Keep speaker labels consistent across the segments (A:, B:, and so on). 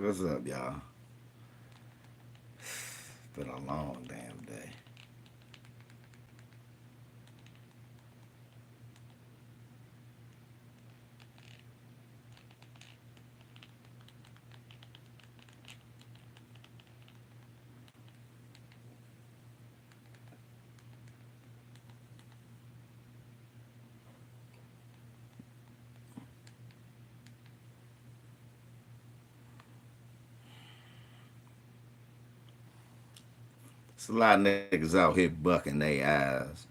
A: What's up, y'all? Been a long damn day. It's a lot of niggas out here bucking their eyes.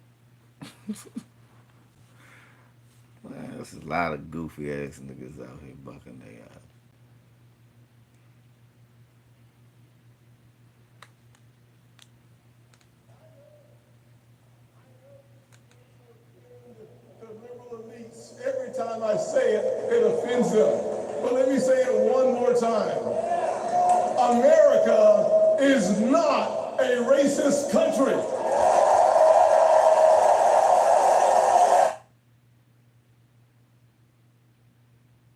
A: Man, there's a lot of goofy ass niggas out here bucking their eyes.
B: The liberal elites, every time I say it, it offends them. But let me say it one more time. America is not a racist country.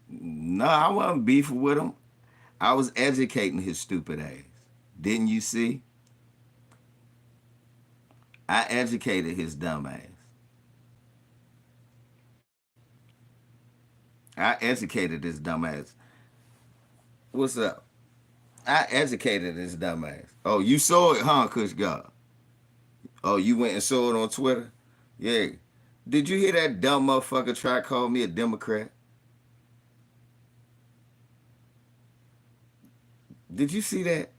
A: No, I wasn't beefing with him. I was educating his stupid ass. Didn't you see? I educated his dumb ass. I educated his dumb ass. What's up? I educated his dumb ass. Oh, you saw it, huh, Kush God? Oh, you went and saw it on Twitter? Yeah. Did you hear that dumb motherfucker try to call me a Democrat? Did you see that?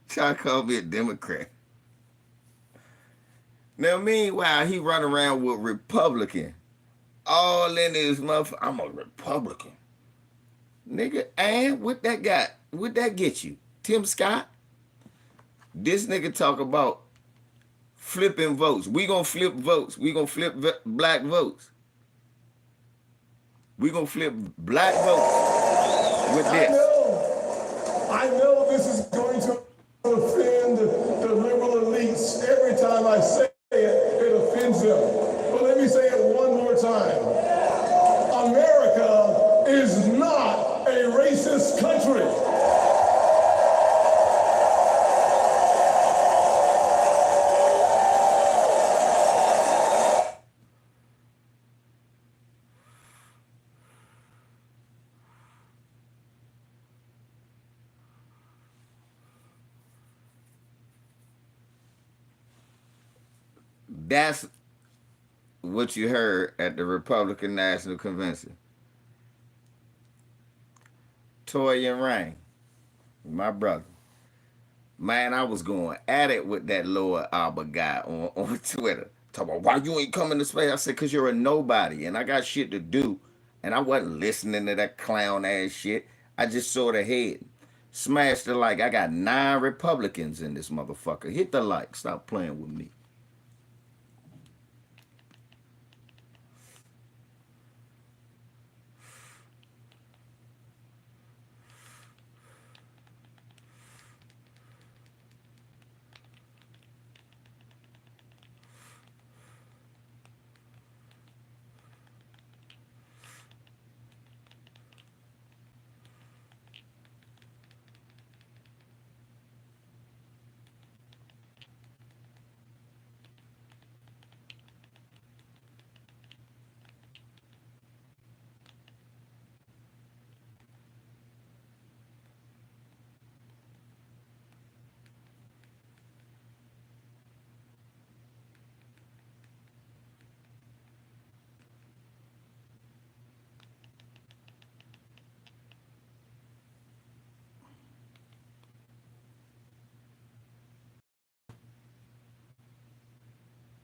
A: Try to call me a Democrat. Now, meanwhile, he run around with Republican. All in his motherfucker. I'm a Republican. Nigga, and what that got? What that get you? Tim Scott? This nigga talk about flipping votes. We gonna flip votes. We gonna flip black votes. We gonna flip black votes with this.
B: I know this is going to offend the liberal elites. Every time I say it, it offends them. But let me say it one more time. America is not a racist country.
A: That's what you heard at the Republican National Convention. Toy and Rain, my brother. Man, I was going at it with that Lord Abba guy on Twitter. Talking about why you ain't coming to space. I said, because you're a nobody and I got shit to do. And I wasn't listening to that clown ass shit. I just saw the head. Smash the like. I got 9 Republicans in this motherfucker. Hit the like. Stop playing with me.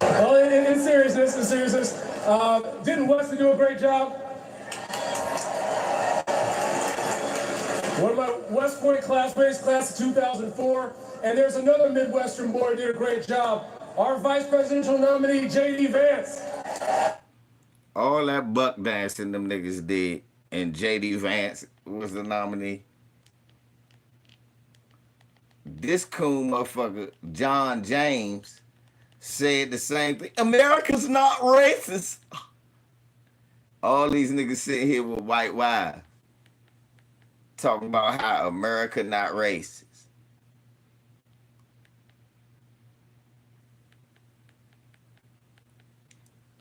B: Well, in seriousness, didn't Wesley do a great job? One of my West Point classmates, class of 2004, and there's another Midwestern boy who did a great job. Our vice presidential nominee, J.D. Vance.
A: All that buck dancing them niggas did, and J.D. Vance was the nominee. This cool motherfucker, John James, said the same thing. America's not racist. All these niggas sitting here with white wives. talking about how America not racist.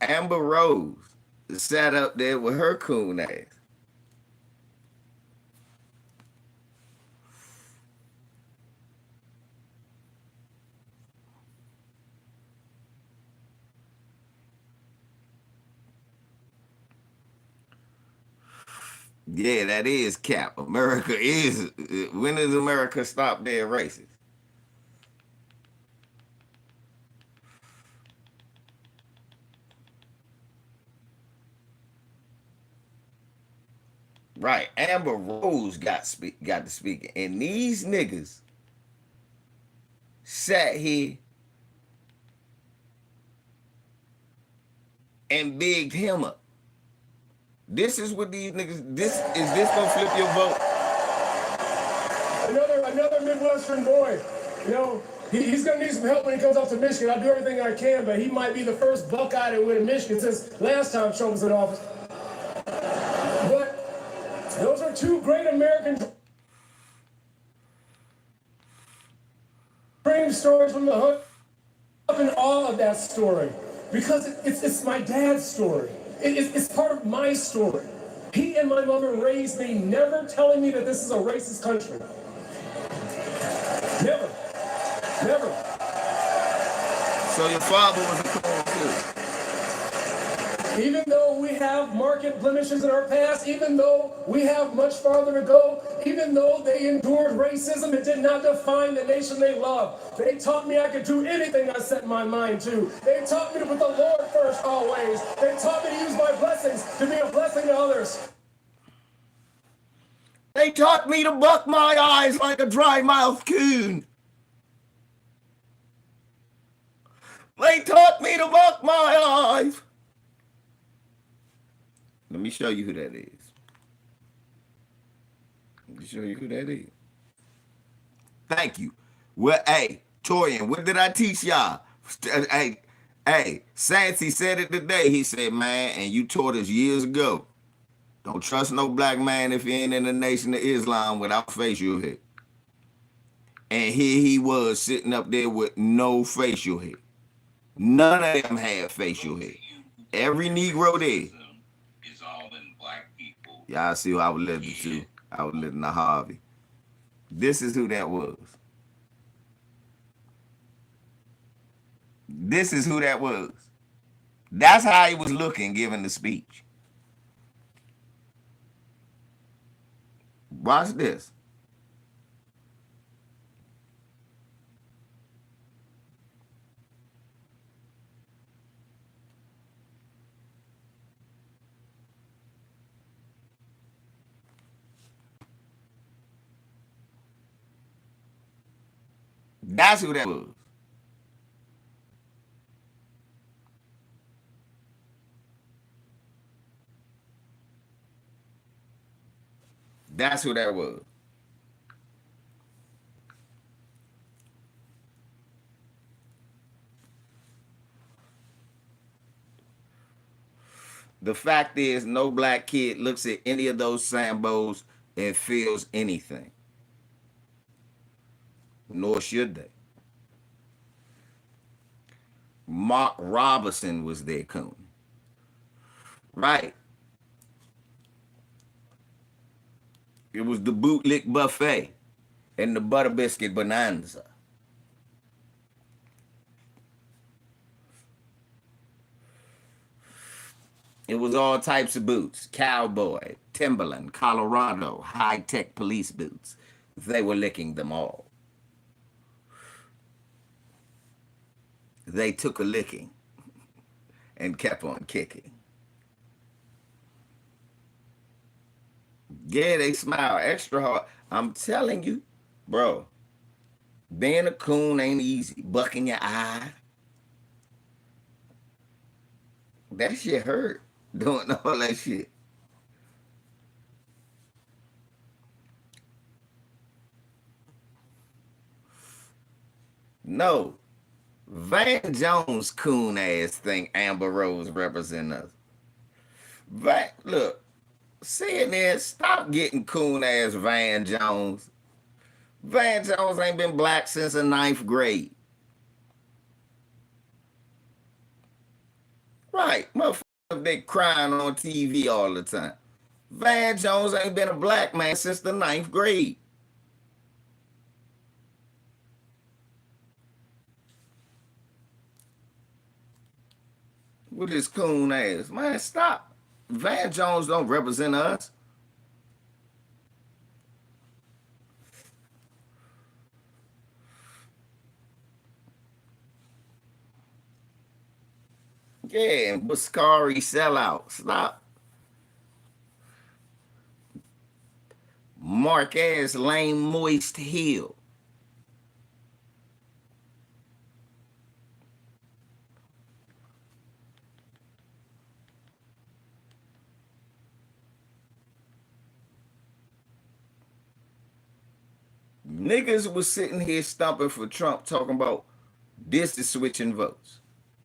A: Amber Rose sat up there with her coon ass. Yeah, that is cap. America is. When does America stop being racist? Right. Amber Rose got to speaking, and these niggas sat here and bigged him up. This is what these niggas. This gonna flip your vote?
B: Another Midwestern boy. You know, he's going to need some help when he comes off to Michigan. I'll do everything I can, but he might be the first Buckeye to win in Michigan since last time Trump was in office. But those are two great American dream stories from the hood. I'm in awe of that story because it's my dad's story. It's part of my story. He and my mother raised me, never telling me that this is a racist country. Never. Never.
A: So your father was a coon too.
B: Even though we have market blemishes in our past, even though we have much farther to go, even though they endured racism, it did not define the nation they love. They taught me I could do anything I set my mind to. They taught me to put the Lord first always. They taught me to use my blessings to be a blessing to others.
A: They taught me to buck my eyes like a dry-mouthed coon. They taught me to buck my eyes. Let me show you who that is. Let me show you who that is. Thank you. Well, hey, Torian, what did I teach y'all? Hey, Sansi said it today. He said, man, and you taught us years ago. Don't trust no black man if he ain't in the Nation of Islam without facial hair. And here he was sitting up there with no facial hair. None of them had facial hair. Every Negro there. Y'all see who I was listening to? I was listening to Harvey. This is who that was. This is who that was. That's how he was looking giving the speech. Watch this. That's who that was. That's who that was. The fact is, no black kid looks at any of those Sambos and feels anything. Nor should they. Mark Robertson was their coon. Right. It was the bootlick buffet and the butter biscuit bonanza. It was all types of boots. Cowboy, Timberland, Colorado, high-tech police boots. They were licking them all. They took a licking and kept on kicking. Yeah, they smile extra hard. I'm telling you, bro, being a coon ain't easy. Bucking your eye. That shit hurt. Doing all that shit. No. Van Jones coon ass think Amber Rose represent us. Look, CNN, stop getting coon ass Van Jones. Van Jones ain't been black since the ninth grade. Right, motherfucker, they crying on TV all the time. Van Jones ain't been a black man since the ninth grade. With his coon ass. Man, stop. Van Jones don't represent us. Yeah, and Buscari sellout. Stop. Marquez Lane Moist Hill. Niggas was sitting here stumping for Trump talking about this is switching votes.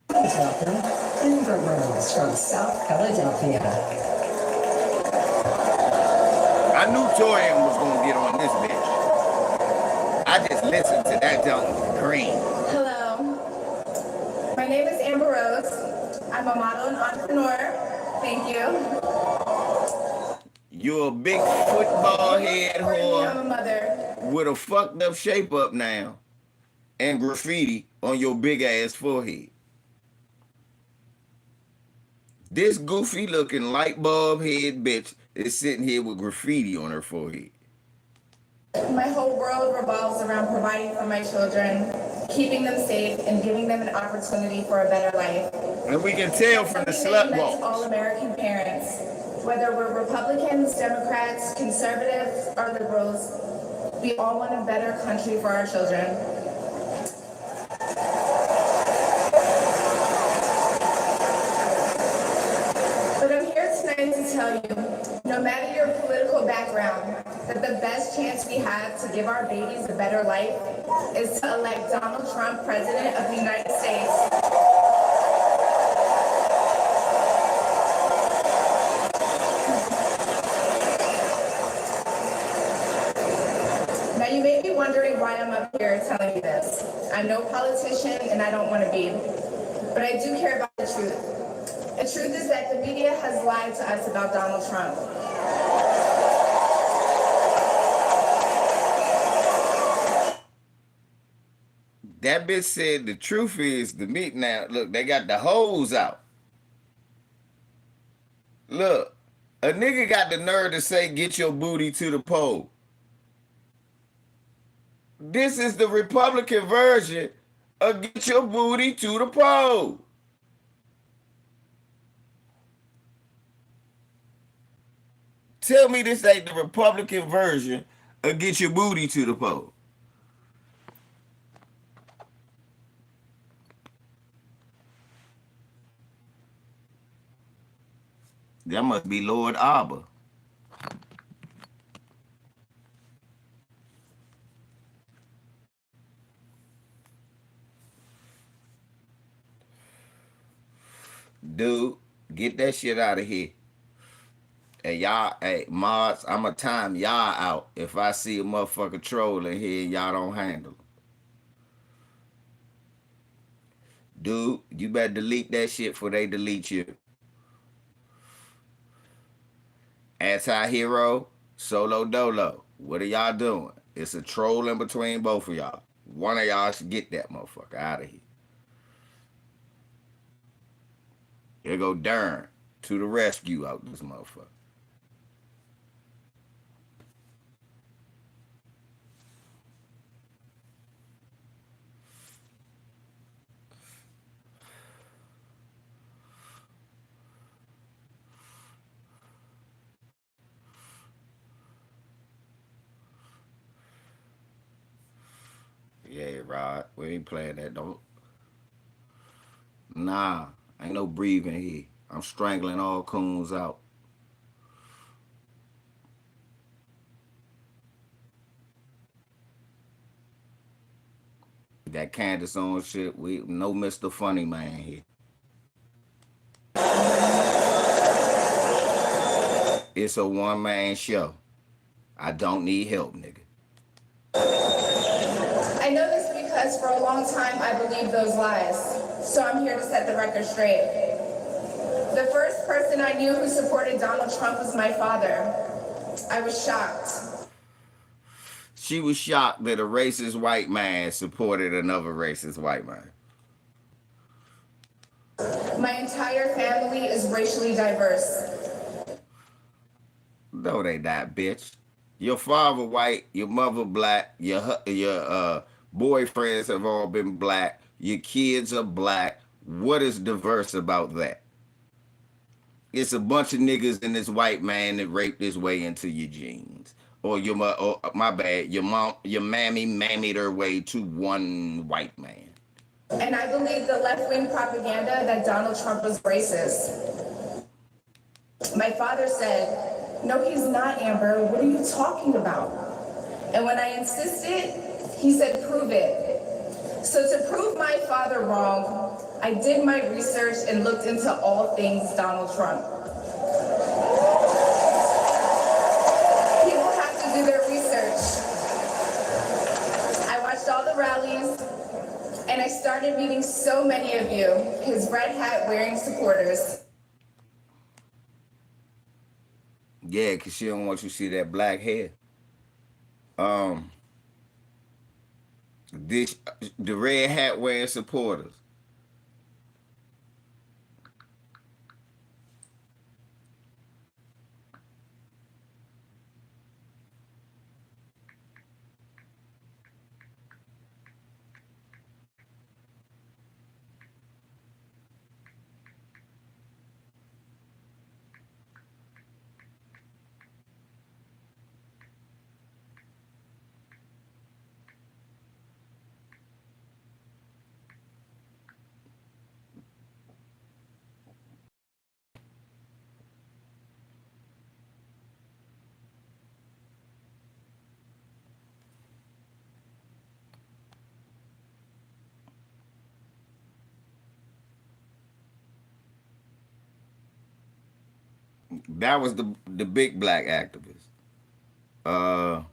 C: Amber Rose from South Philadelphia.
A: I knew Torian was gonna get on this bitch. I just listened to that junk green.
D: Hello. My name is Amber Rose. I'm a model and entrepreneur. Thank you.
A: You're a big football head
D: I'm
A: whore
D: a mother.
A: with a fucked up shape up now and graffiti on your big ass forehead. This goofy looking light bulb head bitch is sitting here with graffiti on her forehead.
D: My whole world revolves around providing for my children, keeping them safe, and giving them an opportunity for a better life.
A: And we can tell from the slut walk.
D: All American parents, whether we're Republicans, Democrats, conservatives, or liberals, we all want a better country for our children. But I'm here tonight to tell you, no matter your political background, that the best chance we have to give our babies a better life is to elect Donald Trump president of the United States. Now you may be wondering why I'm up here telling you this. I'm no politician and I don't want to be, but I do care about the truth. The truth is that the media has lied to us about Donald Trump.
A: That bitch said the truth is the meat. Now, look, they got the hose out. Look, a nigga got the nerve to say, get your booty to the pole. This is the Republican version of get your booty to the pole. Tell me this ain't the Republican version of get your booty to the pole. That must be Lord Arbor. Dude, get that shit out of here. And y'all, hey, mods, I'ma time y'all out if I see a motherfucker trolling here and y'all don't handle him. Dude, you better delete that shit before they delete you. Anti-hero, solo dolo. What are y'all doing? It's a troll in between both of y'all. One of y'all should get that motherfucker out of here. Here go Dern to the rescue out this motherfucker. Yeah, Rod, we ain't playing that, don't. Nah, ain't no breathing here. I'm strangling all coons out. That Candace on shit, we no Mr. Funny Man here. It's a one-man show. I don't need help, nigga.
D: I know this because for a long time I believed those lies. So I'm here to set the record straight. The first person I knew who supported Donald Trump was my father. I was shocked.
A: She was shocked that a racist white man supported another racist white man.
D: My entire family is racially diverse.
A: No, they not, bitch. Your father white, your mother black, your boyfriends have all been black, your kids are black. What is diverse about that? It's a bunch of niggas and this white man that raped his way into your genes. Or my bad, your mammy mammied her way to one white man.
D: And I believe the left-wing propaganda that Donald Trump was racist. My father said, "No, he's not, Amber. What are you talking about?" And when I insisted, he said, "Prove it." So to prove my father wrong, I did my research and looked into all things Donald Trump. People have to do their research. I watched all the rallies, and I started meeting so many of you, his red hat wearing supporters.
A: Yeah, because she don't want you to see that black hair. The red hat wearing supporters. That was the big black activist. Uh,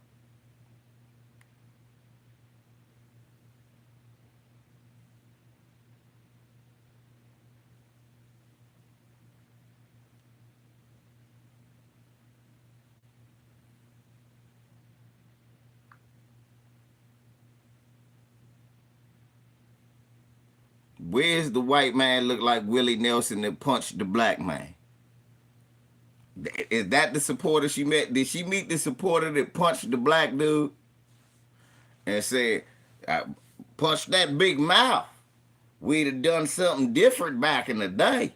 A: where's the white man look like Willie Nelson that punched the black man? Is that the supporter she met? Did she meet the supporter that punched the black dude and said, I punched that big mouth? We'd have done something different back in the day.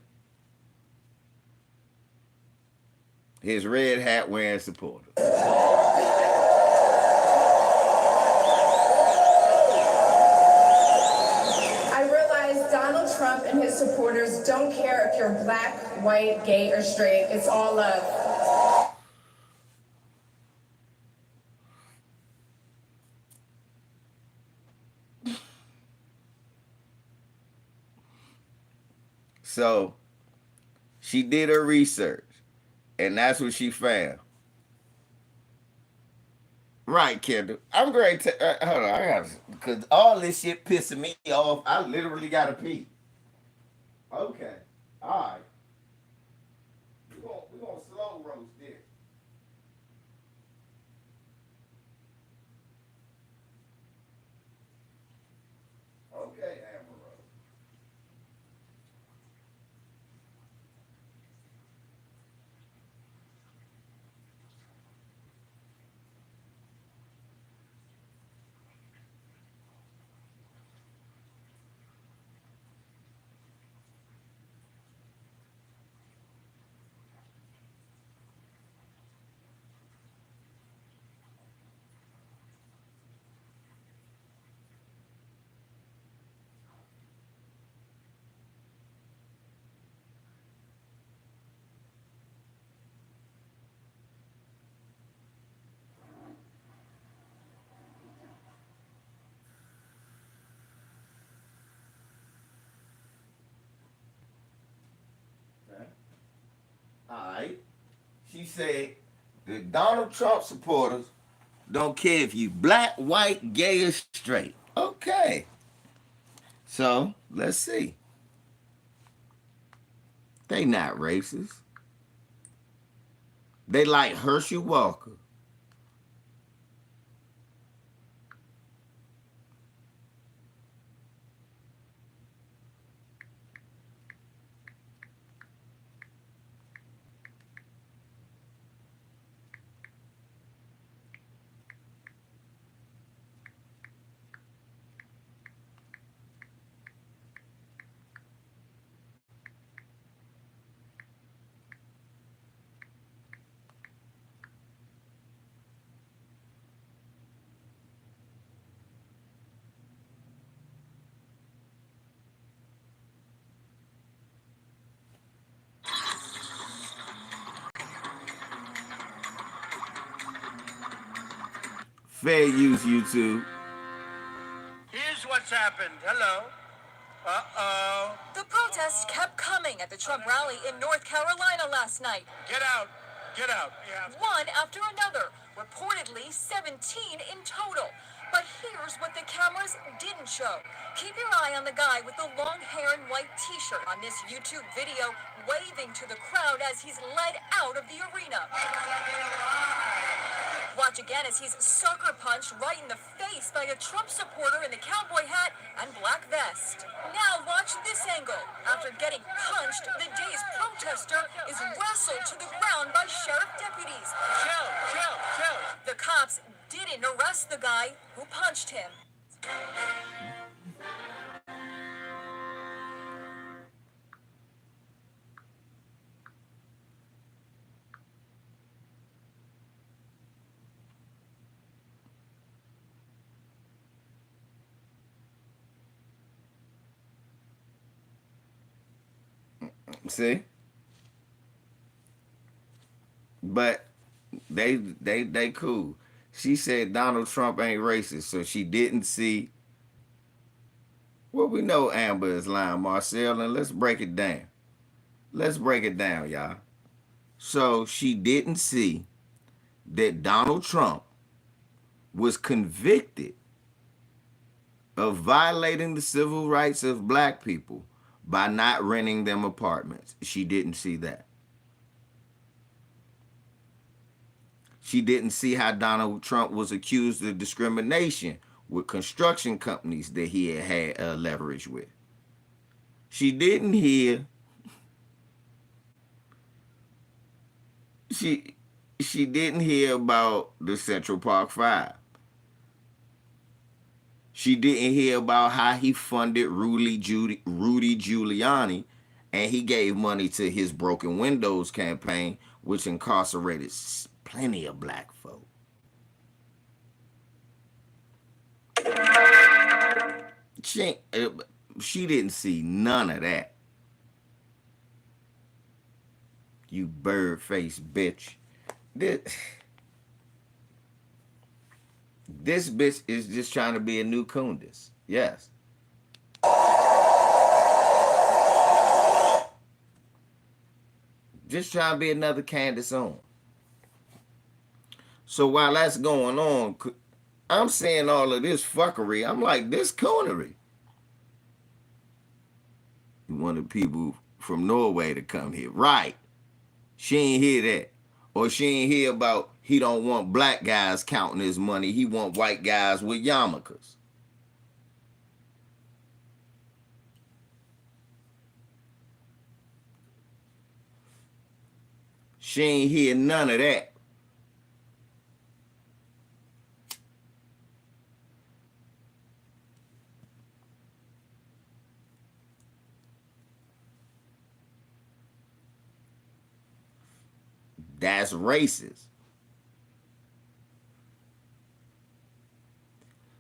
A: His red hat wearing supporter.
D: I realized Donald Trump and his supporters don't care if you're black, white, gay, or straight. It's all love.
A: So she did her research, and that's what she found. Right, Kendall. I'm great. Hold on, I got because all this shit pissing me off. I literally got to pee. Okay, all right. We gonna slow roast this. Okay, Amber Rose. She said the Donald Trump supporters don't care if you black, white, gay, or straight. Okay. So let's see. They not racist. They like Herschel Walker. Fair use YouTube.
E: Here's what's happened. Hello. Uh-oh.
F: The protests kept coming at the Trump rally in North Carolina last night.
E: Get out. Get out. Yeah.
F: One after another, reportedly 17 in total. But here's what the cameras didn't show. Keep your eye on the guy with the long hair and white t-shirt on this YouTube video, waving to the crowd as he's led out of the arena. Watch again as he's sucker punched right in the face by a Trump supporter in the cowboy hat and black vest. Now watch this angle. After getting punched, the day's protester is wrestled to the ground by sheriff deputies.
E: Chill.
F: The cops didn't arrest the guy who punched him.
A: See? But they cool. She said Donald Trump ain't racist, so she didn't see. Well, we know Amber is lying, Marcel, and let's break it down. Let's break it down, y'all. So she didn't see that Donald Trump was convicted of violating the civil rights of black people by not renting them apartments. She didn't see that. She didn't see how Donald Trump was accused of discrimination with construction companies that he had leverage with. She didn't hear. She didn't hear about the Central Park Five. She didn't hear about how he funded Rudy Giuliani, and he gave money to his Broken Windows campaign, which incarcerated plenty of black folk. She didn't see none of that. You bird-faced bitch. This bitch is just trying to be a new Kundis. Yes. Just trying to be another Candace on. So while that's going on, I'm seeing all of this fuckery. I'm like, this coonery. You wanted people from Norway to come here. Right. She ain't hear that. Or she ain't hear about he don't want black guys counting his money. He want white guys with yarmulkes. She ain't hear none of that. That's racist.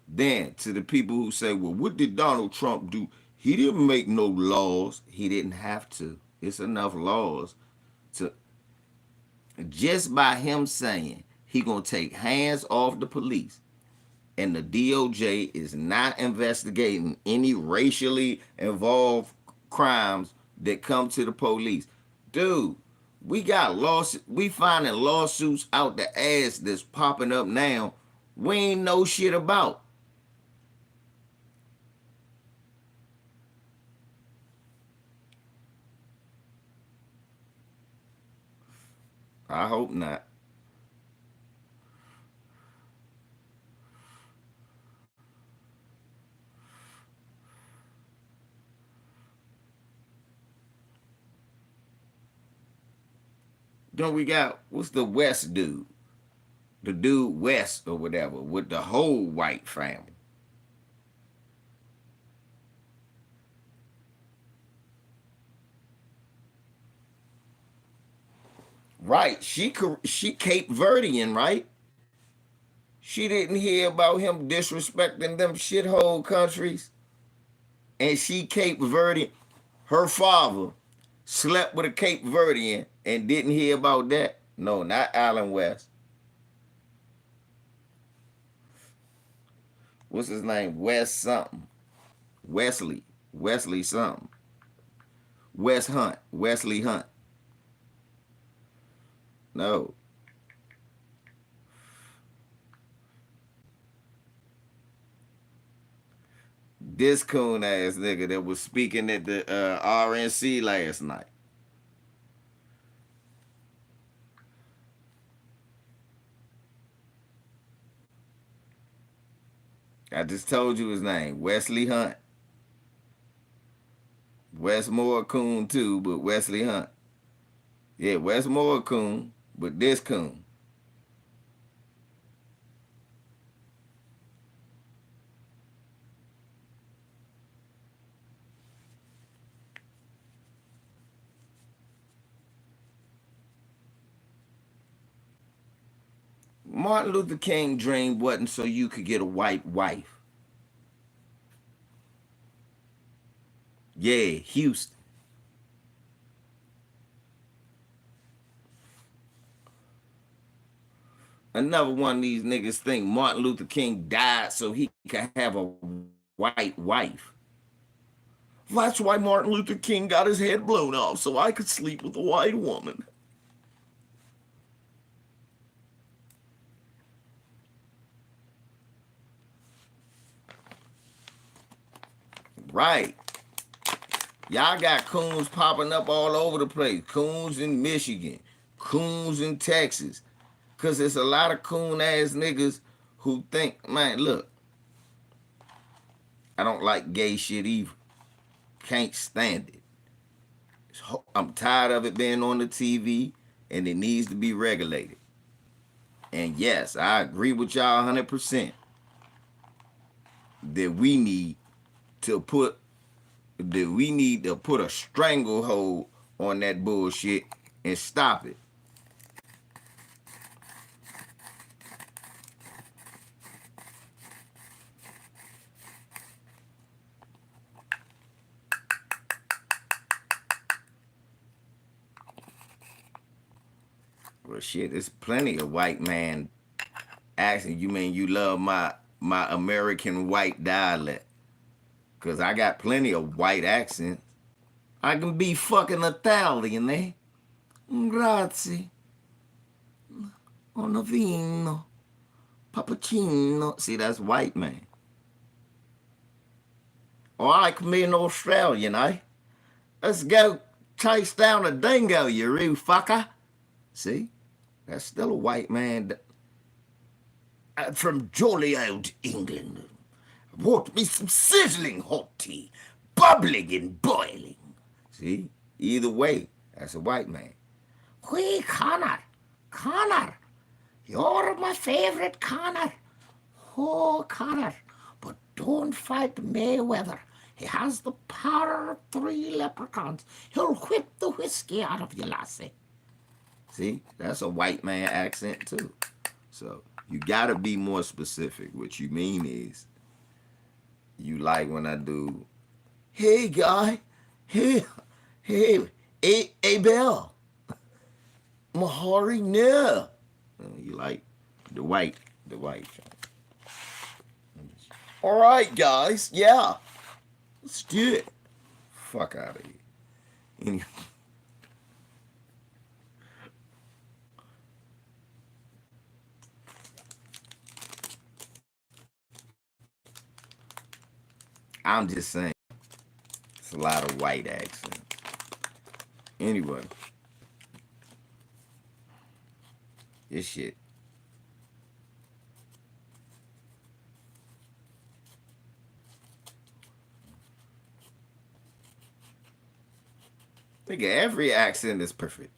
A: Then to the people who say, well, what did Donald Trump do? He didn't make no laws. He didn't have to. It's enough laws to, just by him saying he gonna take hands off the police and the DOJ is not investigating any racially involved crimes that come to the police. Dude, We got we finding lawsuits out the ass that's popping up now. We ain't know shit about. I hope not. Then we got, what's the West dude? The dude West or whatever with the whole white family. Right. She Cape Verdean, right? She didn't hear about him disrespecting them shithole countries. And she Cape Verdean. Her father slept with a Cape Verdean and didn't hear about that. No, not Alan West. What's his name? West something. Wesley. Wesley something. West Hunt. Wesley Hunt. No. This coon ass nigga that was speaking at the RNC last night. I just told you his name. Wesley Hunt. Westmore coon too, but Wesley Hunt. Yeah, Westmore coon, but this coon. Martin Luther King dream wasn't so you could get a white wife. Yeah, Houston. Another one of these niggas think Martin Luther King died so he could have a white wife. That's why Martin Luther King got his head blown off so I could sleep with a white woman. Right. Y'all got coons popping up all over the place. Coons in Michigan, coons in Texas. Because there's a lot of coon ass niggas who think, man, look, I don't like gay shit either. Can't stand it. I'm tired of it being on the TV and it needs to be regulated. And yes, I agree with y'all 100% that we need to put a stranglehold on that bullshit and stop it. Well, shit, there's plenty of white man asking you mean you love my American white dialect. Because I got plenty of white accents. I can be fucking Italian, eh? Grazie. Ono vino. Pappuccino. See, that's white, man. Or I can be an Australian, eh? Let's go chase down a dingo, you rude fucker. See? That's still a white man. From jolly old England. Brought me some sizzling hot tea. Bubbling and boiling. See? Either way, that's a white man. Hey, Connor. Connor. You're my favorite, Connor. Oh, Connor. But don't fight Mayweather. He has the power of 3 leprechauns. He'll whip the whiskey out of you, lassie. See? That's a white man accent, too. So, you gotta be more specific. What you mean is, you like when I do, hey, guy. Hey, Bill. Mahari, no. You like the white. All right, guys. Yeah. Let's do it. Fuck out of here. I'm just saying, it's a lot of white accents. Anyway, this shit. Think every accent is perfect.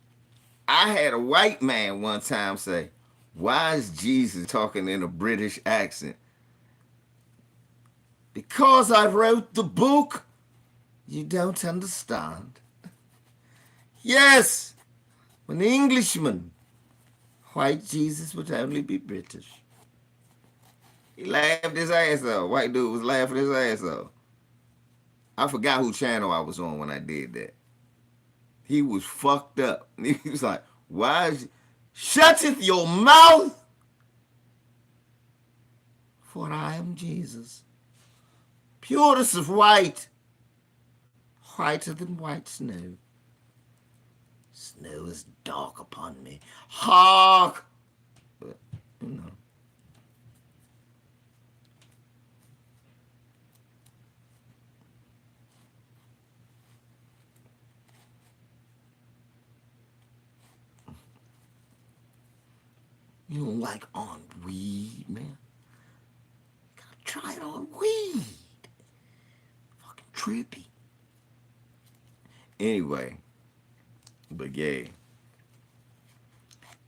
A: I had a white man one time say, "Why is Jesus talking in a British accent?" Because I wrote the book. You don't understand. Yes, an Englishman. White Jesus would only be British. He laughed his ass off. White dude was laughing his ass off. I forgot who channel I was on when I did that. He was fucked up. He was like, "Why is shuteth your mouth? For I am Jesus, purest of white, whiter than white snow. Snow is dark upon me. Hark!" But, you know. You don't like on weed, man? You gotta try it on weed. Fucking trippy. Anyway, but yeah,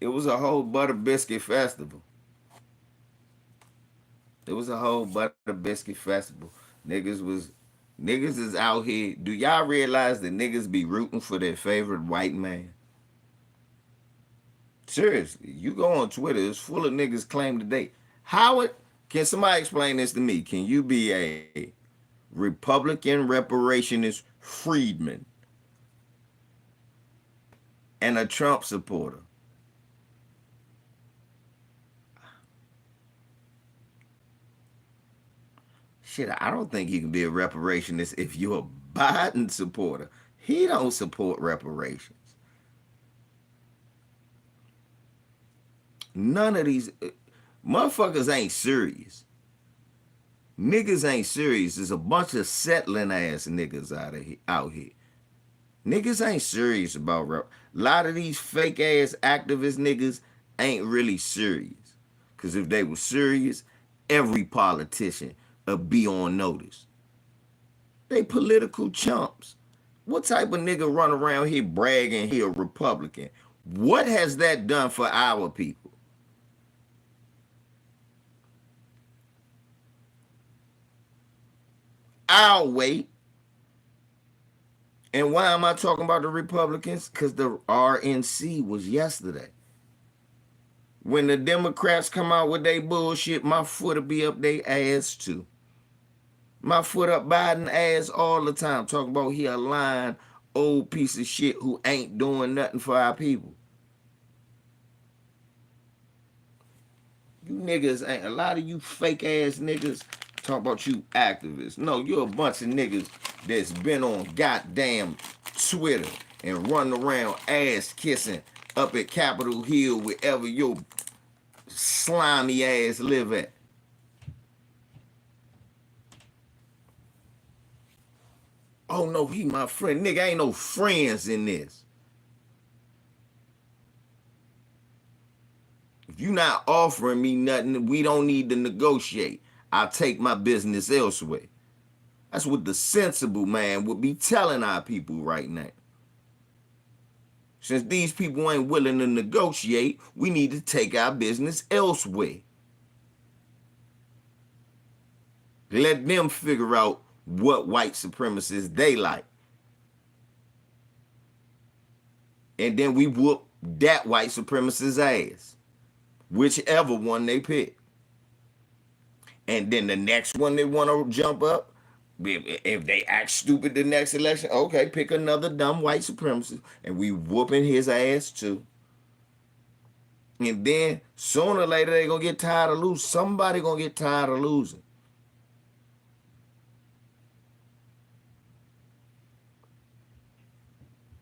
A: it was a whole butter biscuit festival. It was a whole butter biscuit festival. Niggas is out here. Do y'all realize that niggas be rooting for their favorite white man? Seriously, you go on Twitter, it's full of niggas claim today. Howard, can somebody explain this to me? Can you be a Republican reparationist freedman and a Trump supporter? Shit, I don't think you can be a reparationist if you're a Biden supporter. He don't support reparations. None of these motherfuckers ain't serious. Niggas ain't serious. There's a bunch of settling ass niggas out here. Niggas ain't serious about rep. A lot of these fake ass activist niggas ain't really serious. Cause if they were serious, every politician would be on notice. They political chumps. What type of nigga run around here bragging he a Republican? What has that done for our people? I'll wait. And why am I talking about the Republicans? Because the RNC was yesterday. When the Democrats come out with their bullshit, my foot'll be up their ass too. My foot up Biden ass all the time, talking about he a lying old piece of shit who ain't doing nothing for our people. You niggas ain't, a lot of you fake ass niggas talk about you activists. No, you're a bunch of niggas that's been on goddamn Twitter and running around ass kissing up at Capitol Hill, wherever your slimy ass live at. Oh no, he my friend. Nigga, ain't no friends in this. If you not offering me nothing, we don't need to negotiate. I'll take my business elsewhere. That's what the sensible man would be telling our people right now. Since these people ain't willing to negotiate, we need to take our business elsewhere. Let them figure out what white supremacists they like. And then we whoop that white supremacist's ass. Whichever one they pick. And then the next one they want to jump up, if they act stupid the next election, okay, pick another dumb white supremacist and we whooping his ass too. And then sooner or later they gonna get tired of losing. Somebody gonna get tired of losing.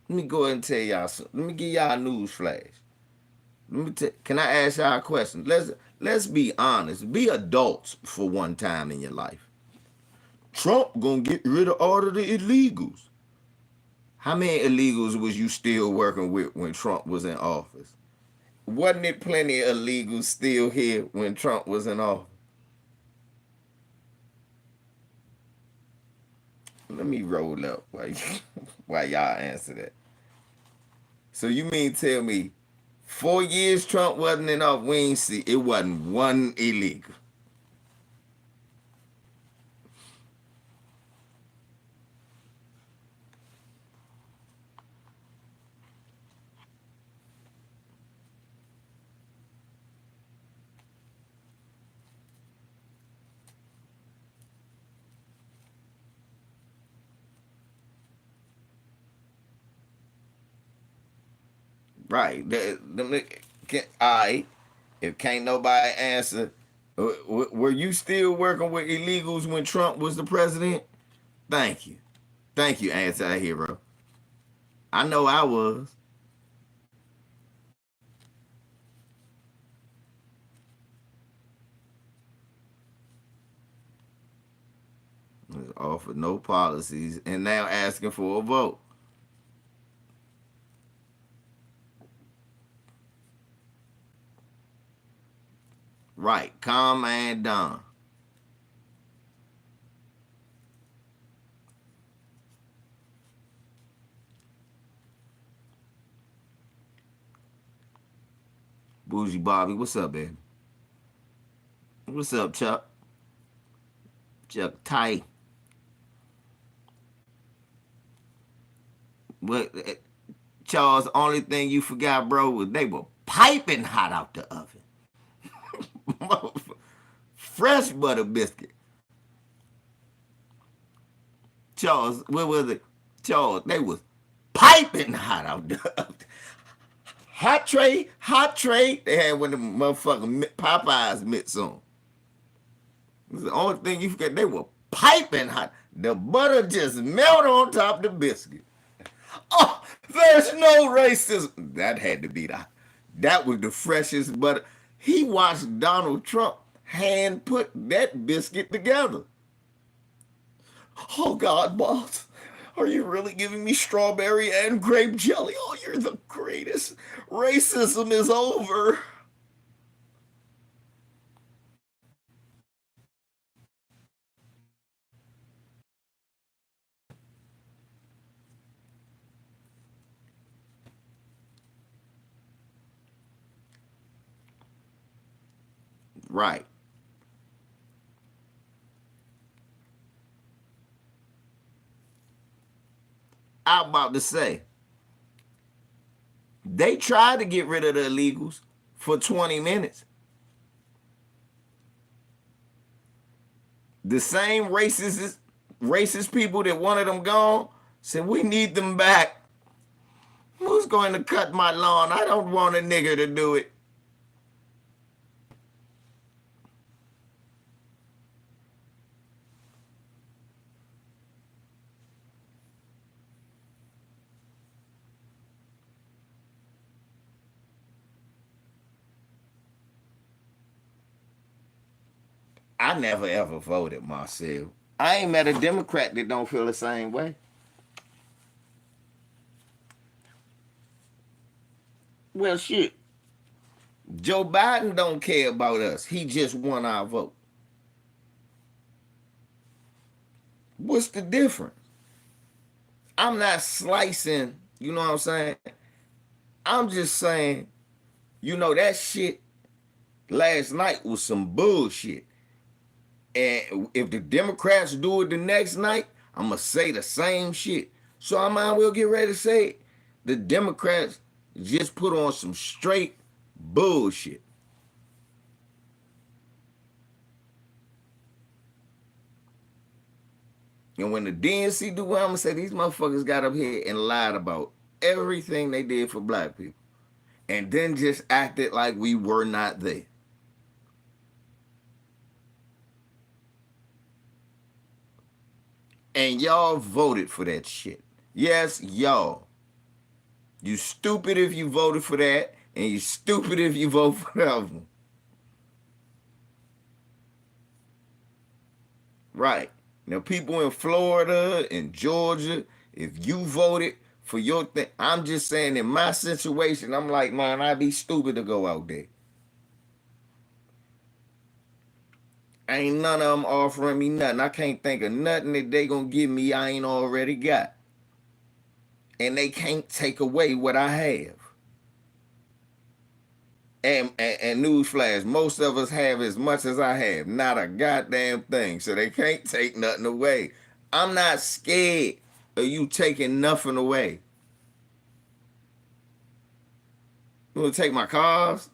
A: Let me go ahead and tell y'all something. Let me give y'all a news flash. Can I ask y'all a question? Let's be honest. Be adults for one time in your life. Trump gonna get rid of all of the illegals. How many illegals was you still working with when Trump was in office? Wasn't it plenty of illegals still here when Trump was in office? Let me roll up while y'all answer that. So you mean tell me 4 years Trump wasn't in office, we ain't see it wasn't one illegal. Right. All right. If can't nobody answer, were you still working with illegals when Trump was the president? Thank you. Thank you, anti-hero. I know I was. Offered no policies and now asking for a vote. Right. Calm and down. Bougie Bobby, what's up, baby? What's up, Chuck? Chuck tight. What, Charles? Only thing you forgot, bro, was they were piping hot out the oven. Fresh butter biscuit. Charles, what was it? Charles, they was piping hot out the oven. Hot tray. They had one of the motherfucking Popeyes mitts on. The only thing you forget, they were piping hot. The butter just melted on top of the biscuit. Oh, there's no racism. That had to be that was the freshest butter. He watched Donald Trump hand put that biscuit together. Oh God, boss. Are you really giving me strawberry and grape jelly? Oh, you're the greatest. Racism is over. Right. I'm about to say, they tried to get rid of the illegals for 20 minutes. The same racist people that wanted them gone said, we need them back. Who's going to cut my lawn? I don't want a nigger to do it. I never ever voted myself. I ain't met a Democrat that don't feel the same way. Well, shit. Joe Biden don't care about us. He just won our vote. What's the difference? I'm not slicing, you know what I'm saying? I'm just saying, that shit last night was some bullshit. And if the Democrats do it the next night, I'm going to say the same shit. So I might well get ready to say it. The Democrats just put on some straight bullshit. And when the DNC do what I'm going to say, these motherfuckers got up here and lied about everything they did for black people. And then just acted like we were not there. And y'all voted for that shit. Yes, y'all. You stupid if you voted for that, and you stupid if you vote for the other one. Right. Now, people in Florida and Georgia, if you voted for your thing, I'm just saying in my situation, I'm like, man, I'd be stupid to go out there. Ain't none of them offering me nothing. I can't think of nothing that they gonna give me I ain't already got. And they can't take away what I have. And newsflash, most of us have as much as I have. Not a goddamn thing. So they can't take nothing away. I'm not scared of you taking nothing away. You wanna take my cars,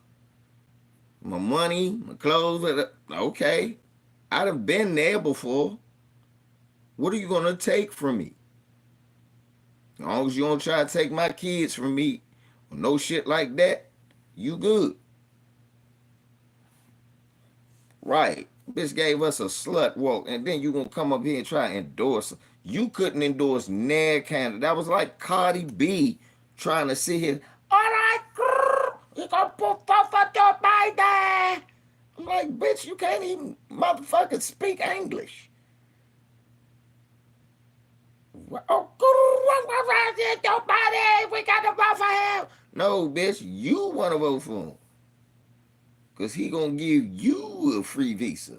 A: my money, my clothes? Okay. I'd have been there before. What are you gonna take from me? As long as you don't try to take my kids from me, or no shit like that, you good. Right. Bitch gave us a slut walk, and then you gonna come up here and try to endorse. You couldn't endorse Ned Canada. That was like Cardi B trying to sit here. All right, you gonna put forth for Joe Biden. I'm like, bitch, you can't even motherfucking speak English. Oh, Joe Biden, we got to vote for him. No, bitch, you want to vote for him. Because he going to give you a free visa.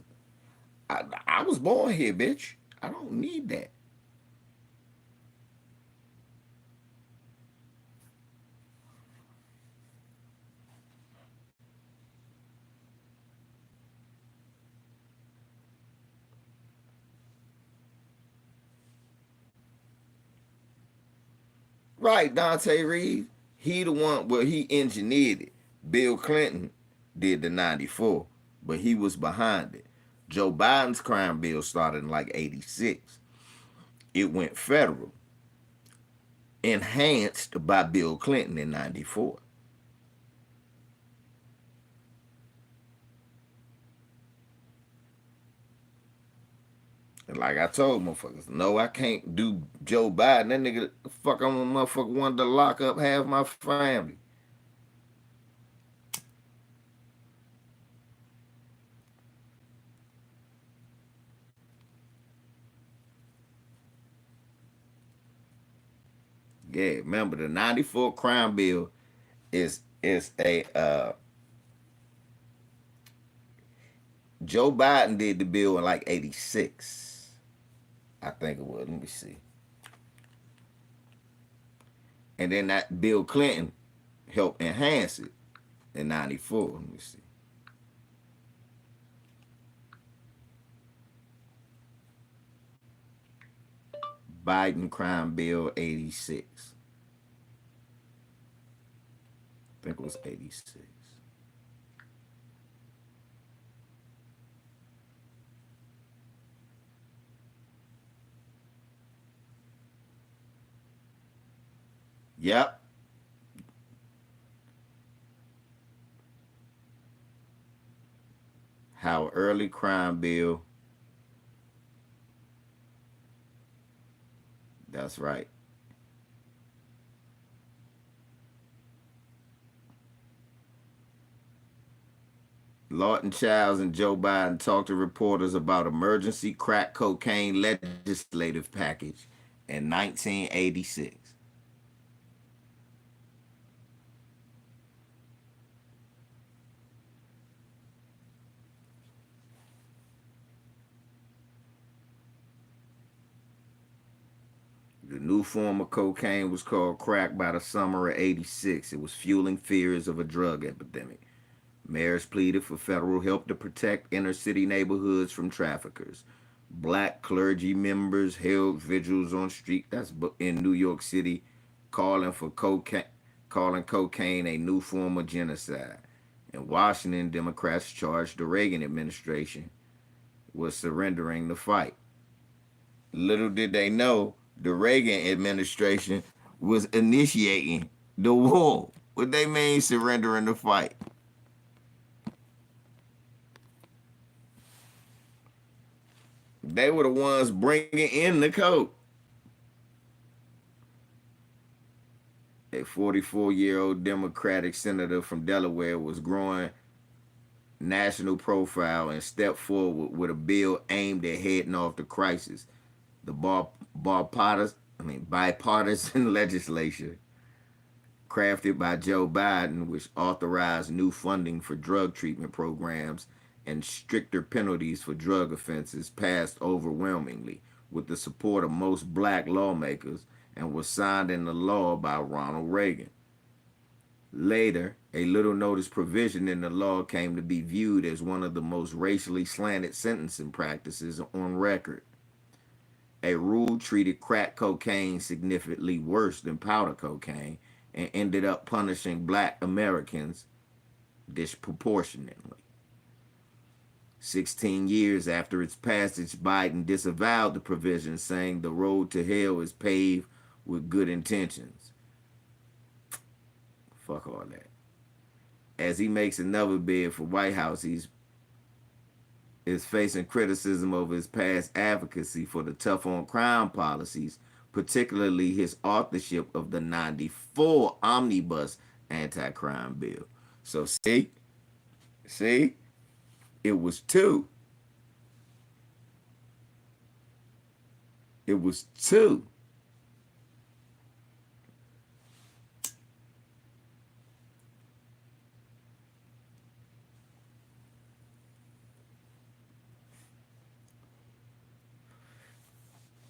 A: I was born here, bitch. I don't need that. Right, Dante Reed. He the one, well, he engineered it. Bill Clinton did the 94, but he was behind it. Joe Biden's crime bill started in like 86. It went federal, enhanced by Bill Clinton in 94. And like I told motherfuckers, no, I can't do Joe Biden. That nigga, fuck, I'm a motherfucker wanted to lock up half my family. Yeah, remember the 94 crime bill is a Joe Biden did the bill in like 86. I think it was. Let me see. And then that Bill Clinton helped enhance it in 94. Let me see. Biden crime bill 86. I think it was 86. Yep. How early crime bill. That's right. Lawton Childs and Joe Biden talked to reporters about emergency crack cocaine legislative package in 1986. The new form of cocaine was called crack by the summer of 86. It was fueling fears of a drug epidemic. Mayors pleaded for federal help to protect inner city neighborhoods from traffickers. Black clergy members held vigils on street that's in New York City, calling for calling cocaine a new form of genocide. In Washington, Democrats charged the Reagan administration with surrendering the fight. Little did they know the Reagan administration was initiating the war. What they mean surrendering the fight? They were the ones bringing in the coke. A 44-year-old Democratic senator from Delaware was growing national profile and stepped forward with a bill aimed at heading off the crisis. The bipartisan legislation crafted by Joe Biden, which authorized new funding for drug treatment programs and stricter penalties for drug offenses, passed overwhelmingly with the support of most black lawmakers and was signed into law by Ronald Reagan. Later, a little notice provision in the law came to be viewed as one of the most racially slanted sentencing practices on record. A rule treated crack cocaine significantly worse than powder cocaine and ended up punishing black Americans disproportionately. 16 years after its passage, Biden disavowed the provision, saying the road to hell is paved with good intentions. Fuck all that. As he makes another bid for White House, he is facing criticism over his past advocacy for the tough on crime policies, particularly his authorship of the 94 omnibus anti-crime bill. So see, it was two. It was two.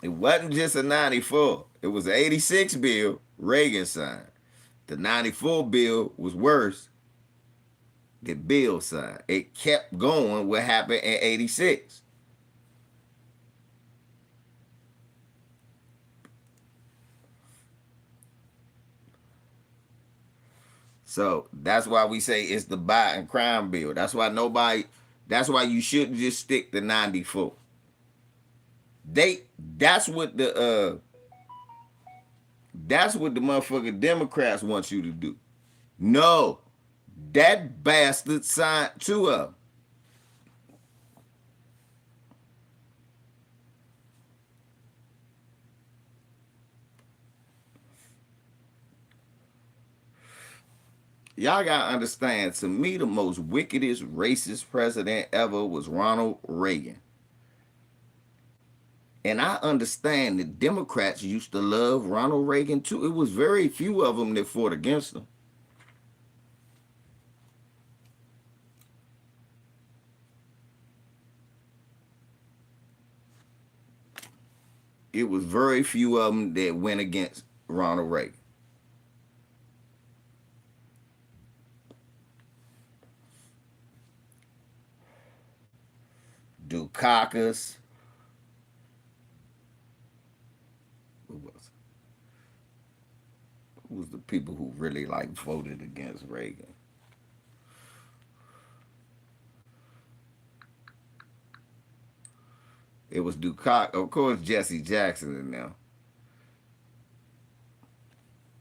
A: It wasn't just a 94. It was an 86 bill Reagan signed. The 94 bill was worse than Bill signed. It kept going what happened in 86. So that's why we say it's the Biden crime bill. That's why you shouldn't just stick to 94. That's what the motherfucking Democrats want you to do. No, that bastard signed two of them. Y'all gotta understand, to me, the most wickedest, racist president ever was Ronald Reagan. And I understand that Democrats used to love Ronald Reagan too. It was very few of them that fought against him. It was very few of them that went against Ronald Reagan. Dukakis. Who was the people who really voted against Reagan? It was Dukakis, of course, Jesse Jackson in there.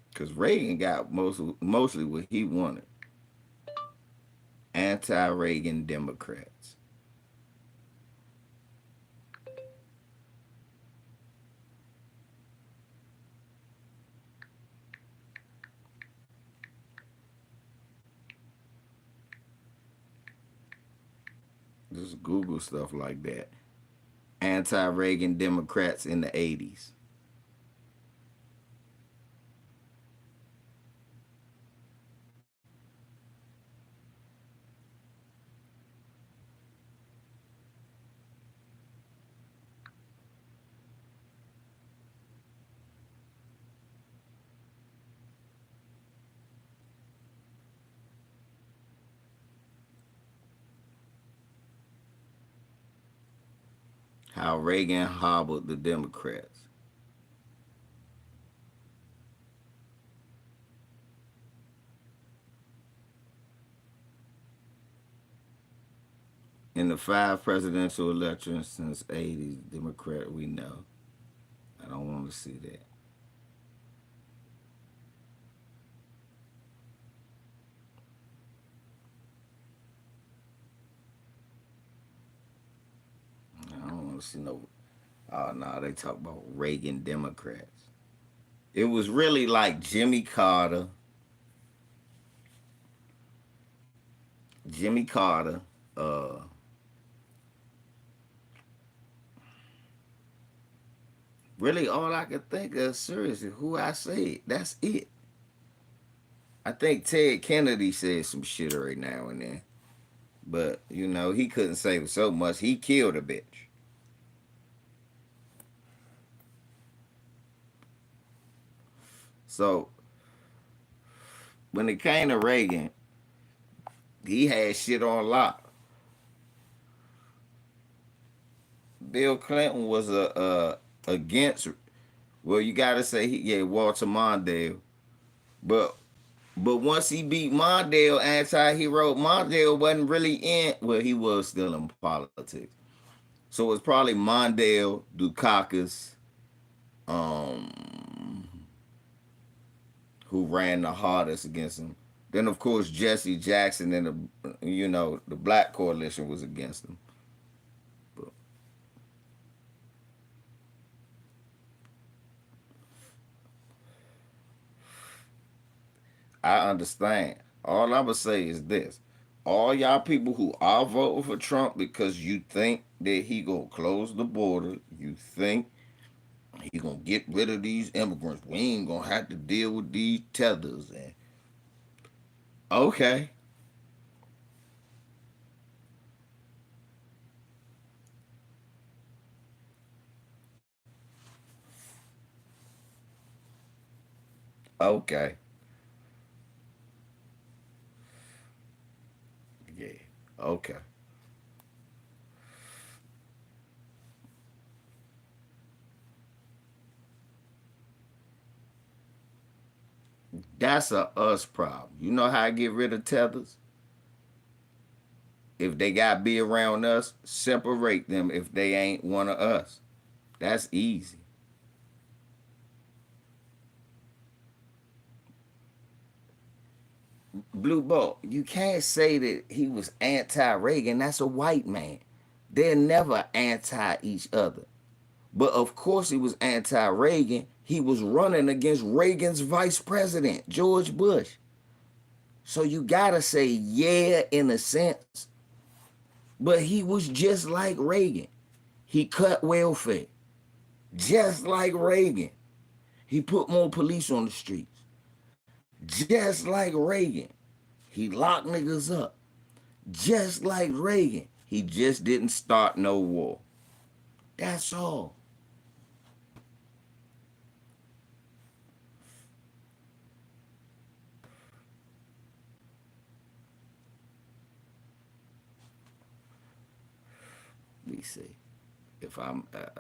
A: Because Reagan got mostly what he wanted. Anti-Reagan Democrats. Just Google stuff like that. Anti-Reagan Democrats in the 80s. How Reagan hobbled the Democrats. In the 5 presidential elections since 80s, Democrat, we know. I don't want to see that. I don't want to see no. Oh no, they talk about Reagan Democrats. It was really like Jimmy Carter, really all I could think of seriously who I said. That's it. I think Ted Kennedy said some shit right now and then. But, he couldn't say so much. He killed a bitch. So, when it came to Reagan, he had shit on lock. Bill Clinton was against. Well, you gotta say Walter Mondale, but once he beat Mondale, anti-hero, Mondale wasn't really in. Well, he was still in politics, so it was probably Mondale, Dukakis, who ran the hardest against him. Then of course Jesse Jackson and the Black Coalition was against him. But I understand. All I'm gonna say is this: all y'all people who are voting for Trump because you think that he gonna close the border, you think he gonna get rid of these immigrants, we ain't gonna have to deal with these tethers. And okay, okay, yeah, okay. That's a us problem. You know how I get rid of tethers? If they got to be around us, separate them if they ain't one of us. That's easy. Blue Ball, you can't say that he was anti-Reagan. That's a white man. They're never anti each other. But of course he was anti-Reagan. He was running against Reagan's vice president, George Bush. So you gotta say yeah in a sense. But he was just like Reagan. He cut welfare. Just like Reagan. He put more police on the streets. Just like Reagan. He locked niggas up. Just like Reagan. He just didn't start no war. That's all. Let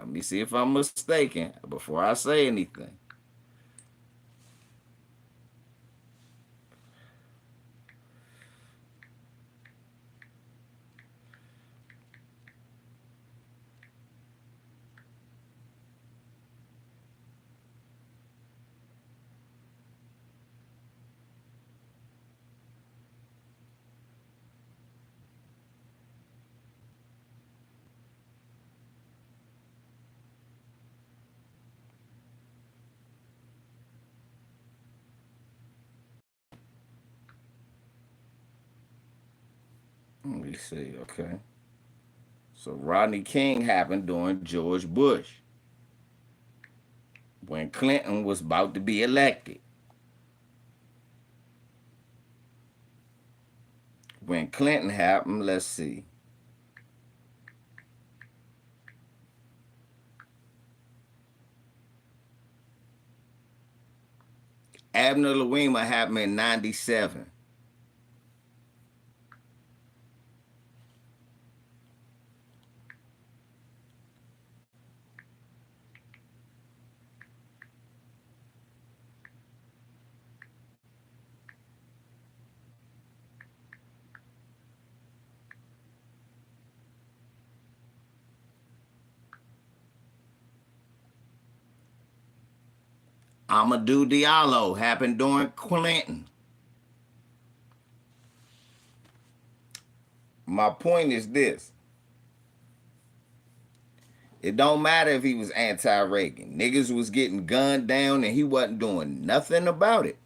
A: me see if I'm mistaken before I say anything. Let me see. Okay. So Rodney King happened during George Bush when Clinton was about to be elected. When Clinton happened, let's see. Abner Louima happened in 97. Amadou Diallo happened during Clinton. My point is this. It don't matter if he was anti-Reagan. Niggas was getting gunned down and he wasn't doing nothing about it.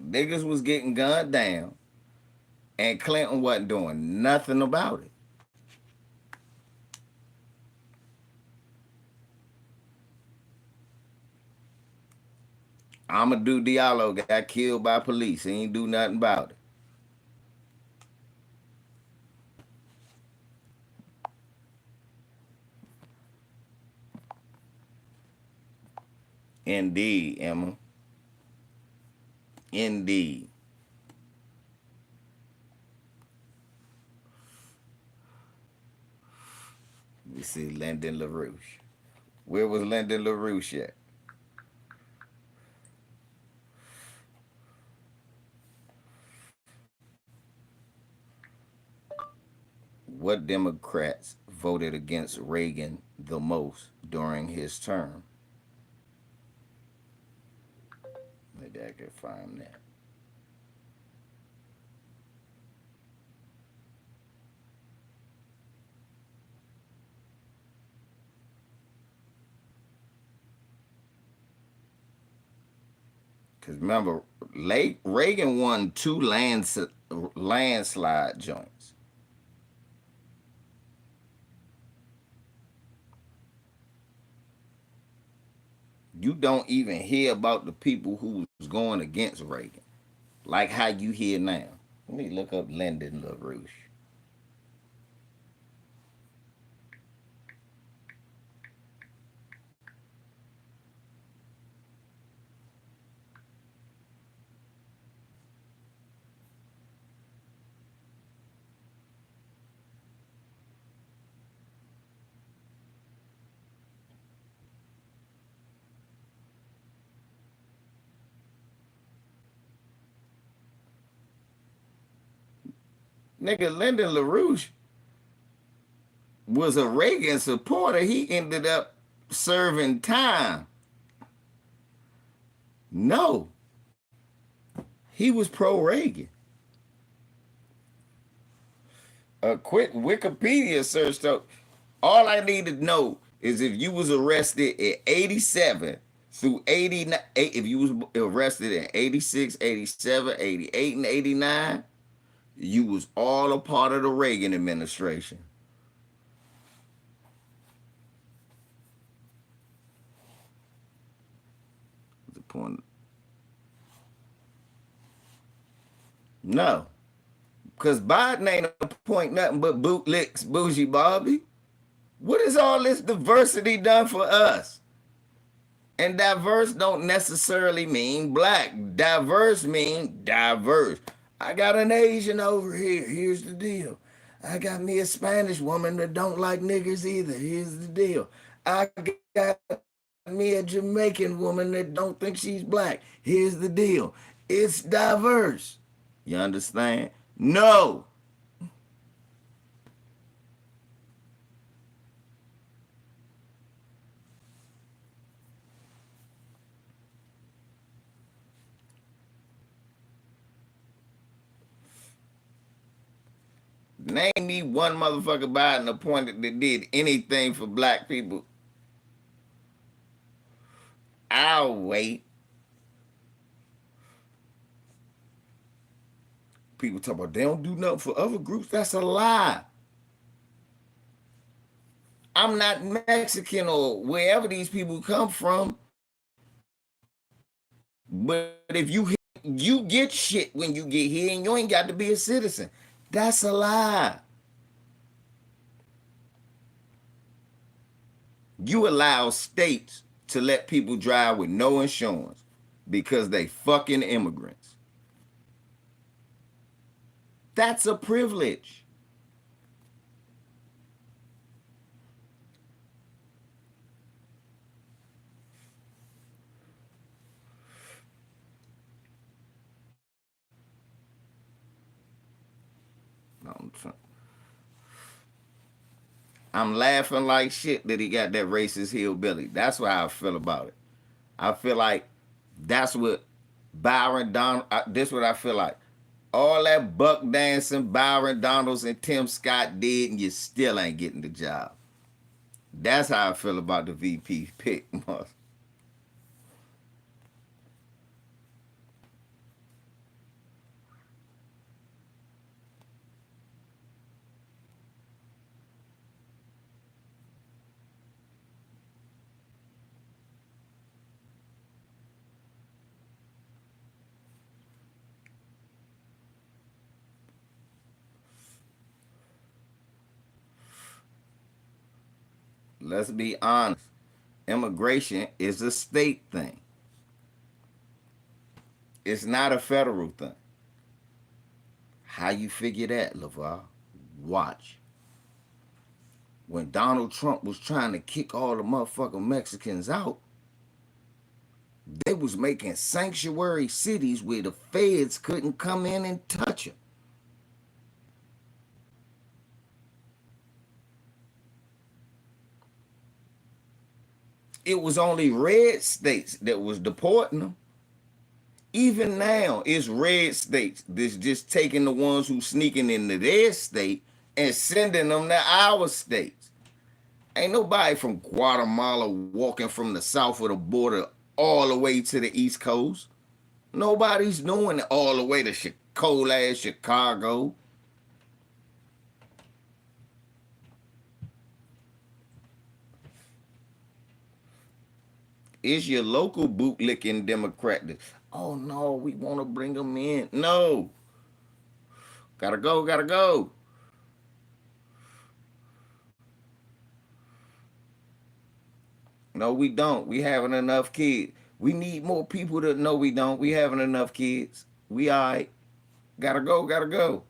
A: Niggas was getting gunned down, and Clinton wasn't doing nothing about it. Amadou Diallo got killed by police. He ain't do nothing about it. Indeed, Emma. Indeed. We see Lyndon LaRouche. Where was Lyndon LaRouche at? What Democrats voted against Reagan the most during his term? Maybe I could find that. Because remember, Reagan won 2 landslide joints. You don't even hear about the people who was going against Reagan, like how you hear now. Let me look up Lyndon LaRouche. Nigga, Lyndon LaRouche was a Reagan supporter. He ended up serving time. No, he was pro-Reagan. A quick Wikipedia search, though. All I need to know is if you was arrested in 87 through 89, if you was arrested in 86, 87, 88, and 89, you was all a part of the Reagan administration. The point. No. Because Biden ain't appoint nothing but bootlicks, bougie Bobby. What has all this diversity done for us? And diverse don't necessarily mean black. Diverse mean diverse. I got an Asian over here. Here's the deal. I got me a Spanish woman that don't like niggers either. Here's the deal. I got me a Jamaican woman that don't think she's black. Here's the deal. It's diverse. You understand? No. Name me one motherfucker Biden appointed that did anything for black people. I'll wait. People talk about they don't do nothing for other groups. That's a lie. I'm not Mexican or wherever these people come from. But if you get shit when you get here and you ain't got to be a citizen. That's a lie. You allow states to let people drive with no insurance because they fucking immigrants. That's a privilege. I'm laughing like shit that he got that racist hillbilly. That's what I feel about it. I feel like that's what Byron Donald, this is what I feel like. All that buck dancing Byron Donalds and Tim Scott did, and you still ain't getting the job. That's how I feel about the VP pick. let's be honest. Immigration is a state thing. It's not a federal thing. How you figure that, LeVar? Watch. When Donald Trump was trying to kick all the motherfucking Mexicans out, they was making sanctuary cities where the feds couldn't come in and touch them. It was only red states that was deporting them. Even now, it's red states that's just taking the ones who sneaking into their state and sending them to our states. Ain't nobody from Guatemala walking from the south of the border all the way to the East Coast. Nobody's doing it all the way to cold ass Chicago. Is your local bootlicking Democrat? Oh no, we want to bring them in. No. Gotta go, gotta go. No, we don't. We having enough kids. We need more people to know we don't. We having enough kids. We all right. Gotta go, gotta go.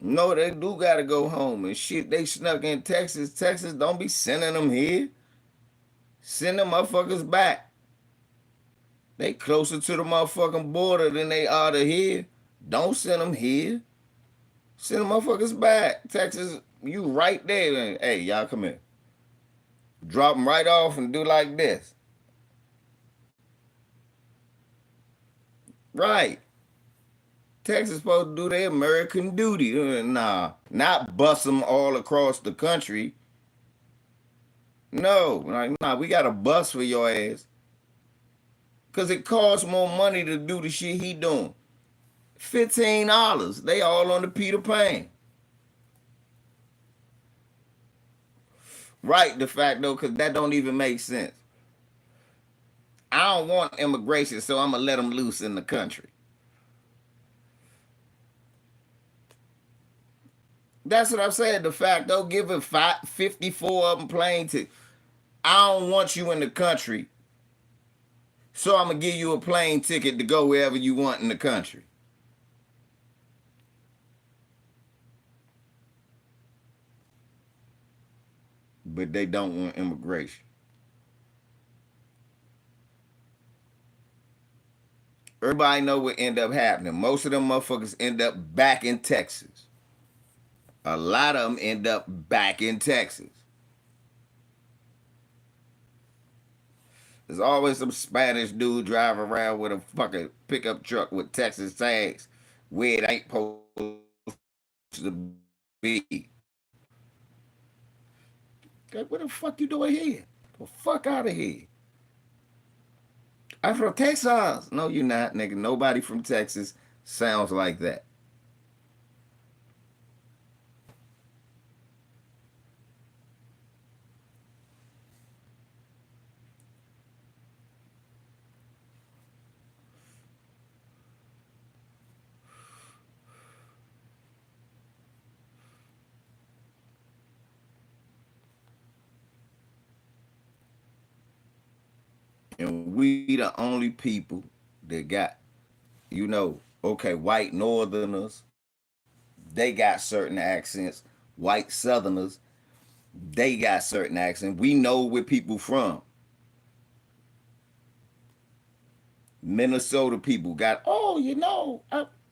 A: No, they do gotta go home and shit. They snuck in Texas. Texas, don't be sending them here. Send them motherfuckers back. They closer to the motherfucking border than they are to here. Don't send them here. Send them motherfuckers back. Texas, you right there. Hey, y'all come here. Drop them right off and do like this. Right. Texas supposed to do their American duty. Nah, not bust them all across the country. No, like, nah, we got a bus for your ass. Because it costs more money to do the shit he doing. $15. They all on the Peter Pan. Right, de facto, because that don't even make sense. I don't want immigration, so I'm going to let them loose in the country. That's what I said. De facto, give it 54 of them plane tickets. I don't want you in the country, so I'm going to give you a plane ticket to go wherever you want in the country. But they don't want immigration. Everybody know what end up happening. Most of them motherfuckers end up back in Texas. A lot of them end up back in Texas. There's always some Spanish dude driving around with a fucking pickup truck with Texas tags where it ain't supposed to be. Okay, what the fuck you doing here? The fuck out of here. I'm from Texas. No, you're not, nigga. Nobody from Texas sounds like that. And we the only people that got, okay, white northerners, they got certain accents. White southerners, they got certain accents. We know where people from. Minnesota people got,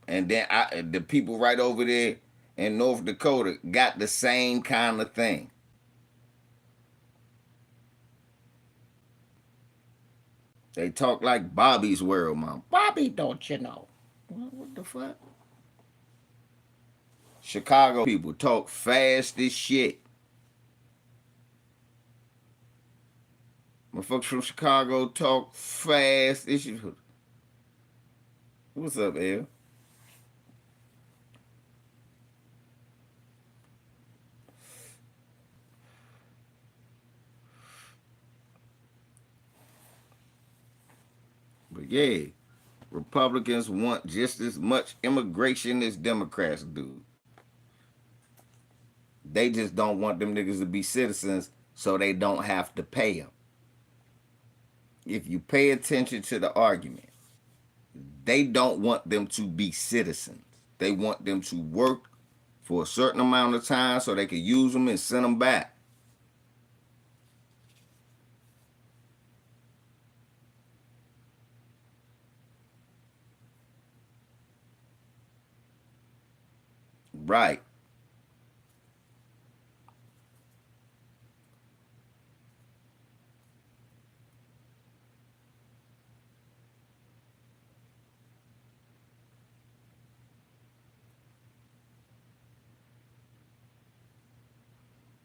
A: and then the people right over there in North Dakota got the same kind of thing. They talk like Bobby's World, Mom. Bobby, don't you know? What the fuck? Chicago people talk fast as shit. My folks from Chicago talk fast as shit. What's up, El? But yeah, Republicans want just as much immigration as Democrats do. They just don't want them niggas to be citizens so they don't have to pay them. If you pay attention to the argument, they don't want them to be citizens. They want them to work for a certain amount of time so they can use them and send them back. Right.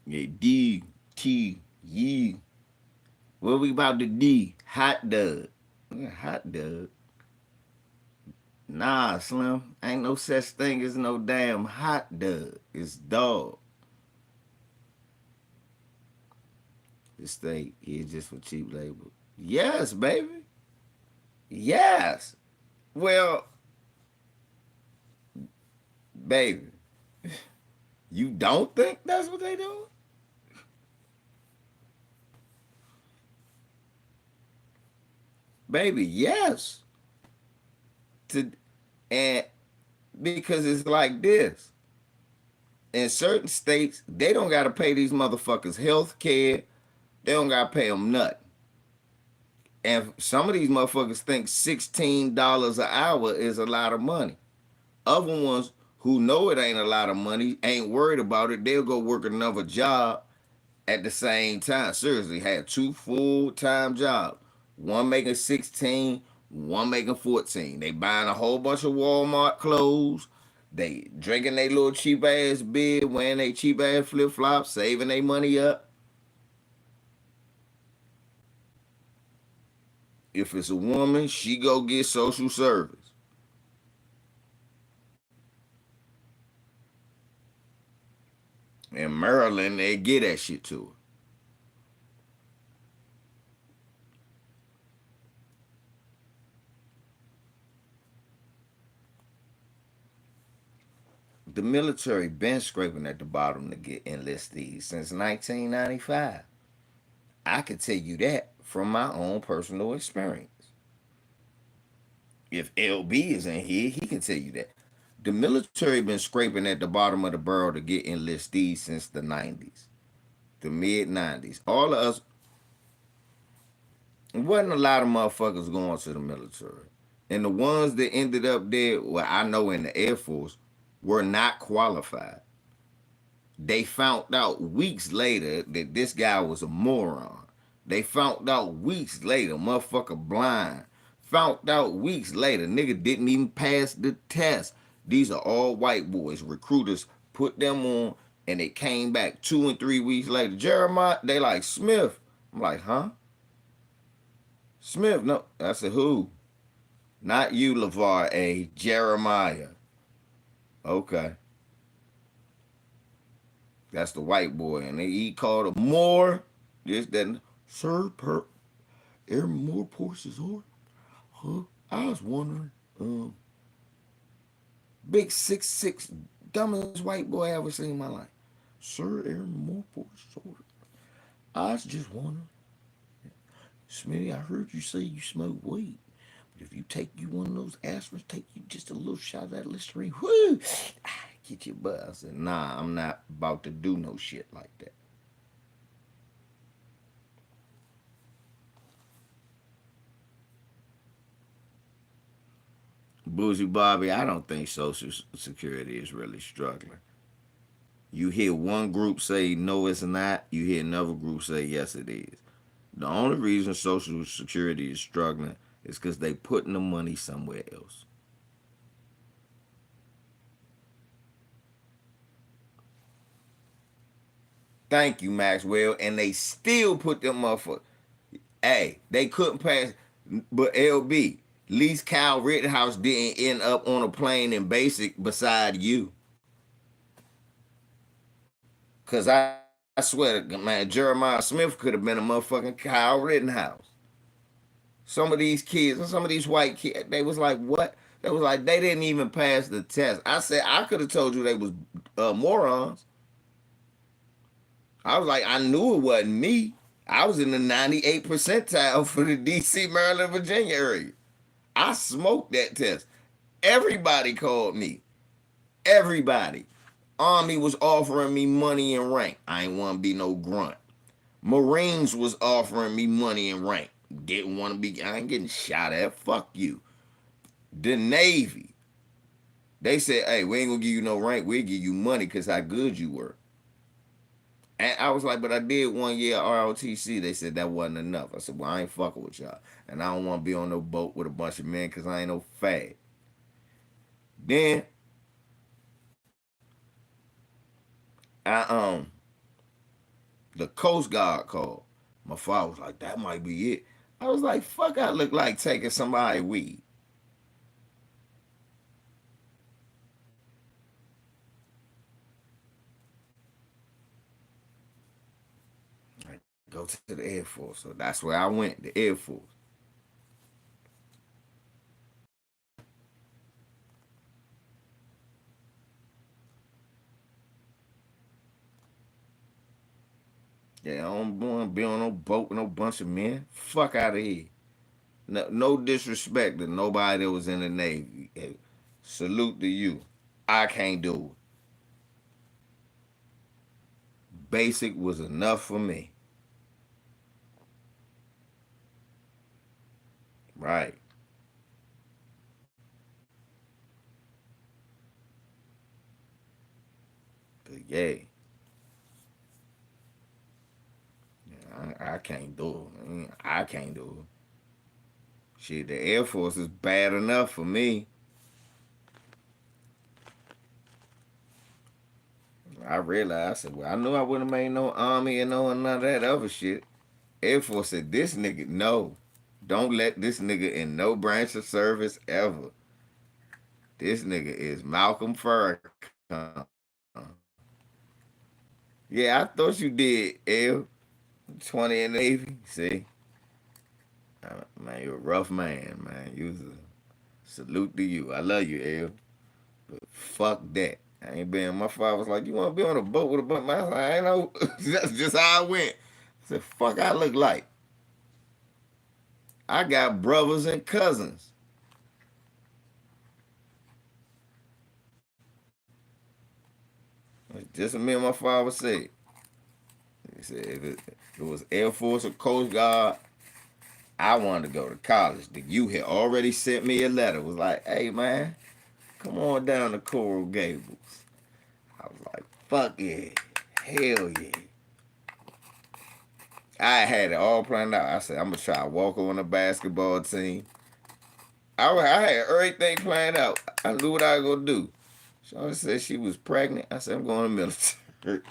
A: Yeah, D, T, U. What we about to D? Hot dog. Hot dog. Nah, Slim. Ain't no such thing as no damn hot dog. It's dog. This thing is just for cheap labor. Yes, baby. Yes. Well, baby, you don't think that's what they do? Baby, yes. To and because it's like this. In certain states, they don't gotta pay these motherfuckers health care. They don't gotta pay them nothing. And some of these motherfuckers think $16 an hour is a lot of money. Other ones who know it ain't a lot of money, ain't worried about it, they'll go work another job at the same time. Seriously, had two full-time jobs. One making 16, one making 14. They buying a whole bunch of Walmart clothes. They drinking their little cheap ass beer, wearing their cheap ass flip flops, saving their money up. If it's a woman, she go get social service. In Maryland, they get that shit to her. The military been scraping at the bottom to get enlistees since 1995. I can tell you that from my own personal experience. If LB is in here, he can tell you that. The military been scraping at the bottom of the barrel to get enlistees since the 90s, the mid 90s. All of us, wasn't a lot of motherfuckers going to the military. And the ones that ended up there, well, I know in the Air Force, were not qualified. They found out weeks later that this guy was a moron. They found out weeks later, motherfucker blind. Found out weeks later, nigga didn't even pass the test. These are all white boys. Recruiters put them on, and they came back 2 and 3 weeks later. Jeremiah, they like, Smith. I'm like, huh? Smith, no. I said, who? Not you, LeVar A. Jeremiah. Okay. That's the white boy. And he called him Moore. This, that. Sir, Airman Moore ports his order. Huh? I was wondering. Big 6'6", dumbest white boy I ever seen in my life. Sir, Airman Moore ports his order. I was just wondering. Smitty, I heard you say you smoke weed. But if you take you one of those aspirins, take you just a little shot of that Listerine, whoo, get your butt. I said, nah, I'm not about to do no shit like that. Boozy Bobby, I don't think Social Security is really struggling. You hear one group say no, it's not. You hear another group say yes, it is. The only reason Social Security is struggling is because they putting the money somewhere else. Thank you, Maxwell. And they still put them motherfuckers. Hey, they couldn't pass. But LB, at least Kyle Rittenhouse didn't end up on a plane in basic beside you. Because I swear, man, Jeremiah Smith could have been a motherfucking Kyle Rittenhouse. Some of these kids and some of these white kids, they was like, what? They was like, they didn't even pass the test. I said, I could have told you they was morons. I was like, I knew it wasn't me. I was in the 98 percentile for the DC, Maryland, Virginia area. I smoked that test. Everybody called me. Everybody. Army was offering me money and rank. I ain't want to be no grunt. Marines was offering me money and rank. Didn't want to be, I ain't getting shot at. Fuck you. The Navy. They said, hey, we ain't gonna give you no rank. We'll give you money because how good you were. And I was like, but I did 1 year ROTC. They said that wasn't enough. I said, well, I ain't fucking with y'all. And I don't want to be on no boat with a bunch of men because I ain't no fag. Then I the Coast Guard called. My father was like, that might be it. I was like, fuck, I look like taking somebody weed. I go to the Air Force. So that's where I went, the Air Force. Yeah, I don't want to be on no boat with no bunch of men. Fuck out of here. No, no disrespect to nobody that was in the Navy. Hey, salute to you. I can't do it. Basic was enough for me. Right. But yeah, I can't do it. I can't do it. Shit, the Air Force is bad enough for me. I realized, I said, well, I knew I wouldn't have made no Army and no none of that other shit. Air Force said, this nigga, no. Don't let this nigga in no branch of service ever. This nigga is Malcolm Farrakhan. Yeah, I thought you did, L. 20 in the Navy. See? Man, you're a rough man, man. You was a salute to you. I love you, L. But fuck that. I ain't been. My father was like, you want to be on a boat with a bunch of my? I ain't know. That's just how I went. I said, fuck, I look like. I got brothers and cousins. Just what me and my father said. He said, if it was Air Force or Coast Guard, I wanted to go to college. The you had already sent me a letter. Was like, hey, man, come on down to Coral Gables. I was like, fuck yeah. Hell yeah. I had it all planned out. I said, I'm going to try to walk on a basketball team. I had everything planned out. I knew what I was going to do. She said she was pregnant. I said, I'm going to military.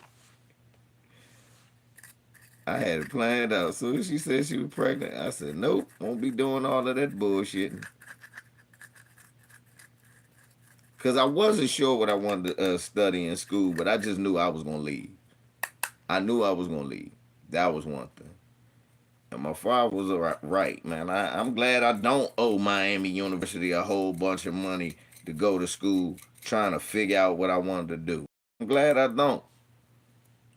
A: I had it planned out. So when she said she was pregnant, I said, nope, won't be doing all of that bullshit. Because I wasn't sure what I wanted to study in school, but I just knew I was going to leave. I knew I was going to leave. That was one thing. And my father was right, man. I'm glad I don't owe Miami University a whole bunch of money to go to school trying to figure out what I wanted to do. I'm glad I don't.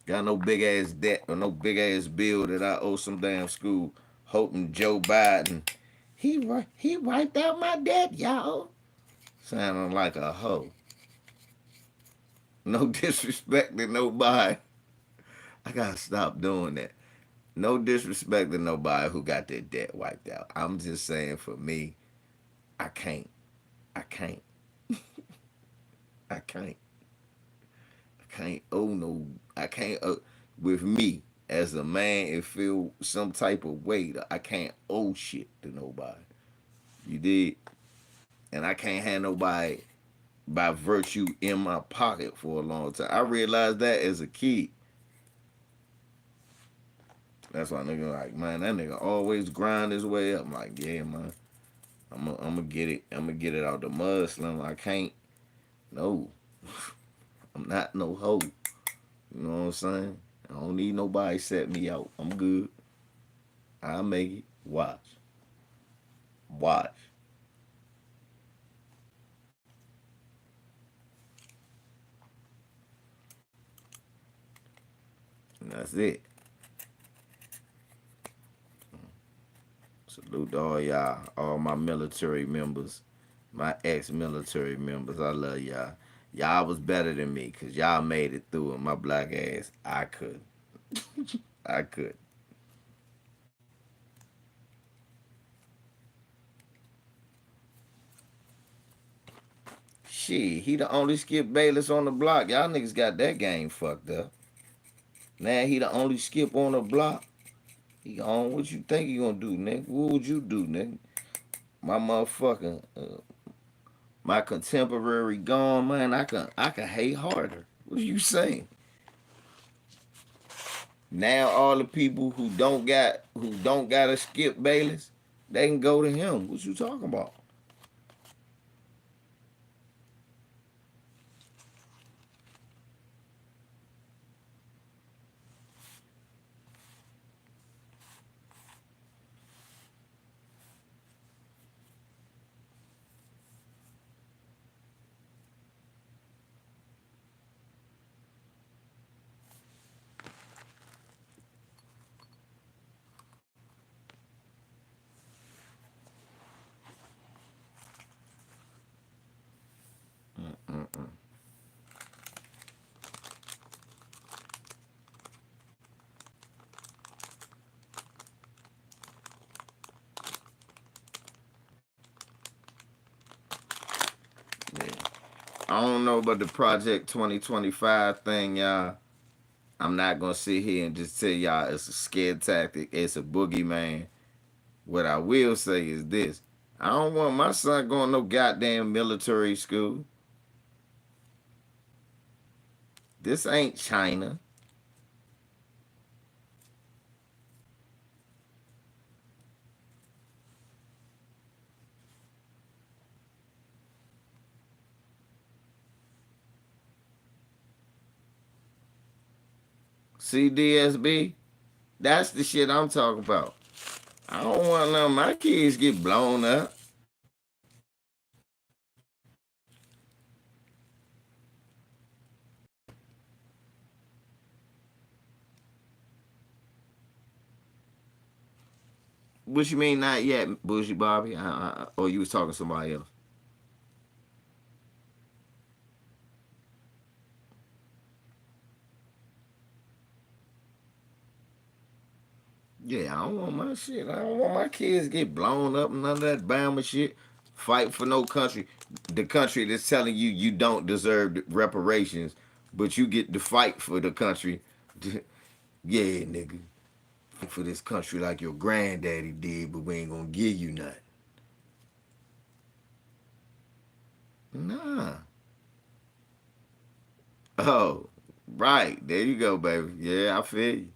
A: Got no big ass debt or no big ass bill that I owe some damn school hoping Joe Biden, he wiped out my debt, y'all. Sounding like a hoe. No disrespect to nobody. I gotta stop doing that. No disrespect to nobody who got their debt wiped out. I'm just saying for me, I can't. I can't. I can't. I can't owe no. I can't with me as a man. It feel some type of weight. I can't owe shit to nobody. You did, and I can't have nobody by virtue in my pocket for a long time. I realized that as a kid. That's why nigga like, man, that nigga always grind his way up. I'm like, yeah, man. I'm gonna get it. I'm gonna get it out the mud, Slim. I can't. No, I'm not no hoe. You know what I'm saying? I don't need nobody set me out. I'm good. I'll make it. Watch. Watch. And that's it. Salute to all y'all, all my military members, my ex-military members. I love y'all. Y'all was better than me because y'all made it through and my black ass, I could. I could. Shit, he the only Skip Bayless on the block. Y'all niggas got that game fucked up. Now he the only Skip on the block. He on what you think he gonna do, nigga? What would you do, nigga? My motherfucking my contemporary gone, man. I can hate harder. What are you saying? Now all the people who don't got a Skip Bayless, they can go to him. What you talking about? Yeah. I don't know about the Project 2025 thing, y'all. I'm not gonna sit here and just tell y'all it's a scare tactic. It's a boogeyman. What I will say is this: I don't want my son going no goddamn military school. This ain't China. CDSB. That's the shit I'm talking about. I don't want none of my kids get blown up. What you mean not yet, Bushy Bobby? Or you was talking to somebody else? Yeah, I don't want my shit. I don't want my kids to get blown up and none of that Bama shit. Fight for no country. The country that's telling you you don't deserve reparations, but you get to fight for the country. Yeah, nigga. Fight for this country like your granddaddy did, but we ain't gonna give you nothing. Nah. Oh, right. There you go, baby. Yeah, I feel you.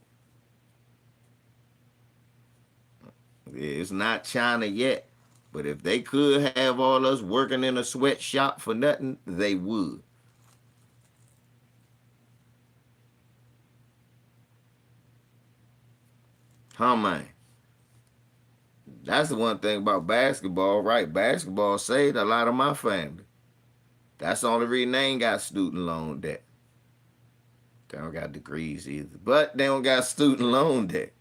A: Yeah, it's not China yet, but if they could have all us working in a sweatshop for nothing, they would. Huh, man? That's the one thing about basketball, right? Basketball saved a lot of my family. That's the only reason they ain't got student loan debt. They don't got degrees either, but they don't got student loan debt.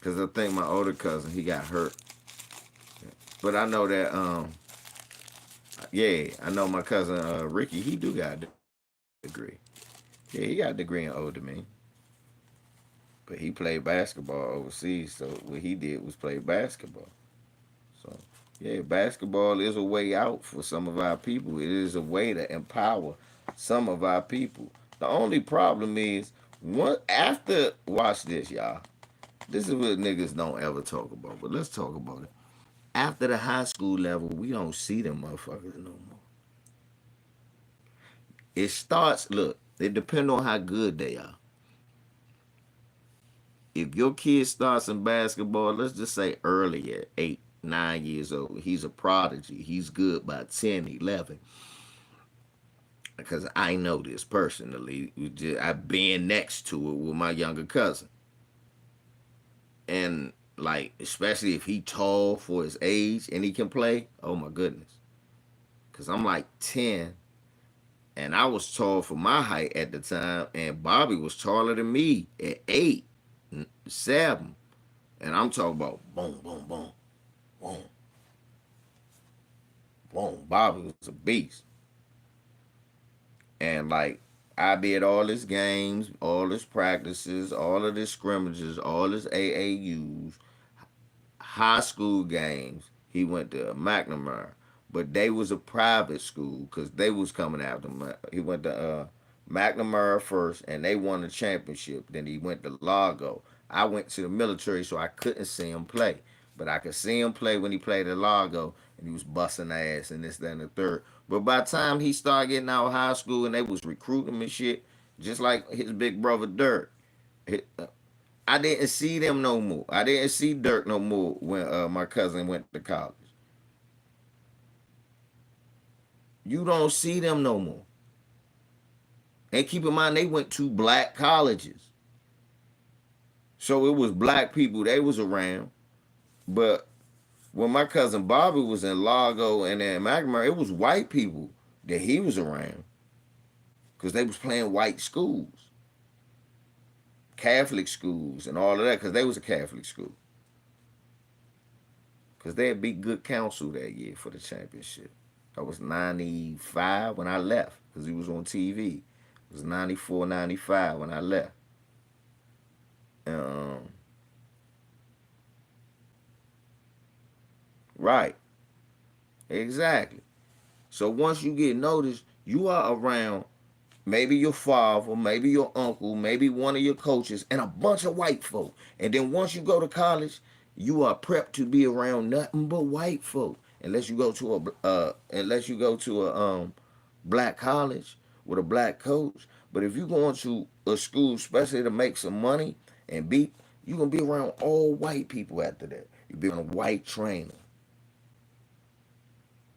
A: Cause I think my older cousin he got hurt, but I know that yeah, I know my cousin Ricky he do got a degree. Yeah, he got a degree in older me. But he played basketball overseas, so what he did was play basketball. So yeah, basketball is a way out for some of our people. It is a way to empower some of our people. The only problem is one after watch this, y'all. This is what niggas don't ever talk about, but let's talk about it. After the high school level, we don't see them motherfuckers no more. It starts, look, it depends on how good they are. If your kid starts in basketball, let's just say early at 8, 9 years old. He's a prodigy. He's good by 10, 11. Because I know this personally. I've been next to it with my younger cousin. And like, especially if he tall for his age and he can play, oh my goodness. Because I'm like 10 and I was tall for my height at the time, and Bobby was taller than me at 8, 7. And I'm talking about boom, boom, boom, boom, boom. Bobby was a beast. And like, I did all his games, all his practices, all of his scrimmages, all his AAUs, high school games. He went to McNamara, but they was a private school because they was coming after him. He went to McNamara first, and they won the championship. Then he went to Largo. I went to the military, so I couldn't see him play, but I could see him play when he played at Largo, and he was busting ass and this, that, and the third. But by the time he started getting out of high school, and they was recruiting him and shit, just like his big brother Dirk, I didn't see them no more. I didn't see Dirk no more when my cousin went to college. You don't see them no more. And keep in mind, they went to black colleges. So it was black people they was around. But when my cousin Bobby was in Largo and in McNamara, it was white people that he was around. Because they was playing white schools. Catholic schools and all of that. Because they was a Catholic school. Because they had beat Good Counsel that year for the championship. That was 95 when I left. Because he was on TV. It was 94, 95 when I left. Right. Exactly. So once you get noticed, you are around maybe your father, maybe your uncle, maybe one of your coaches, and a bunch of white folk. And then once you go to college, you are prepped to be around nothing but white folk, unless you go to a black college with a black coach. But if you go into a school, especially to make some money and be, you're gonna be around all white people after that. You be on a white trainer.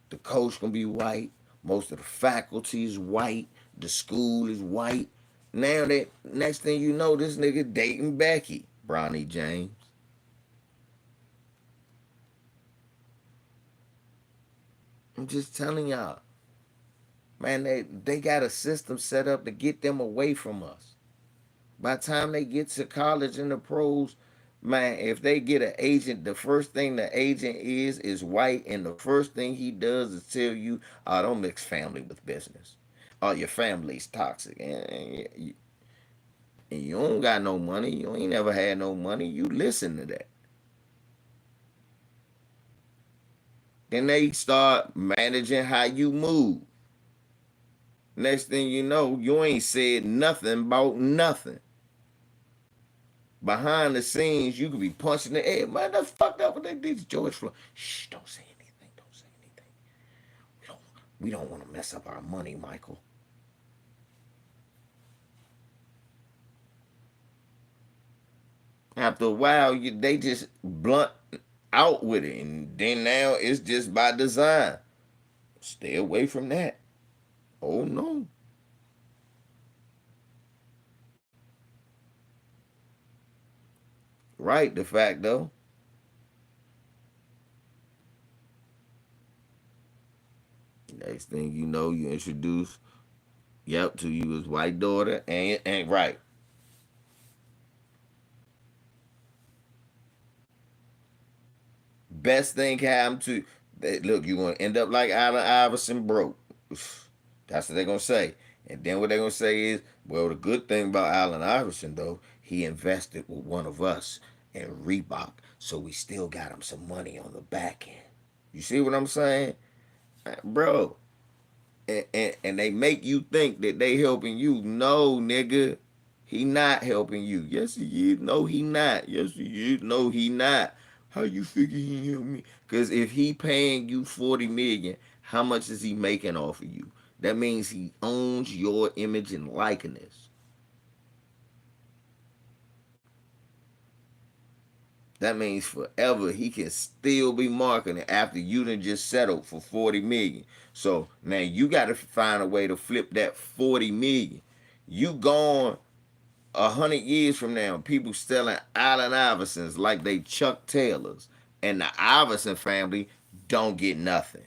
A: The coach gonna be white. Most of the faculty is white. The school is white. Now that next thing you know, this nigga dating Becky, Bronny James. I'm just telling y'all, man, they got a system set up to get them away from us. By the time they get to college and the pros, man, if they get an agent, the first thing the agent is white, and the first thing he does is tell you, "Oh, don't mix family with business. Oh, your family's toxic, and you don't got no money. You ain't never had no money. You listen to that." Then they start managing how you move. Next thing you know, you ain't said nothing about nothing. Behind the scenes, you could be punching the air. Man, that's fucked up what they did to George Floyd. Shh, don't say anything. Don't say anything. We don't want to mess up our money, Michael. After a while, they just blunt out with it. And then now it's just by design. Stay away from that. Oh, no. Right, the fact, though. Next thing you know, you introduce, yep, to you his white daughter. And right. Best thing can happen to, look, you're going to end up like Allen Iverson broke. That's what they're going to say. And then what they're going to say is, well, the good thing about Allen Iverson, though, he invested with one of us in Reebok, so we still got him some money on the back end. You see what I'm saying? Bro. And they make you think that they helping you. No, nigga. He not helping you. Yes, he is. No, he not. Yes, he is. No, he not. How you figure he help me? Because if he paying you $40 million, how much is he making off of you? That means he owns your image and likeness. That means forever he can still be marketing after you done just settled for 40 million. So now you got to find a way to flip that 40 million. You gone 100 years from now, people selling Allen Iversons like they Chuck Taylors, and the Iverson family don't get nothing.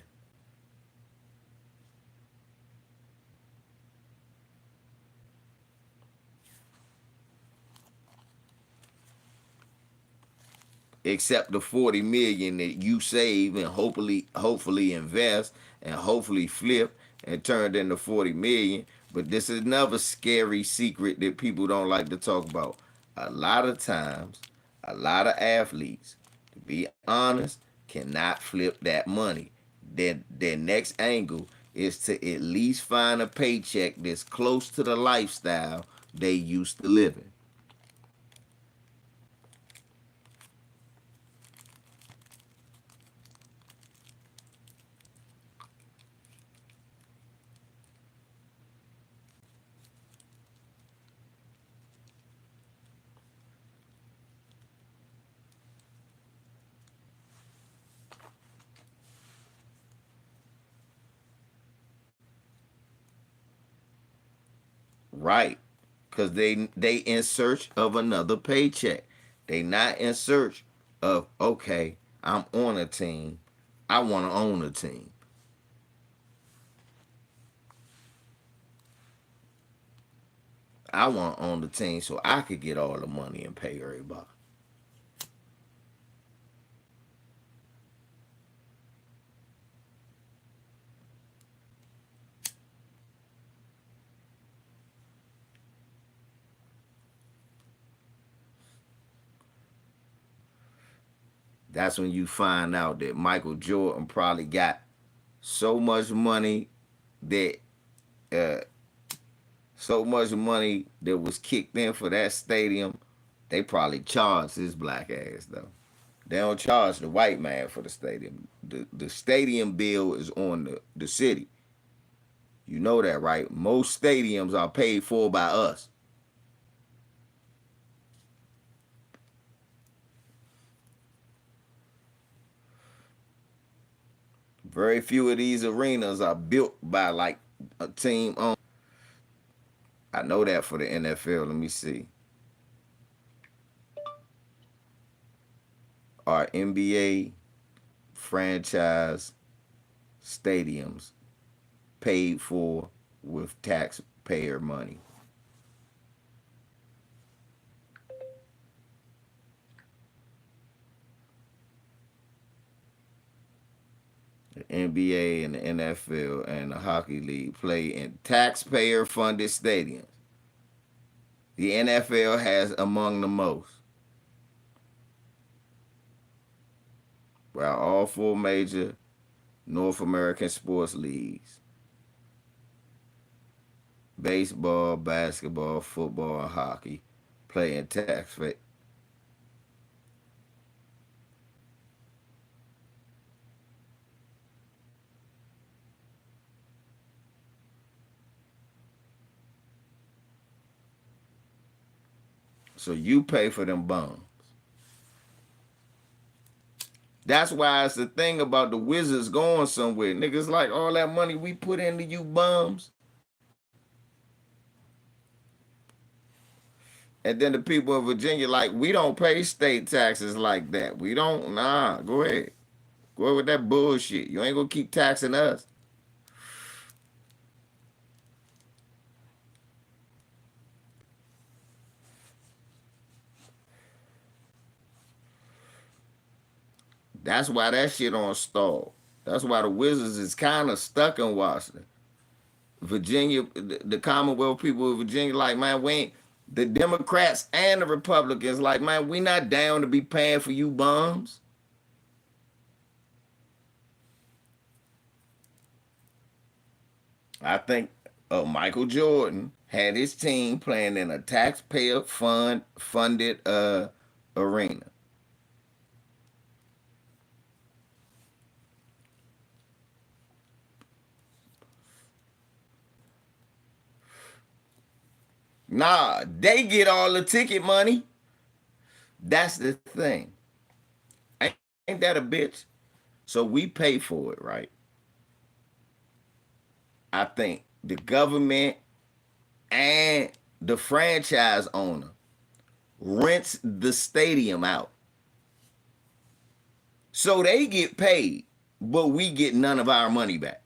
A: Except the 40 million that you save and hopefully invest and hopefully flip and turn into 40 million. But this is another scary secret that people don't like to talk about. A lot of times, a lot of athletes, to be honest, cannot flip that money. Their next angle is to at least find a paycheck that's close to the lifestyle they used to living. Right. Because they in search of another paycheck. They not in search of, okay, I'm on a team. I want to own a team. I want to own the team so I could get all the money and pay everybody. That's when you find out that Michael Jordan probably got so much money that uh, so much money that was kicked in for that stadium. They probably charged his black ass though. They don't charge the white man for the stadium. The stadium bill is on the city. You know that, right? Most stadiums are paid for by us. Very few of these arenas are built by like a team on. I know that for the NFL. Let me see. Are NBA franchise stadiums paid for with taxpayer money? The NBA and the NFL and the Hockey League play in taxpayer funded stadiums. The NFL has among the most. While all four major North American sports leagues, baseball, basketball, football, and hockey, play in taxpayer. So you pay for them bums. That's why it's the thing about the Wizards going somewhere. Niggas like all that money we put into you bums. And then the people of Virginia, like, we don't pay state taxes like that. We don't, nah, go ahead. Go ahead with that bullshit. You ain't gonna keep taxing us. That's why that shit on stall. That's why the Wizards is kind of stuck in Washington. Virginia, the Commonwealth people of Virginia, like, man, we ain't, the Democrats and the Republicans, like, man, we not down to be paying for you bums. I think Michael Jordan had his team playing in a taxpayer funded arena. Nah, they get all the ticket money. That's the thing. Ain't that a bitch? So we pay for it, right? I think the government and the franchise owner rents the stadium out. So they get paid, but we get none of our money back.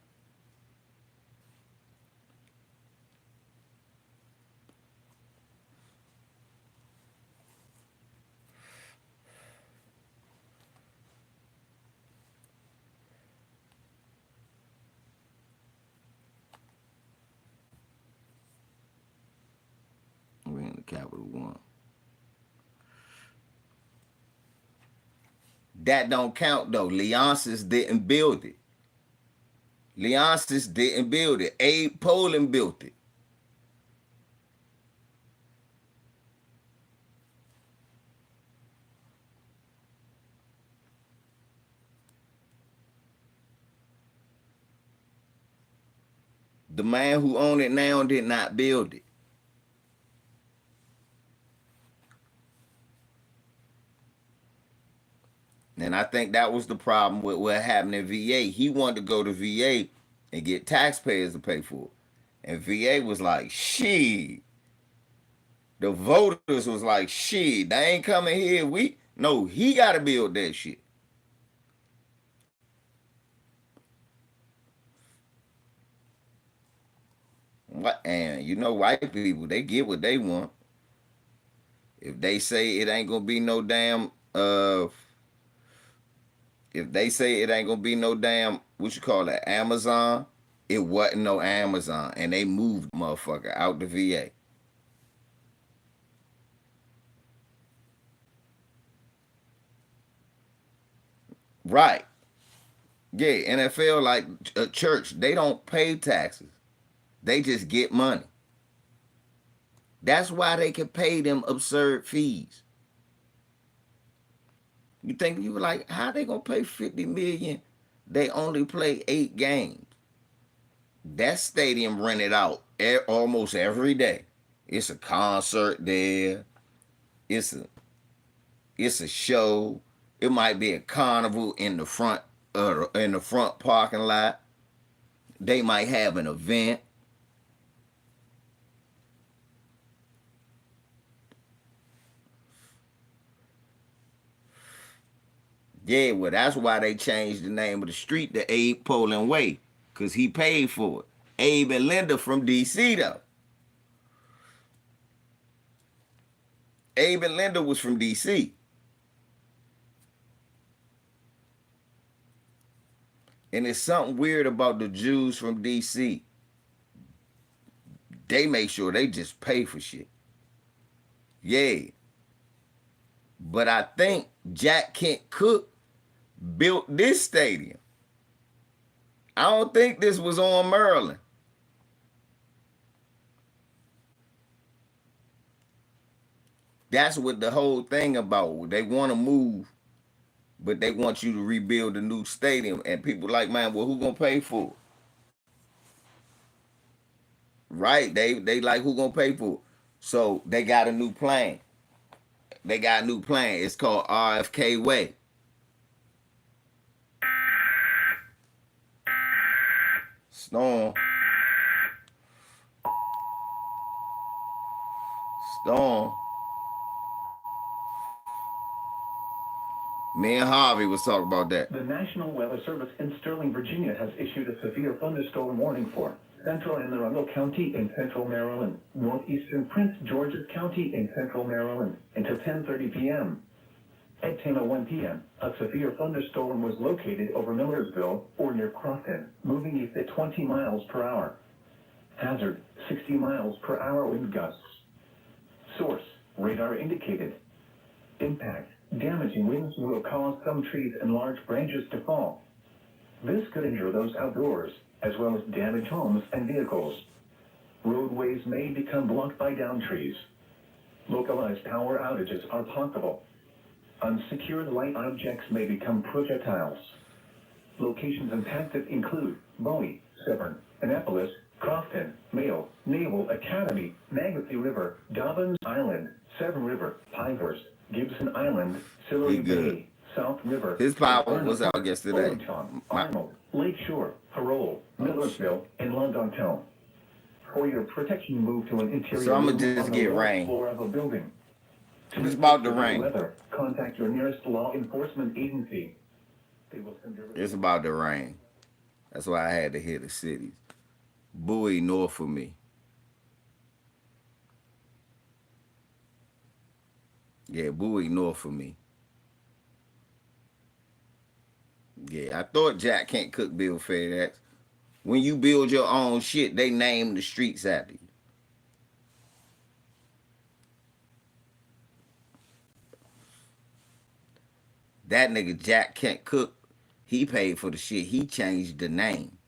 A: We're in the Capital One. That don't count though. Leonsis didn't build it. Leonsis didn't build it. Abe Poland built it. The man who owned it now did not build it. And I think that was the problem with what happened in VA. He wanted to go to VA and get taxpayers to pay for it. And VA was like, shit. The voters was like, shit, they ain't coming here. No, he got to build that shit. And you know, white people, they get what they want. If they say it ain't gonna be no damn, if they say it ain't gonna be no damn, what you call it, Amazon, it wasn't no Amazon, and they moved the motherfucker out the VA. Right. Yeah, NFL like a church, they don't pay taxes. They just get money. That's why they can pay them absurd fees. You think you were like, how they gonna pay $50 million? They only play 8 games. That stadium rented out almost every day. It's a concert there. It's a show. It might be a carnival in the front parking lot. They might have an event. Yeah, well, that's why they changed the name of the street to Abe Poland Way, because he paid for it. Abe and Linda from D.C., though. Abe and Linda was from D.C. And it's something weird about the Jews from D.C. They make sure they just pay for shit. Yeah. But I think Jack Kent Cooke built this stadium. I don't think this was on Maryland. That's what the whole thing about. They want to move, but they want you to rebuild a new stadium. And people like, man, well, who gonna pay for it? Right? They like, who gonna pay for it? So they got a new plan. They got a new plan. It's called RFK Way. Storm. Me and Harvey was talking about that.
G: The National Weather Service in Sterling, Virginia has issued a severe thunderstorm warning for Central Anne Arundel County in central Maryland, northeastern Prince George's County in central Maryland until 10:30 p.m. At 10:01 p.m., a severe thunderstorm was located over Millersville or near Crofton, moving east at 20 miles per hour. Hazard, 60 miles per hour wind gusts. Source, radar indicated. Impact, damaging winds will cause some trees and large branches to fall. This could injure those outdoors, as well as damage homes and vehicles. Roadways may become blocked by downed trees. Localized power outages are possible. Unsecured light objects may become projectiles. Locations impacted include Bowie, Severn, Annapolis, Crofton, Mayo, Naval Academy, Mangatee River, Dobbins Island, Severn River, Pinehurst, Gibson Island, Sillery Bay, South River,
A: His power
G: Vernon
A: was out
G: Park,
A: yesterday.
G: Olenton, Arnold, Lake Shore, Parole, Millersville, and Londontown. For your protection, move to an interior
A: So I'm
G: room
A: gonna just
G: on the
A: get
G: lowest
A: rain.
G: floor of a building. To
A: It's
G: report
A: about to
G: severe
A: rain.
G: weather, contact your nearest law enforcement agency. They will send your
A: It's about to rain. That's why I had to hit the cities. Bowie north of me. Yeah, Bowie north of me. Yeah, I thought Jack can't cook Bill FedEx. When you build your own shit, they name the streets after you. That nigga Jack can't cook. He paid for the shit. He changed the name.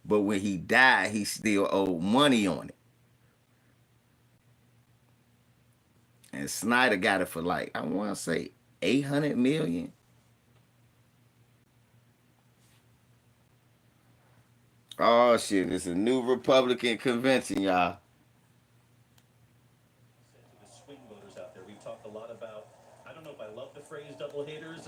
A: But when he died, he still owed money on it. And Snyder got it for like, I want to say 800 million. Oh shit, it's a new Republican convention, y'all.
H: To the swing voters out there, we've talked a lot about. I don't know if I love the phrase "double haters."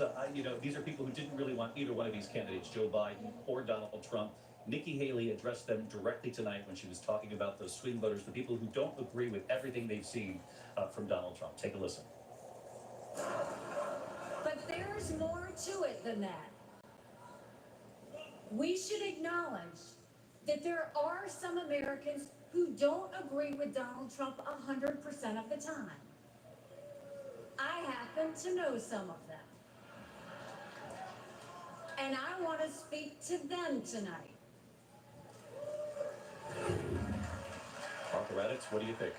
H: These are people who didn't really want either one of these candidates, Joe Biden or Donald Trump. Nikki Haley addressed them directly tonight when she was talking about those swing voters, the people who don't agree with everything they've seen from Donald Trump. Take a listen.
I: But there's more to it than that. We should acknowledge that there are some Americans who don't agree with Donald Trump 100% of the time. I happen to know some of them. And I want to speak to them tonight.
H: Martha Raddatz, what do you think?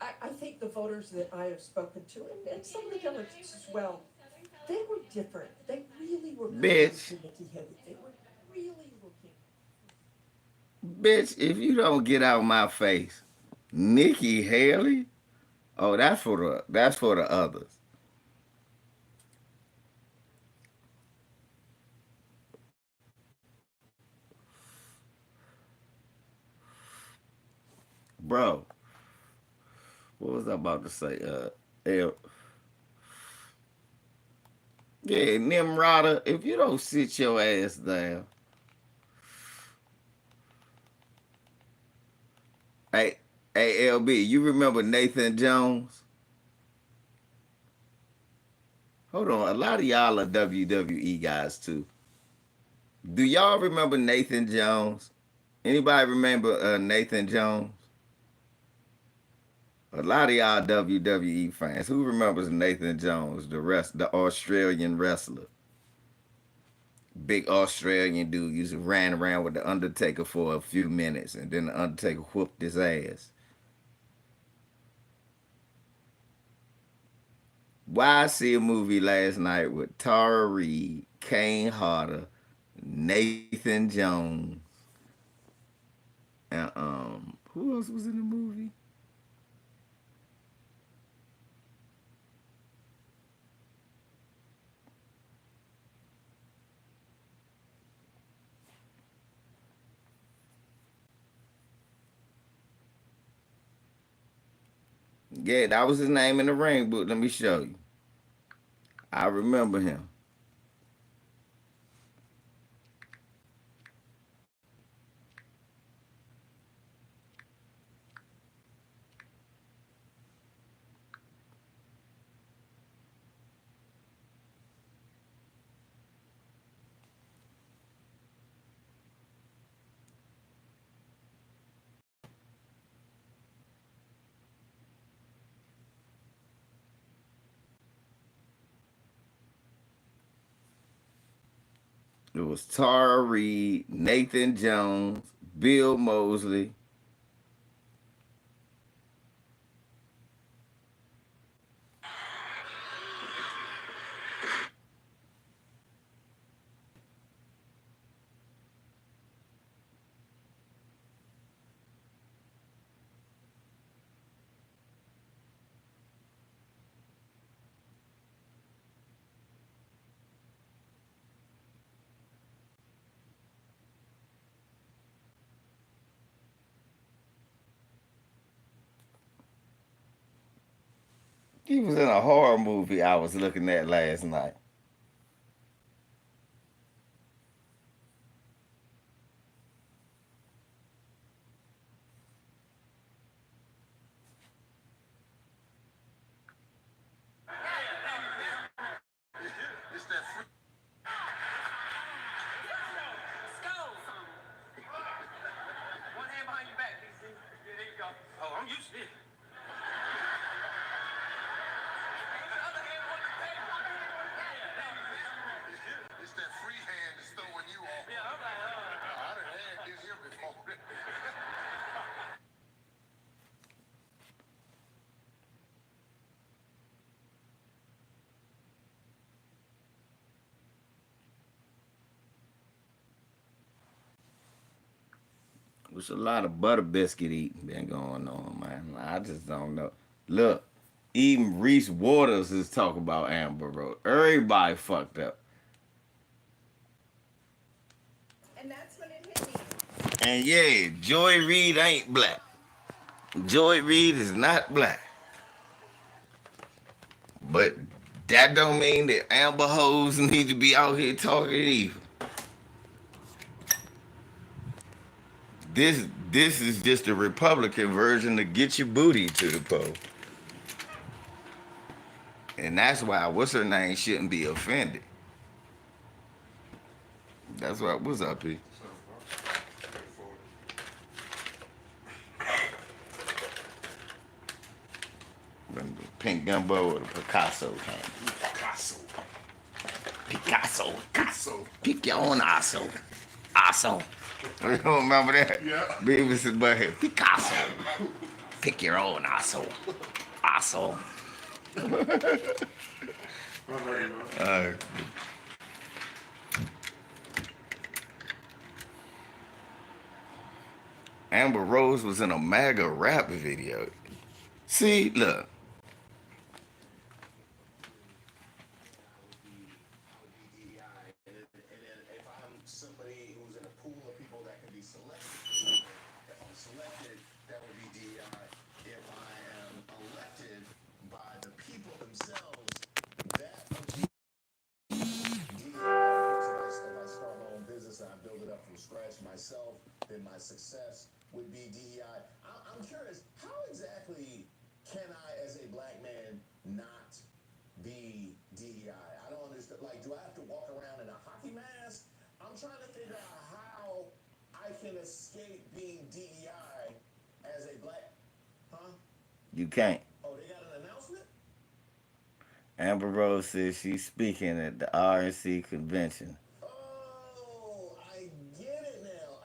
J: I think the voters that I have spoken to, and some of the delegates as well, they were different. They really were
A: Bitch.
J: to Nikki Haley. They were really looking.
A: Bitch, if you don't get out my face, Nikki Haley? Oh, that's for the others. Bro, what was I about to say? Yeah, Nimrata, if you don't sit your ass down. Hey, LB, you remember Nathan Jones? Hold on, a lot of y'all are WWE guys too. Do y'all remember Nathan Jones? Anybody remember Nathan Jones? A lot of y'all WWE fans. Who remembers Nathan Jones, the Australian wrestler? Big Australian dude used to ran around with the Undertaker for a few minutes, and then the Undertaker whooped his ass. Why I see a movie last night with Tara Reid, Kane Hodder, Nathan Jones, and who else was in the movie? Yeah, that was his name in the ring book. Let me show you. I remember him. It was Tara Reid, Nathan Jones, Bill Mosley. He was in a horror movie I was looking at last night.
E: It's that free. One hand behind your back, DC. Yeah, there you go. Oh, I'm used to it. It's that free hand that's throwing you off. Yeah, I'm like, I done had this here before.
A: There's a lot of butter biscuit eating been going on, man. I just don't know. Look, even Reese Waters is talking about Amber Rose. Everybody fucked up.
D: And that's when it hit me.
A: And yeah, Joy Reid ain't black. Joy Reid is not black. But that don't mean that Amber hoes need to be out here talking either. This is just a Republican version to get your booty to the poll. And that's why what's her name shouldn't be offended. That's why what's up here. The pink gumbo or the Picasso thing. Picasso. Pick your own asso. Asso. You don't remember that?
E: Yeah.
A: Beavis and Butthead. Picasso. Pick your own asso. Asso. Amber Rose was in a MAGA rap video. See, look.
E: If I'm somebody who's in a pool of people that can be selected, if I'm selected, that would be DEI. If I am elected by the people themselves, that would be DEI. If I start my own business and I build it up from scratch myself, then my success would be DEI. I'm curious, how exactly can I, as a black man, not be DEI? I don't understand. Like, do I have to walk around in a hockey mask? I'm trying to figure out how I can escape being DEI as a black. Huh?
A: You can't.
E: Oh, they got an announcement?
A: Amber Rose says she's speaking at the RNC convention.
E: Oh, I get it now.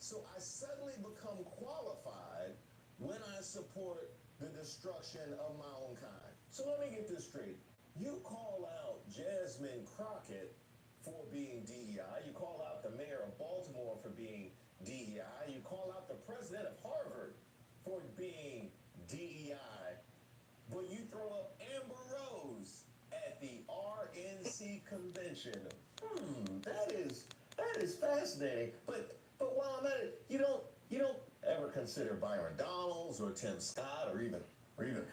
E: So I suddenly become qualified when I support the destruction of my own kind. So let me get this straight. You call out Jasmine Crockett for being DEI. You call out the mayor of Baltimore for being DEI. You call out the president of Harvard for being DEI. But you throw up Amber Rose at the RNC convention. That is fascinating. But while I'm at it, you don't ever consider Byron Donalds or Tim Scott or even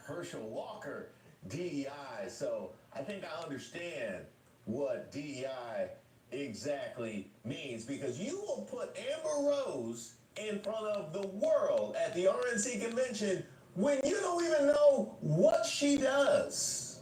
E: Herschel Walker DEI. So I think I understand what DEI exactly means, because you will put Amber Rose in front of the world at the RNC convention when you don't even know what she does.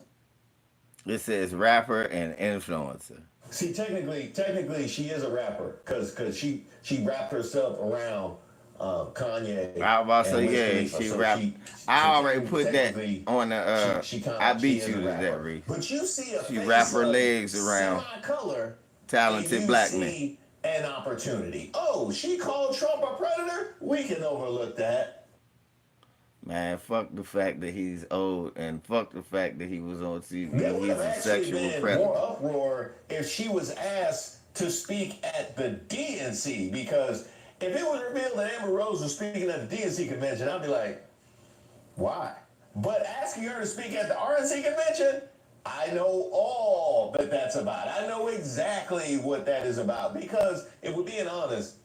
A: It says rapper and influencer.
E: See, technically, she is a rapper because she wrapped herself around Kanye.
A: I was about to
E: and Wiz
A: say, yeah,
E: Khalifa.
A: she
E: So
A: rap. I already put that
E: technically,
A: on the. I beat you to that, Reese.
E: But you see a
A: She
E: face
A: wrap her
E: of
A: legs around
E: semi-color,
A: talented
E: and you
A: black men.
E: see an opportunity. Oh, she called Trump a predator? We can overlook that.
A: Man, fuck the fact that he's old and fuck the fact that he was on TV.
E: There would
A: He's
E: have
A: a
E: actually
A: sexual
E: been
A: predator.
E: more uproar if she was asked to speak at the DNC, because if it was revealed that Amber Rose was speaking at the DNC convention, I'd be like, why? But asking her to speak at the RNC convention, I know all that that's about. I know exactly what that is about, because if we're being honest,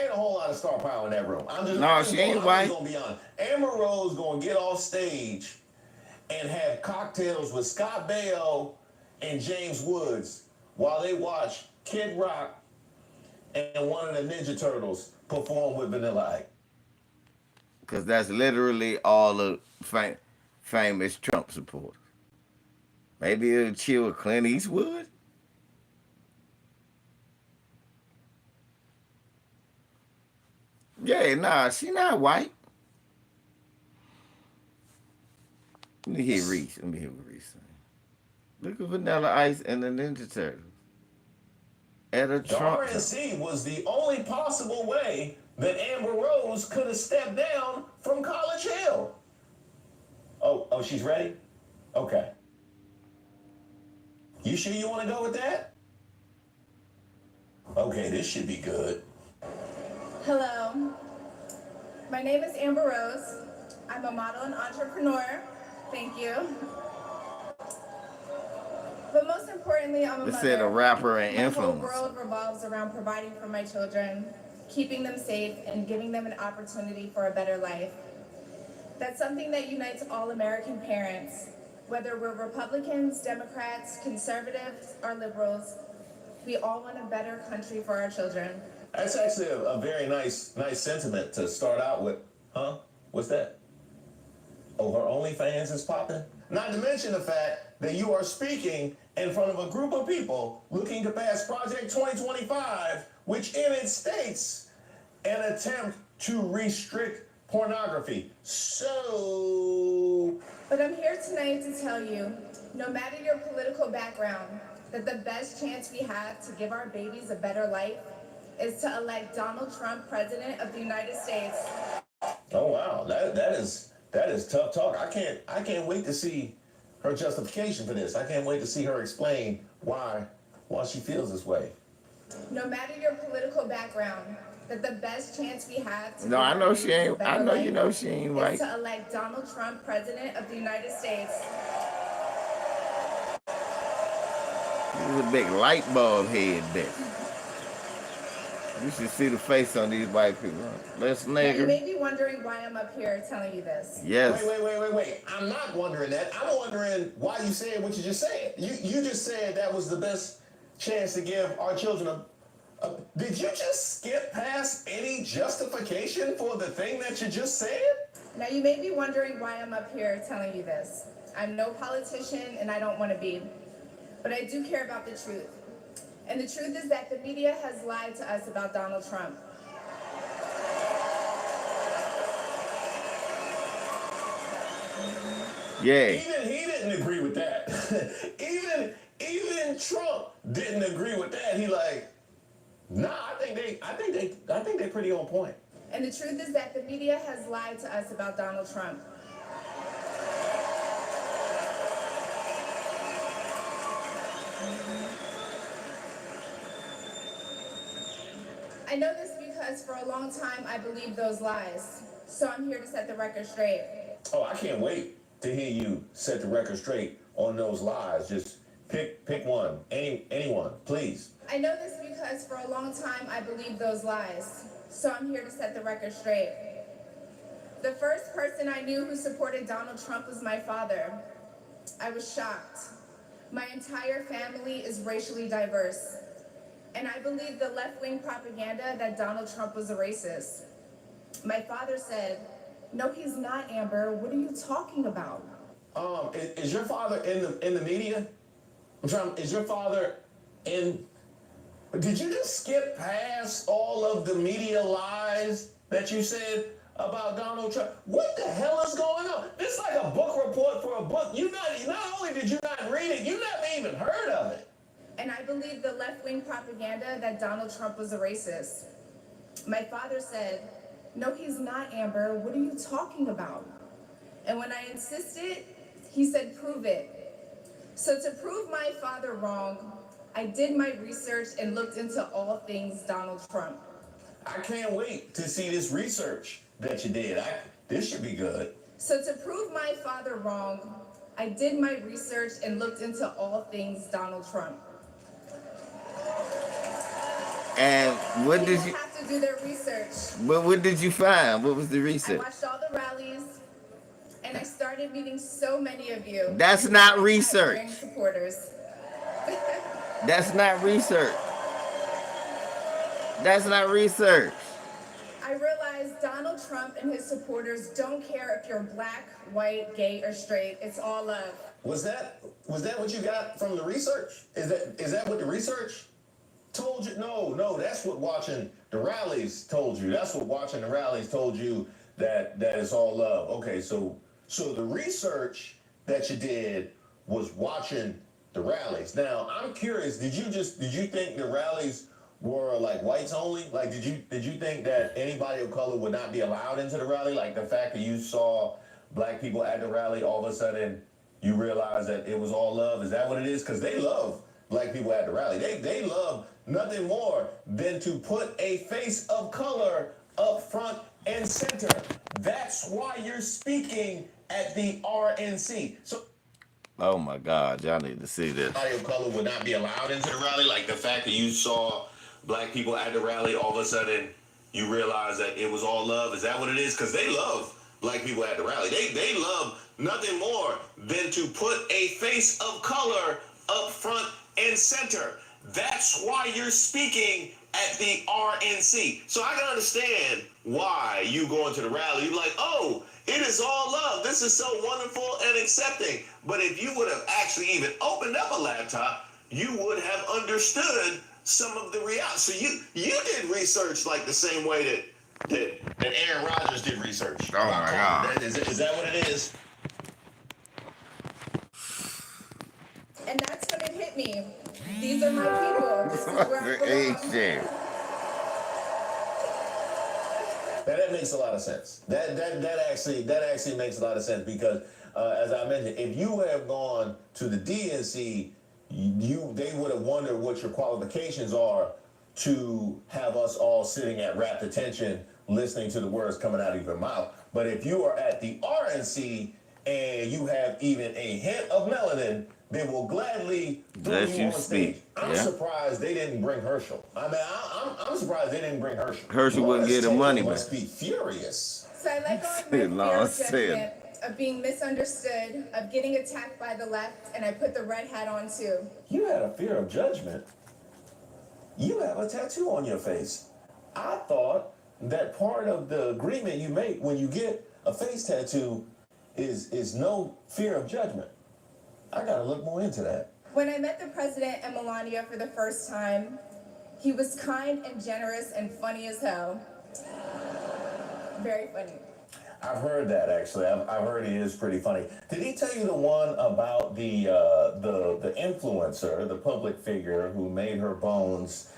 E: ain't a whole lot of star power in that room.
A: No, she ain't white.
E: Gonna be honest. Amber Rose gonna get off stage and had cocktails with Scott Baio and James Woods while they watched Kid Rock and one of the Ninja Turtles perform with Vanilla Ice.
A: Because that's literally all the famous Trump supporters. Maybe he'll chill with Clint Eastwood. Yeah, nah, she not white. Let me hear Reese. Let me hear what Reese saying. Look at Vanilla Ice and the Ninja Turtles. At a
E: The
A: Trump.
E: RNC was the only possible way that Amber Rose could have stepped down from College Hill. Oh, she's ready? Okay. You sure you want to go with that? Okay, this should be good.
D: Hello, my name is Amber Rose. I'm a model and entrepreneur. Thank you. But most importantly, I'm a
A: They
D: mother.
A: said a rapper and
D: My whole
A: influencer.
D: world revolves around providing for my children, keeping them safe, and giving them an opportunity for a better life. That's something that unites all American parents, whether we're Republicans, Democrats, conservatives, or liberals. We all want a better country for our children.
E: That's actually a very nice sentiment to start out with. Huh? What's that? Oh, her OnlyFans is popping? Not to mention the fact that you are speaking in front of a group of people looking to pass Project 2025, which in it states an attempt to restrict pornography. So...
D: But I'm here tonight to tell you, no matter your political background, that the best chance we have to give our babies a better life is to elect Donald Trump president of the United States.
E: Oh wow, that is tough talk. I can't wait to see her justification for this. I can't wait to see her explain why she feels this way.
D: No matter your political background, that the best chance we have to
A: No,
D: give
A: I
D: our
A: know
D: babies
A: she
D: a
A: ain't.
D: better
A: I know
D: life
A: you know she ain't
D: is
A: white.
D: to elect Donald Trump president of the United States.
A: He's a big light bulb head bitch. You should see the face on these white people. Let's
D: Now, you
A: nigger.
D: may be wondering why I'm up here telling you this.
A: Yes.
E: Wait. I'm not wondering that. I'm wondering why you said what you just said. You just said that was the best chance to give our children a... Did you just skip past any justification for the thing that you just said?
D: Now, you may be wondering why I'm up here telling you this. I'm no politician, and I don't want to be. But I do care about the truth. And the truth is that the media has lied to us about Donald Trump.
A: Yeah.
E: Even he didn't agree with that. even Trump didn't agree with that. He like, nah, I think they pretty on point.
D: And the truth is that the media has lied to us about Donald Trump. I know this because for a long time I believed those lies. So I'm here to set the record straight.
E: Oh, I can't wait to hear you set the record straight on those lies. Just pick one, anyone, please.
D: I know this because for a long time I believed those lies. So I'm here to set the record straight. The first person I knew who supported Donald Trump was my father. I was shocked. My entire family is racially diverse. And I believed the left-wing propaganda that Donald Trump was a racist. My father said, "No, he's not, Amber. What are you talking about?"
E: Is your father in the media? Is your father in... Did you just skip past all of the media lies that you said about Donald Trump? What the hell is going on? This is like a book report for a book. Not only did you not read it, you never even heard of it.
D: And I believed the left-wing propaganda that Donald Trump was a racist. My father said, "No, he's not, Amber. What are you talking about?" And when I insisted, he said, "Prove it." So to prove my father wrong, I did my research and looked into all things Donald Trump.
E: I can't wait to see this research that you did. This should be good.
D: So to prove my father wrong, I did my research and looked into all things Donald Trump.
A: And what did
D: People
A: you?
D: have to do their research.
A: What did you find? What was the
D: I
A: research?
D: watched all the rallies, and I started meeting so many of you.
A: That's not research.
D: Supporters.
A: That's not research. That's not research.
D: I realized Donald Trump and his supporters don't care if you're black, white, gay, or straight. It's all love.
E: Was that what you got from the research? Is that what the research told you? No, that's what watching the rallies told you. That's what watching the rallies told you, that it's all love. Okay, so the research that you did was watching the rallies. Now, I'm curious, did you think the rallies were like whites only? Like, did you think that anybody of color would not be allowed into the rally? Like the fact that you saw black people at the rally, all of a sudden you realize that it was all love? Is that what it is? Because they love black people at the rally. They love nothing more than to put a face of color up front and center. That's why you're speaking at the RNC. So,
A: Oh my God, y'all need to see this.
E: Anybody of color would not be allowed into the rally. Like the fact that you saw black people at the rally, all of a sudden you realize that it was all love. Is that what it is? Because they love black people at the rally. They love nothing more than to put a face of color up front and center. That's why you're speaking at the RNC. So I can understand why you go into the rally. You're like, oh, it is all love. This is so wonderful and accepting. But if you would have actually even opened up a laptop, you would have understood some of the reality. So you did research like the same way that Aaron Rodgers did research.
A: Oh my God.
E: Is that what it is?
D: And that's when it hit me. These are my people. This is where I belong.
E: That makes a lot of sense. That actually makes a lot of sense because, as I mentioned, if you have gone to the DNC, they would have wondered what your qualifications are to have us all sitting at rapt attention, listening to the words coming out of your mouth. But if you are at the RNC and you have even a hint of melanin, they will gladly throw you on stage. I'm surprised they didn't bring Herschel. I mean, I'm surprised they didn't bring Herschel.
A: Herschel wouldn't get the money back.
E: Must be furious.
D: So I let go of my fear of judgment, of being misunderstood, of getting attacked by the left, and I put the red hat on too.
E: You had a fear of judgment? You have a tattoo on your face. I thought that part of the agreement you make when you get a face tattoo is no fear of judgment. I gotta look more into that.
D: When I met the president and Melania for the first time, he was kind and generous and funny as hell. Very funny.
E: I've heard that actually. I've heard he is pretty funny. Did he tell you the one about the influencer, the public figure who made her bones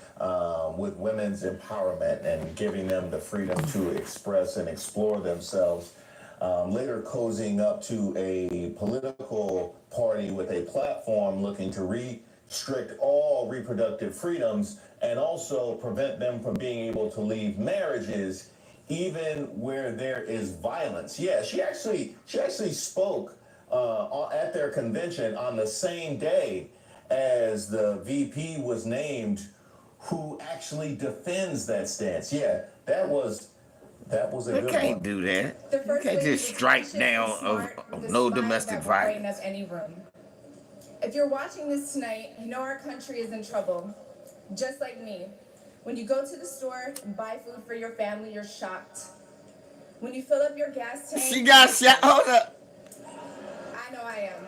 E: with women's empowerment and giving them the freedom to express and explore themselves? Later cozying up to a political party with a platform looking to restrict all reproductive freedoms and also prevent them from being able to leave marriages even where there is violence. Yeah, she actually spoke at their convention on the same day as the VP was named, who actually defends that stance. Yeah, that was a good one.
A: You can't do that. You can't just strike down of no domestic violence.
D: Any room. If you're watching this tonight, you know our country is in trouble. Just like me. When you go to the store and buy food for your family, you're shocked. When you fill up your gas tank...
A: She got shot. Hold up.
D: I know I am.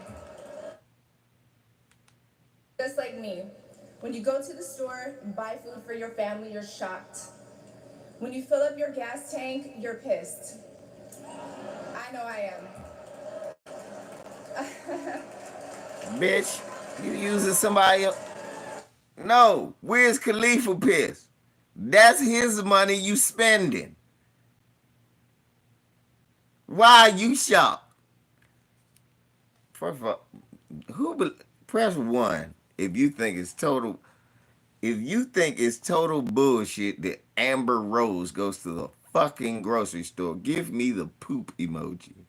D: Just like me. When you go to the store and buy food for your family, you're shocked. When you fill up your gas tank, you're pissed. I know I am.
A: Bitch, you using somebody else? No, where's Khalifa pissed? That's his money you spending. Why are you shocked? First of all, press 1 if you think it's total. If you think it's total bullshit that Amber Rose goes to the fucking grocery store, give me the poop emoji.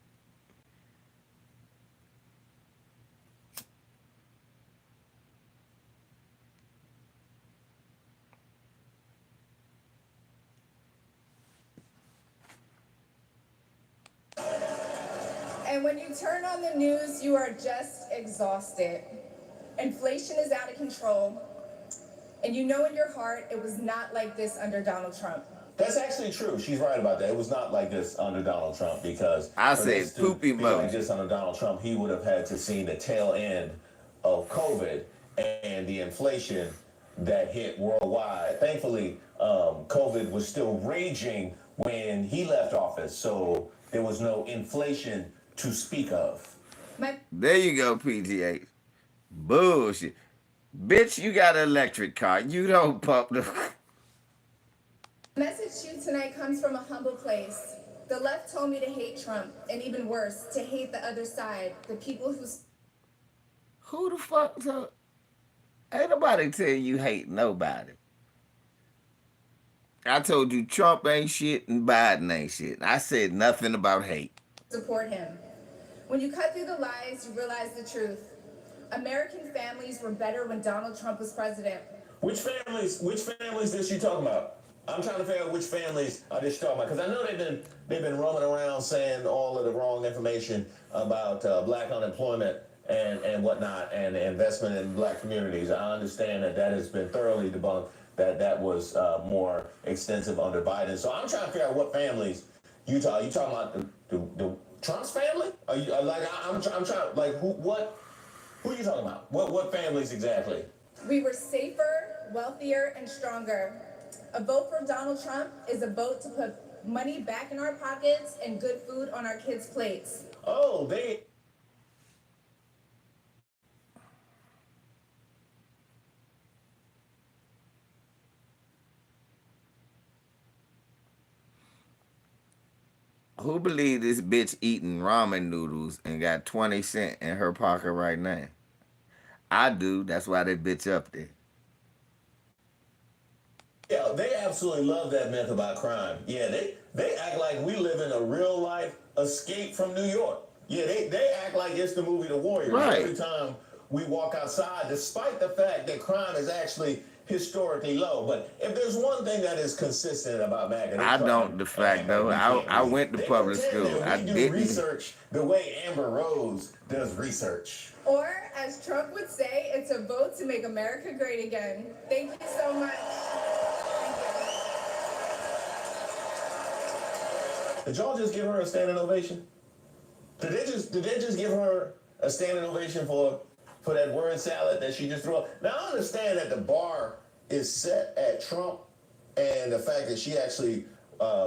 D: And when you turn on the news, you are just exhausted. Inflation is out of control. And you know in your heart it was not like this under Donald Trump.
E: That's actually true. She's right about that. It was not like this under Donald Trump, because
A: I
E: for
A: said
E: this to
A: poop
E: be like
A: emoji.
E: this under Donald Trump, he would have had to see the tail end of COVID and the inflation that hit worldwide. Thankfully, COVID was still raging when he left office, so there was no inflation to speak of.
A: There you go, PGA. Bullshit. Bitch, you got an electric car. You don't pump the...
D: The message to you tonight comes from a humble place. The left told me to hate Trump, and even worse, to hate the other side, the people who...
A: Who the fuck... So, ain't nobody tell you hate nobody. I told you Trump ain't shit and Biden ain't shit. I said nothing about hate.
D: Support him. When you cut through the lies, you realize the truth. American families were better when Donald Trump was president.
E: Which families is she talking about? I'm trying to figure out which families is she talking about, because I know they've been roaming around saying all of the wrong information about black unemployment and whatnot, and the investment in black communities. I understand that has been thoroughly debunked. That was more extensive under Biden. So I'm trying to figure out what families you talking. You talking about the Trump's family? Are you I'm trying like who are you talking about? What families exactly?
D: We were safer, wealthier, and stronger. A vote for Donald Trump is a vote to put money back in our pockets and good food on our kids' plates.
E: Oh, they...
A: Who believe this bitch eating ramen noodles and got 20 cents in her pocket right now? I do. That's why that bitch up there.
E: Yeah, they absolutely love that myth about crime. Yeah, they act like we live in a real life escape from New York. Yeah, they act like it's the movie The Warrior.
A: Right.
E: Every time we walk outside, despite the fact that crime is actually historically low. But if there's one thing that is consistent about MAGA,
A: I don't. The fact though, I went to public school. I didn't
E: research the way Amber Rose does research.
D: Or, as Trump would say, it's a vote to make America great again. Thank you so much.
E: Did y'all just give her a standing ovation? Did they just give her a standing ovation for that word salad that she just threw up? Now I understand that the bar is set at Trump, and the fact that she actually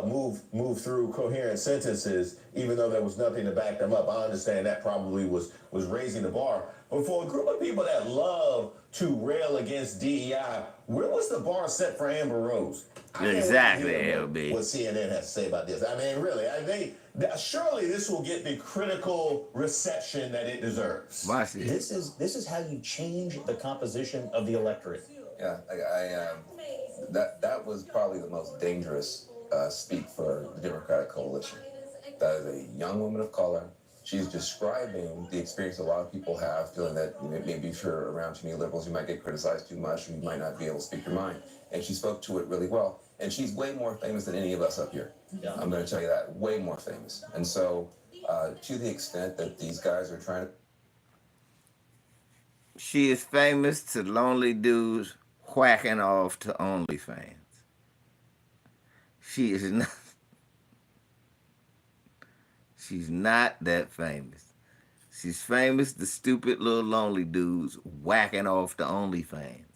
E: moved through coherent sentences, even though there was nothing to back them up. I understand that probably was raising the bar. But for a group of people that love to rail against DEI, where was the bar set for Amber Rose?
A: Exactly, LB.
E: What CNN has to say about this? I mean, really, surely this will get the critical reception that it deserves.
A: Watch it.
K: This is how you change the composition of the electorate.
L: Yeah, that was probably the most dangerous speak for the Democratic coalition. That is a young woman of color. She's describing the experience a lot of people have, feeling that maybe if you're around too many liberals, you might get criticized too much, or you might not be able to speak your mind. And she spoke to it really well. And she's way more famous than any of us up here. Yeah. I'm going to tell you that, way more famous. And so, to the extent that these guys are trying to...
A: She is famous to lonely dudes whacking off to OnlyFans. She is not... She's not that famous. She's famous to stupid little lonely dudes whacking off to OnlyFans.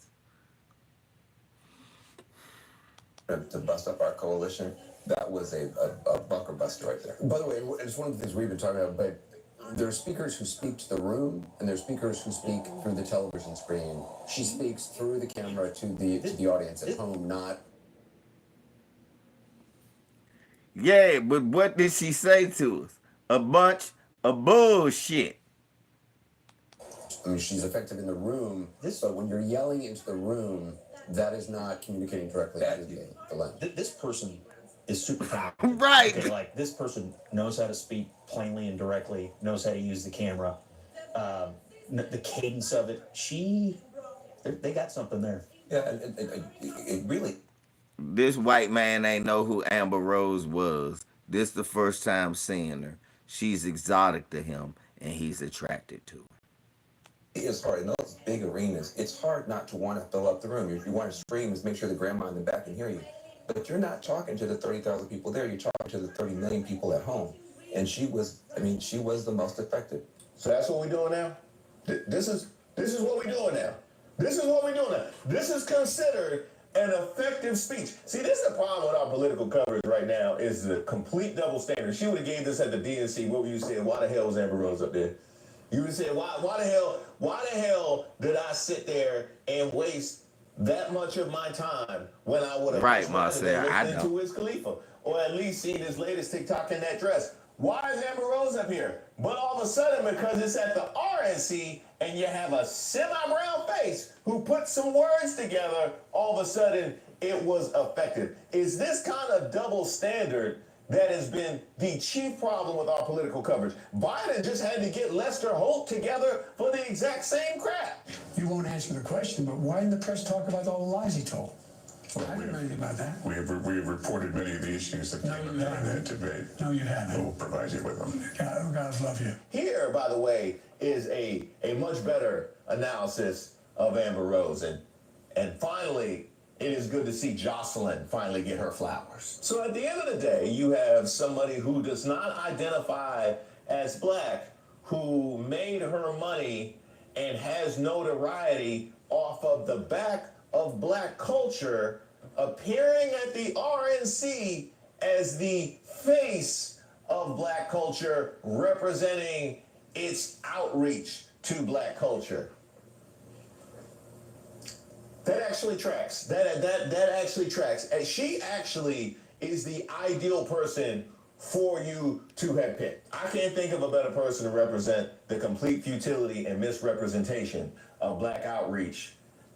L: To bust up our coalition, that was a bunker buster right there. By the way, it's one of the things we've been talking about, but there are speakers who speak to the room, and there are speakers who speak through the television screen. She speaks through the camera to the audience at home, not...
A: Yeah, but what did she say to us? A bunch of bullshit.
L: I mean, she's effective in the room, but when you're yelling into the room, that is not communicating directly to the lens.
K: This person is super talented.
A: Right.
K: Okay, like, this person knows how to speak plainly and directly, knows how to use the camera, the cadence of it. They got something there.
L: Yeah, it really...
A: This white man ain't know who Amber Rose was. This the first time seeing her. She's exotic to him, and he's attracted to her.
L: It's hard in those big arenas. It's hard not to want to fill up the room. If you want to scream, is make sure the grandma in the back can hear you. But you're not talking to the 30,000 people there. You're talking to the 30 million people at home. And she was the most affected.
E: So that's what we're doing now? This is what we're doing now. This is what we're doing now. This is considered an effective speech. See, this is the problem with our political coverage right now is the complete double standard. She would have gave this at the DNC. What would you say? Why the hell was Amber Rose up there? You would say, why the hell did I sit there and waste that much of my time when I would have listened to Wiz Khalifa, or at least seen his latest TikTok in that dress? Why is Amber Rose up here? But all of a sudden, because it's at the RNC and you have a semi-brown face who put some words together, all of a sudden it was effective. Is this kind of double standard that has been the chief problem with our political coverage? Biden just had to get Lester Holt together for the exact same crap.
B: You won't answer the question, but why didn't the press talk about all the lies he told? I didn't know anything about that.
M: We have reported many of the issues that came out of that debate.
B: No, you haven't.
M: We'll provide you with them.
B: God love you.
E: Here, by the way, is a much better analysis of Amber Rose. And finally, it is good to see Jocelyn finally get her flowers. So at the end of the day, you have somebody who does not identify as black, who made her money and has notoriety off of the back of black culture, appearing at the RNC as the face of black culture, representing its outreach to black culture. That actually tracks. That actually tracks. And she actually is the ideal person for you to have picked. I can't think of a better person to represent the complete futility and misrepresentation of black outreach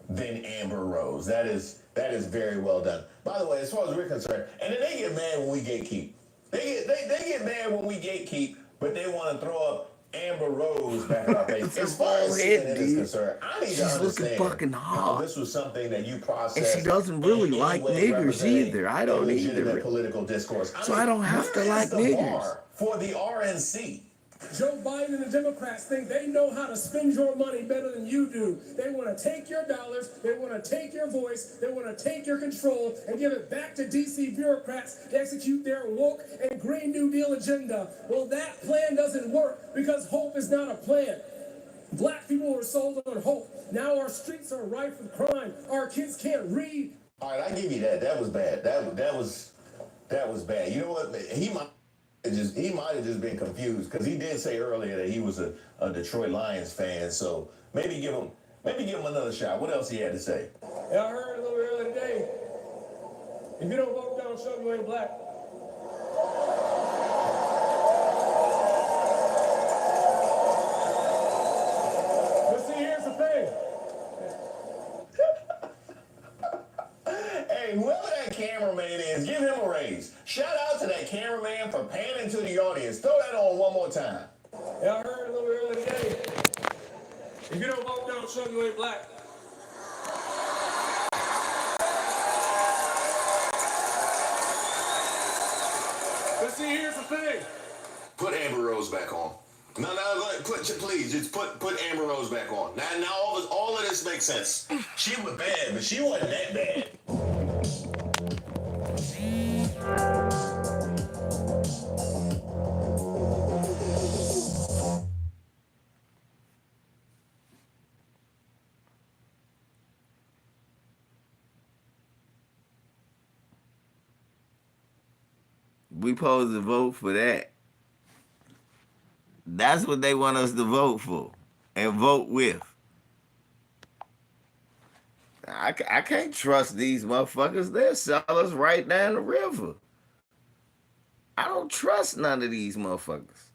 E: than Amber Rose. That is very well done. By the way, as far as we're concerned, and then they get mad when we gatekeep. They get mad when we gatekeep, but they want to throw up Amber Rose back in our face. As far as CNN is concerned, I need to understand
A: fucking hot.
E: This was something that you processed.
A: And she doesn't really like niggers either. I don't either.
E: Political discourse.
A: So I don't have to like niggers.
E: For the RNC.
B: Joe Biden and the Democrats think they know how to spend your money better than you do. They want to take your dollars, they want to take your voice, they want to take your control and give it back to DC bureaucrats to execute their woke and Green New Deal agenda. Well, that plan doesn't work because hope is not a plan. Black people were sold on hope. Now our streets are rife with crime. Our kids can't read.
E: All right, I give you that. That was bad. That was bad. You know what? He might have just been confused because he did say earlier that he was a Detroit Lions fan. So maybe give him another shot. What else he had to say?
B: Yeah, I heard a little earlier today. If you don't vote Donald Trump, you ain't black. But see, here's the thing.
E: Hey, whoever that cameraman is, give him a raise. Shout out to that cameraman for panning to the audience. Throw that on one more time.
B: Yeah, I heard a little earlier today. If you don't vote Donald Trump, you ain't black. But see, here's the thing.
E: Put Amber Rose back on. No, please, just put Amber Rose back on. Now all of this makes sense. She was bad, but she wasn't that bad.
A: We supposed to vote for that. That's what they want us to vote for and vote with. I can't trust these motherfuckers. They'll sell us right down the river. I don't trust none of these motherfuckers.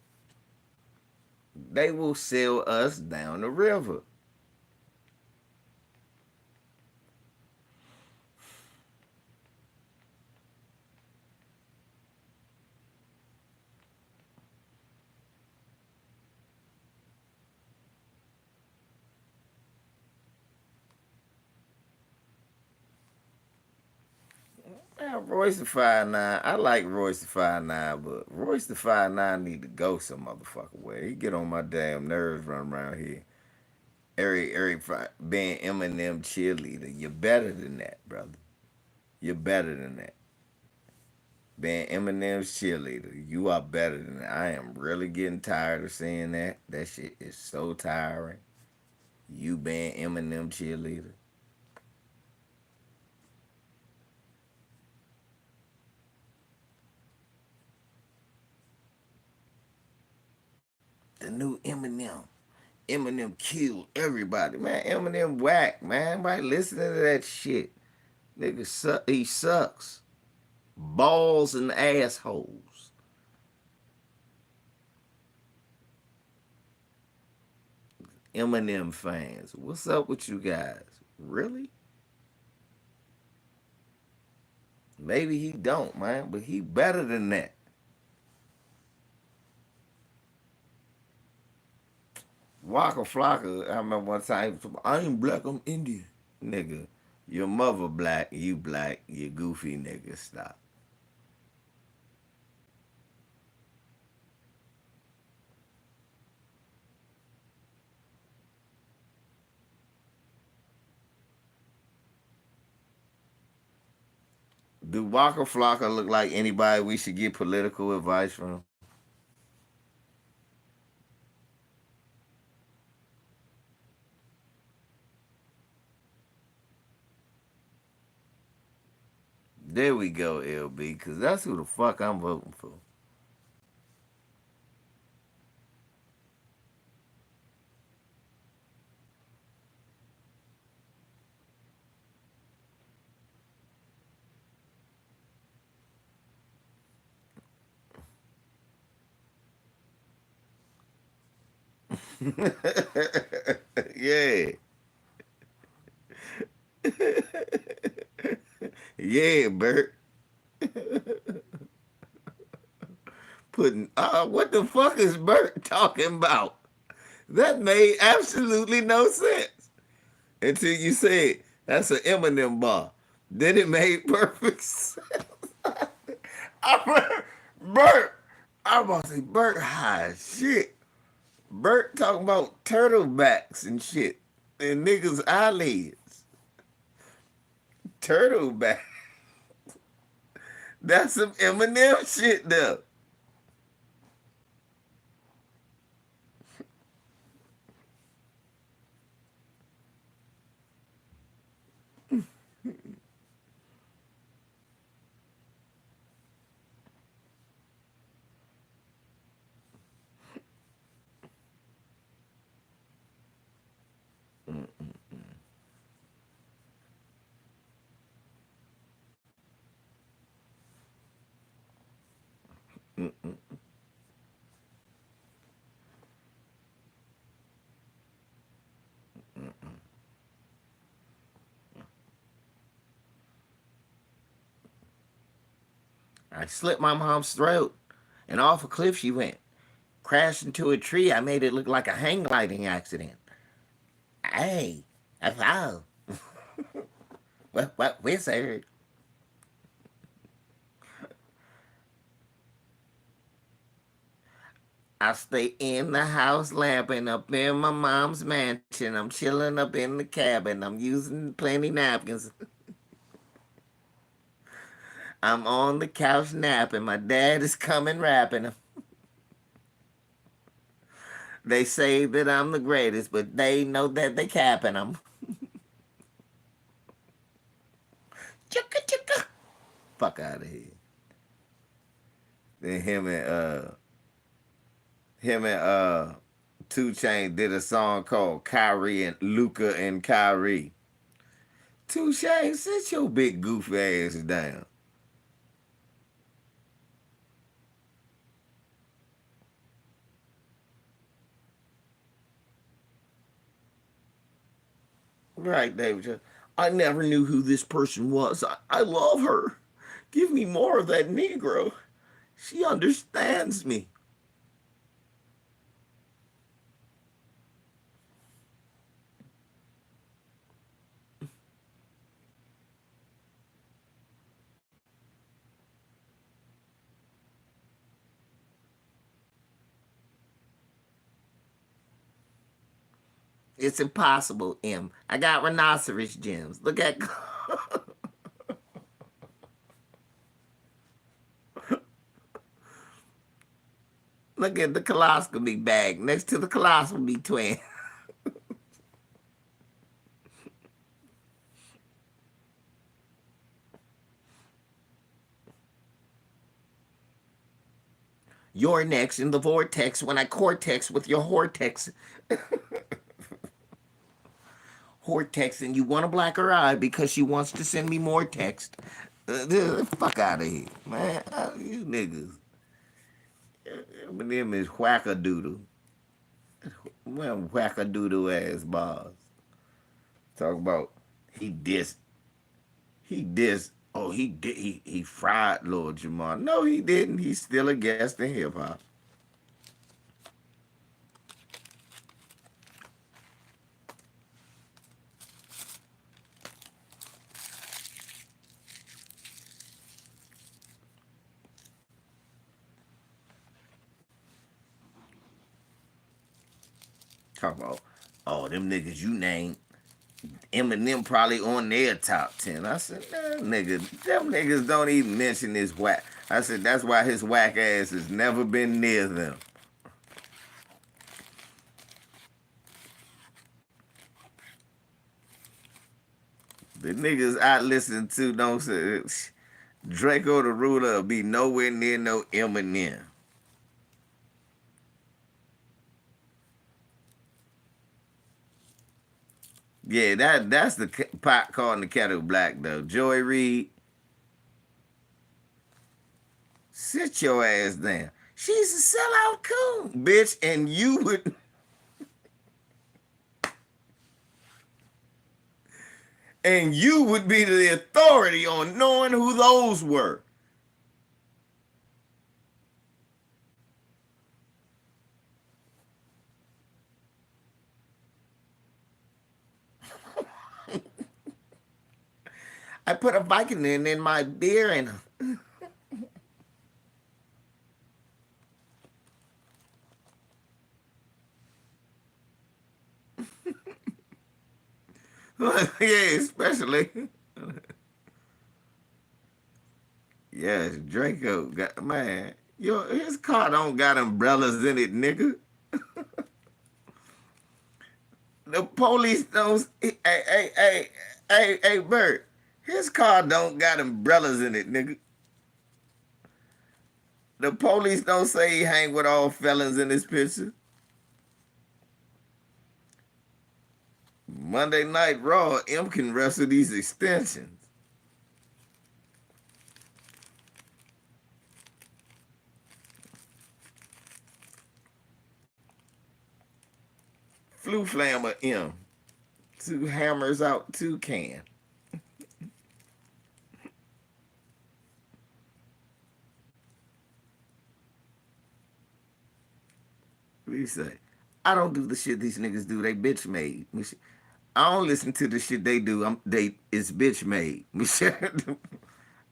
A: They will sell us down the river. Royce the 5'9", I like Royce the 5'9", but Royce the 5'9" need to go some motherfucker way. He get on my damn nerves running around here. Being Eminem cheerleader. You're better than that, brother. You're better than that. Being Eminem's cheerleader. You are better than that. I am really getting tired of seeing that. That shit is so tiring. You being Eminem cheerleader. The new Eminem. Eminem killed everybody. Man, Eminem whack, man. Everybody listening to that shit. Nigga, he sucks. Balls and assholes. Eminem fans. What's up with you guys? Really? Maybe he don't, man, but he better than that. Waka Flocka, I remember one time, I ain't black, I'm Indian. Nigga, your mother black, you goofy nigga, stop. Do Waka Flocka look like anybody we should get political advice from? There we go, LB, because that's who the fuck I'm voting for. Yeah. Yeah, Bert. Putting, what the fuck is Bert talking about? That made absolutely no sense until you said that's an Eminem bar. Then it made perfect sense. Bert, I'm about to say Bert high as shit. Bert talking about turtle backs and shit and niggas' eyelids. Turtle back. That's some Eminem shit though. I slit my mom's throat, and off a cliff she went. Crashed into a tree. I made it look like a hang gliding accident. Hey, hello. What wizard? I stay in the house lamping up in my mom's mansion. I'm chilling up in the cabin. I'm using plenty napkins. I'm on the couch napping. My dad is coming rapping. They say that I'm the greatest, but they know that they capping. I'm chicka chicka. Fuck out of here. Then him and 2 Chainz did a song called Kyrie and Luca and Kyrie. 2 Chainz, sit your big goofy ass down. Right, David. I never knew who this person was. I love her. Give me more of that Negro. She understands me. It's impossible, M. I got rhinoceros gems. Look at look at the coloscopy bag next to the coloscopy twin. You're next in the vortex when I cortex with your hortex. Hortex, and you want a blacker eye because she wants to send me more text. Fuck out of here, man. You niggas. Them is whackadoodle. Well, whackadoodle ass bars. Talk about he dissed. He dissed. Oh, he did. He fried Lord Jamar. No, he didn't. He's still a guest in hip hop. Talk about, oh, them niggas you named, Eminem probably on their top 10. I said, nah, nigga, them niggas don't even mention this whack. I said, that's why his whack ass has never been near them. The niggas I listen to don't say, Draco the Ruler will be nowhere near no Eminem. Yeah, that's the pot calling the kettle black, though. Joy Reid, sit your ass down. She's a sellout coon, bitch, and you would... And you would be the authority on knowing who those were. I put a Viking in my beer and yeah, especially. Yes, Draco got, man. His car don't got umbrellas in it, nigga. The police don't. Hey, Bert. His car don't got umbrellas in it, nigga. The police don't say he hang with all felons in his picture. Monday Night Raw, M can wrestle these extensions. Flu Flammer M. 2 hammers out 2 can. What do you say? I don't do the shit these niggas do. They bitch made. I don't listen to the shit they do. It's bitch made.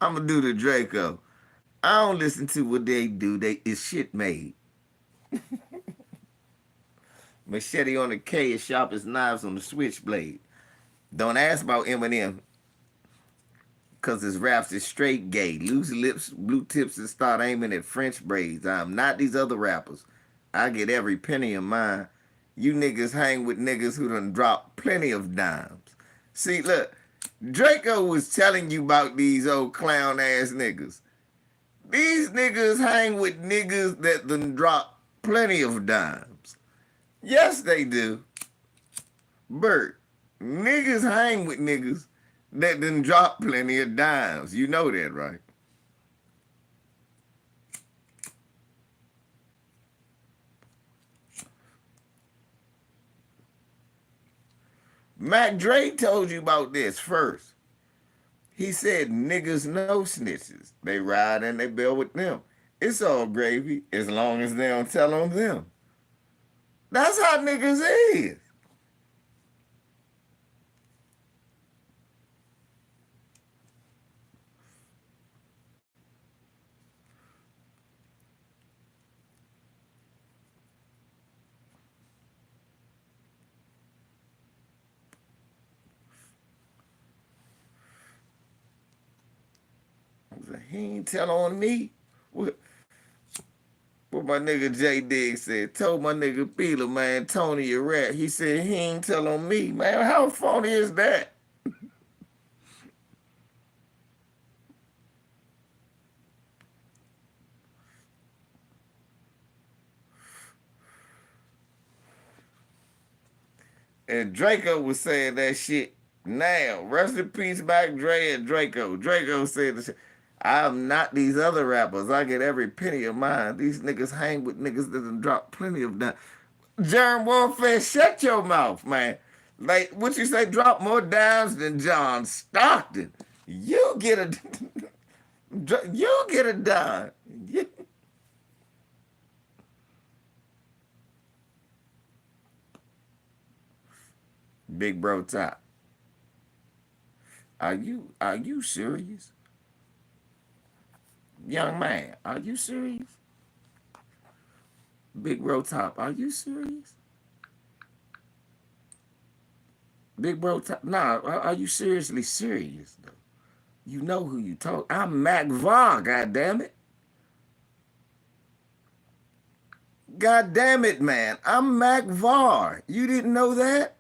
A: I'm gonna do the Draco. I don't listen to what they do. It's shit made. Machete on the K is sharp as knives on the switchblade. Don't ask about Eminem, cause his raps is straight gay. Loose lips, blue tips, and start aiming at French braids. I'm not these other rappers. I get every penny of mine. You niggas hang with niggas who done dropped plenty of dimes. See, look, Draco was telling you about these old clown ass niggas. These niggas hang with niggas that done dropped plenty of dimes. Yes, they do. Bert, niggas hang with niggas that done dropped plenty of dimes. You know that, right? Mac Dre told you about this first. He said niggas know snitches. They ride and they bill with them. It's all gravy as long as they don't tell on them. That's how niggas is. He ain't tell on me. What my nigga J Diggs said, told my nigga Peeler, man, Tony a rat. He said he ain't tell on me. Man, how phony is that? And Draco was saying that shit now. Rest in peace, Mac Dre and Draco. Draco said the shit. I'm not these other rappers. I get every penny of mine. These niggas hang with niggas that done drop plenty of that. Germ Warfare, shut your mouth, man. Like, what you say, drop more dimes than John Stockton. You get a, you get a dime. Big bro top. Are you serious? Young man, are you serious? Big bro top, are you serious? Big bro top, nah, are you seriously serious though? You know who you talk. I'm Mac Var, goddammit. God damn it, man. I'm Mac Var. You didn't know that?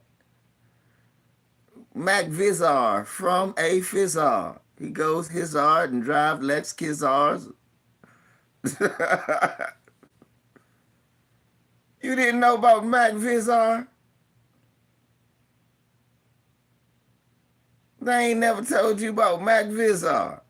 A: Mac Vizar from a Fizzar. He goes Hizard and drive Lex Kizars. You didn't know about Mac Vizar? They ain't never told you about Mac Vizar.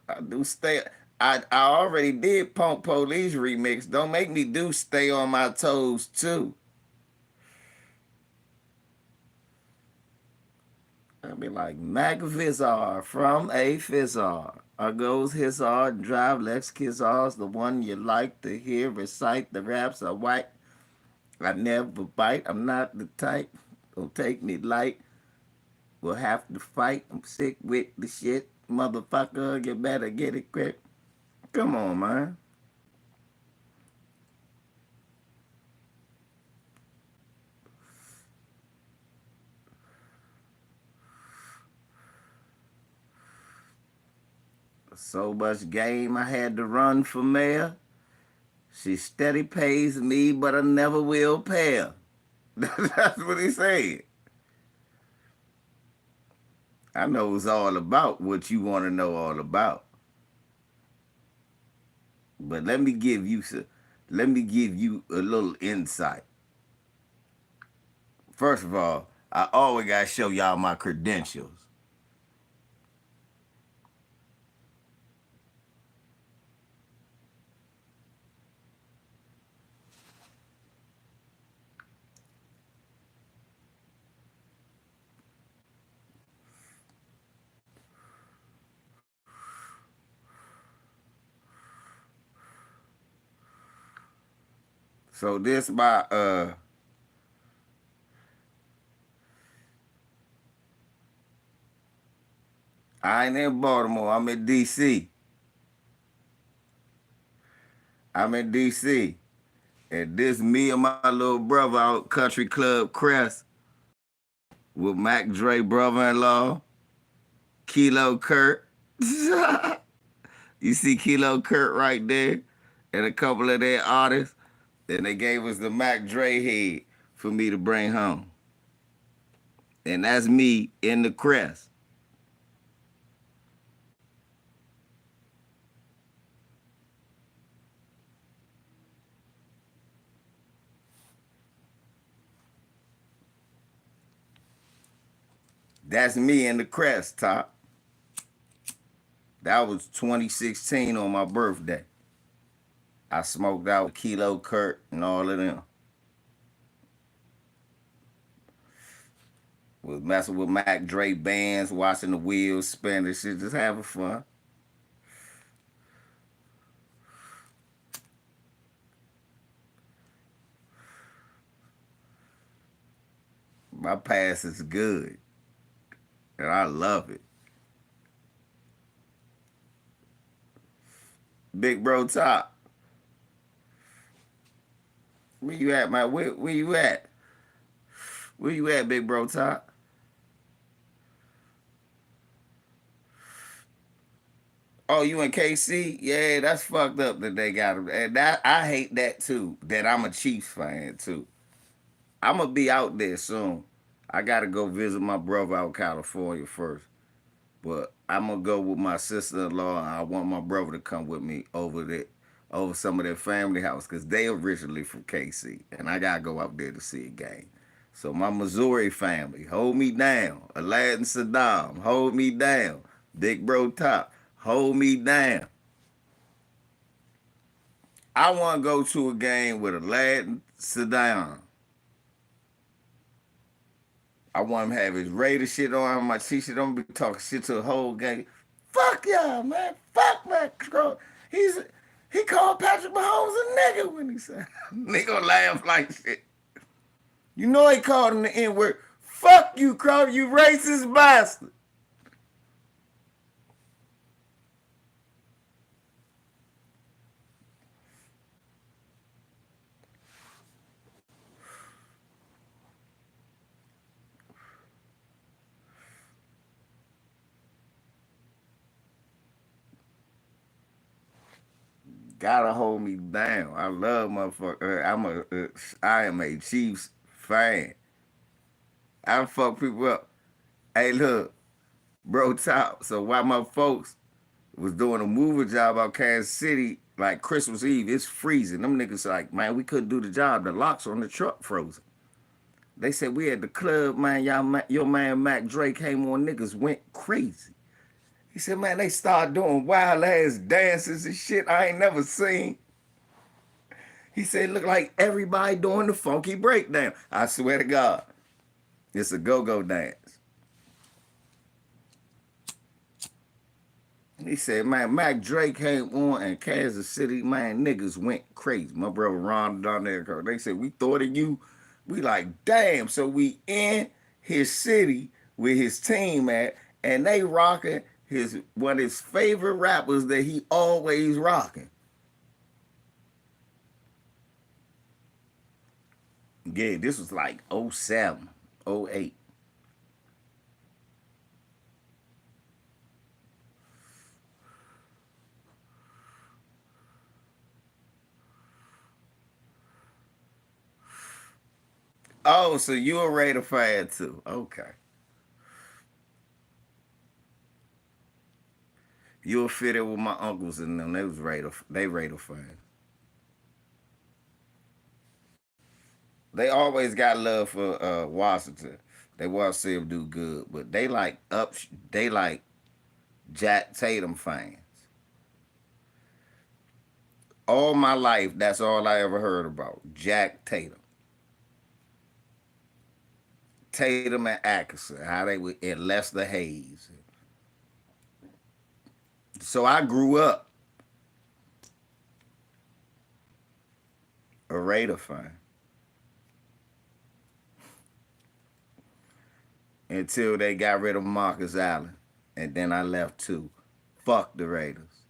A: I do stay. I already did Punk Police remix. Don't make me do Stay on My Toes too. I'll be like Mac Vizar from a Fizzar. I goes Hizard, drive Lex Kizars, the one you like to hear recite the raps are white. I never bite. I'm not the type. Don't take me light. We'll have to fight. I'm sick with the shit. Motherfucker, you better get it quick. Come on, man. So much game I had to run for mayor. She steady pays me, but I never will pay her. That's what he said. I know it's all about what you want to know all about. But let me give you a little insight. First of all, I always gotta show y'all my credentials. So this my I ain't in Baltimore, I'm in DC. I'm in DC. And this me and my little brother out Country Club Crest with Mac Dre brother-in-law, Kilo Kurt. You see Kilo Kurt right there? And a couple of their artists. And they gave us the Mac Dre head for me to bring home. And that's me in the Crest. That's me in the Crest, Top. That was 2016 on my birthday. I smoked out with Kilo Kurt and all of them. Was messing with Mac Dre bands, watching the wheels spin and shit, just having fun. My past is good. And I love it. Big bro Top. Where you at, man? Where you at? Where you at, big bro top? Oh, you in KC? Yeah, that's fucked up that they got him. And that I hate that too. That I'm a Chiefs fan too. I'm gonna be out there soon. I gotta go visit my brother out California first. But I'm gonna go with my sister-in-law, and I want my brother to come with me over some of their family house, because they originally from KC, and I gotta go out there to see a game. So my Missouri family, hold me down. Aladdin Saddam, hold me down. Big Bro Top, hold me down. I want to go to a game with Aladdin Saddam. I want him to have his Raider shit on, my t-shirt. I'm gonna be talking shit to the whole game. Fuck y'all, man. Fuck man. He called Patrick Mahomes a nigga when he said nigga laugh like shit. You know he called him the N-word. Fuck you, Crowder, you racist bastard. Gotta hold me down. I love motherfucker. I am a Chiefs fan. I fuck people up. Hey, look, bro, top. So while my folks was doing a moving job out Kansas City, like Christmas Eve, it's freezing. Them niggas like, man, we couldn't do the job. The locks on the truck frozen. They said we at the club, man. Your man Mac Drake came on. Niggas went crazy. He said, man, they started doing wild ass dances and shit I ain't never seen. He said, look like everybody doing the funky breakdown. I swear to God, it's a go-go dance. He said, man, Mac Drake came on and Kansas City, man, niggas went crazy. My brother Ron down there, they said, we thought of you. We like, damn. So we in his city with his team at, and they rocking one of his favorite rappers that he always rocking. Yeah, this was like 07, 08. Oh, so you a Raider fan too? Okay. You'll fit in with my uncles and them. They Raider fans. They always got love for Washington. They want to see him do good, but they like Jack Tatum fans. All my life, that's all I ever heard about. Jack Tatum. Tatum and Atkinson, how they were in Lester Hayes. So I grew up a Raider fan until they got rid of Marcus Allen. And then I left too. Fuck the Raiders.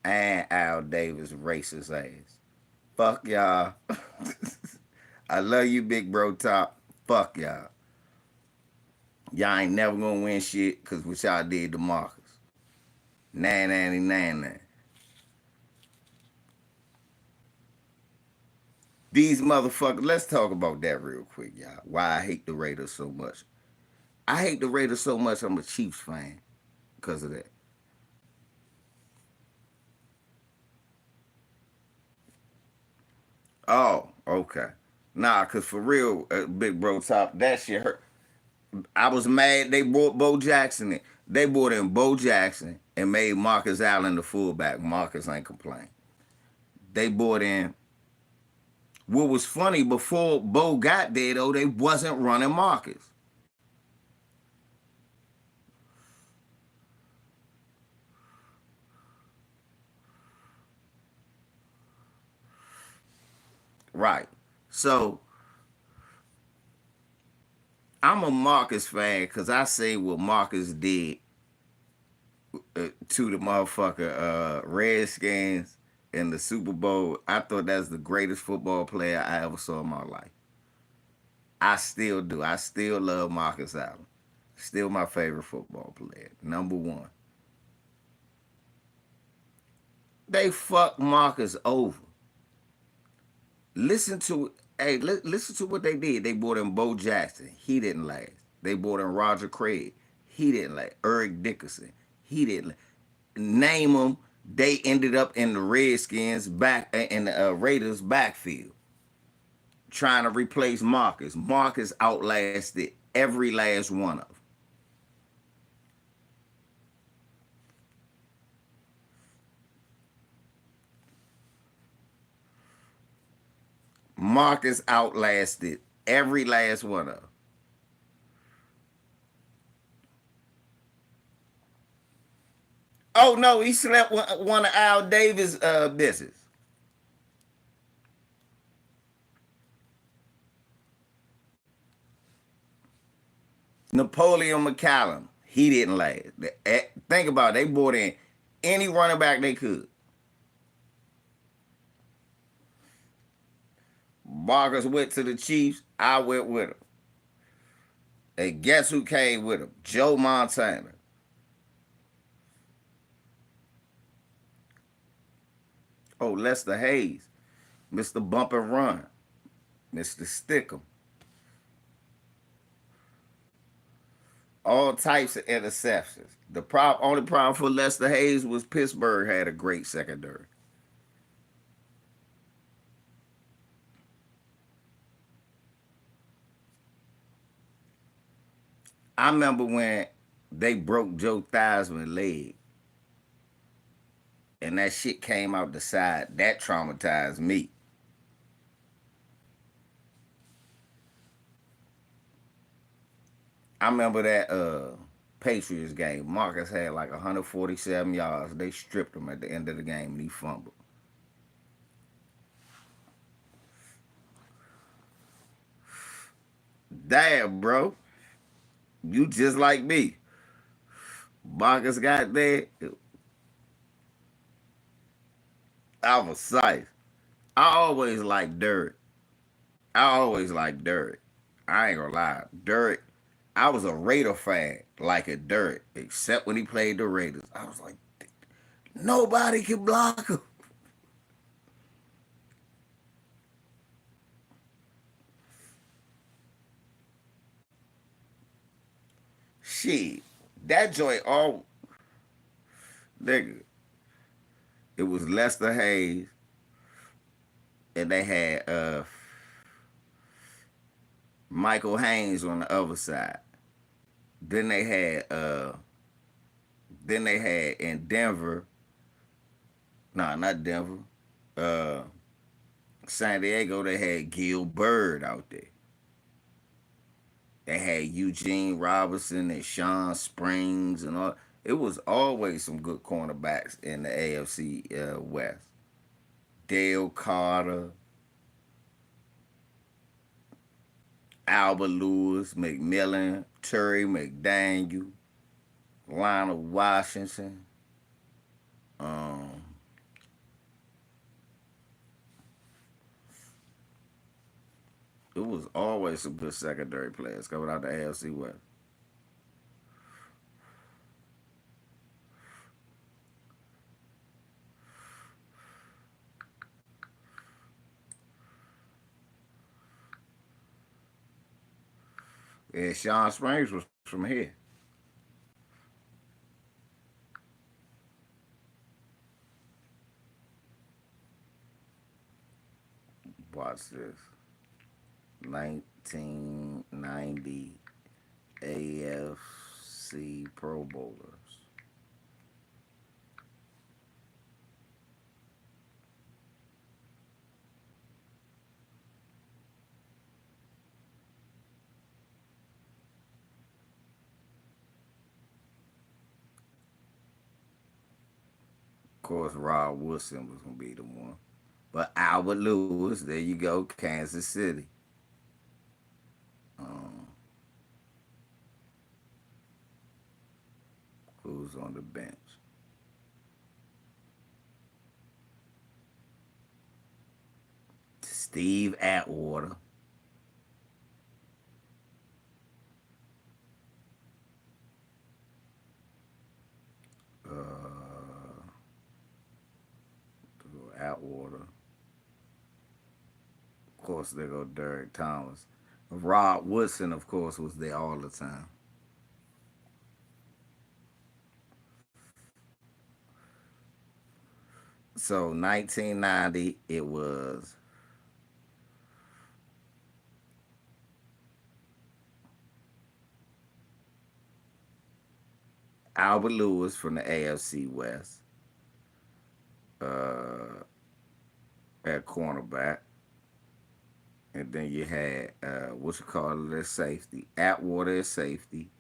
A: And Al Davis racist ass. Fuck y'all. I love you, big bro top. Fuck y'all. Y'all ain't never gonna win shit because what y'all did to Marcus. Nan. These motherfuckers, let's talk about that real quick, y'all. Why I hate the Raiders so much. I hate the Raiders so much I'm a Chiefs fan because of that. Oh, okay. Nah, because for real, big bro top, that shit hurt. I was mad they brought Bo Jackson in. They brought in Bo Jackson and made Marcus Allen the fullback. Marcus ain't complain. They brought in. What was funny, before Bo got there, though, they wasn't running Marcus. Right. So I'm a Marcus fan because I see what Marcus did to the motherfucker Redskins in the Super Bowl. I thought that's the greatest football player I ever saw in my life. I still do. I still love Marcus Allen. Still my favorite football player. Number one. They fucked Marcus over. Listen to listen to what they did. They brought in Bo Jackson. He didn't last. They brought in Roger Craig. He didn't last. Eric Dickerson. He didn't last. Name them. They ended up in the Redskins back in the Raiders backfield trying to replace Marcus. Marcus outlasted every last one of them. Marcus outlasted every last one of them. Oh no, he slept one of Al Davis' misses. Napoleon McCallum, he didn't last. Think about it, they brought in any running back they could. Marcus went to the Chiefs, I went with him. And guess who came with him? Joe Montana. Oh, Lester Hayes, Mr. Bump and Run, Mr. Stickum. All types of interceptions. The only problem for Lester Hayes was Pittsburgh had a great secondary. I remember when they broke Joe Theismann's leg and that shit came out the side. That traumatized me. I remember that Patriots game. Marcus had like 147 yards. They stripped him at the end of the game and he fumbled. Damn, bro. You just like me. Marcus got there. I was psyched. I always liked Derek. I always liked Derek. I ain't gonna lie. Derek, I was a Raider fan, like a Derek, except when he played the Raiders. I was like, nobody can block him. Shit. That joint, all, nigga, it was Lester Hayes, and they had Michael Haynes on the other side. Then they had in Denver, nah, not Denver, uh, San Diego, they had Gil Bird out there. They had Eugene Robinson and Sean Springs and all. It was always some good cornerbacks in the AFC West. Dale Carter, Albert Lewis, McMillan, Terry McDaniel, Lionel Washington. It was always some good secondary players coming out the AFC West. Yeah, Sean Springs was from here. Watch this. 1990 AFC Pro Bowlers. Of course, Rob Wilson was going to be the one. But Albert Lewis, there you go, Kansas City. Who's on the bench? Steve Atwater. Atwater. Of course, there go Derek Thomas. Rod Woodson, of course, was there all the time. So 1990, it was Albert Lewis from the AFC West at cornerback. And then you had what you call it as safety. Atwater as safety.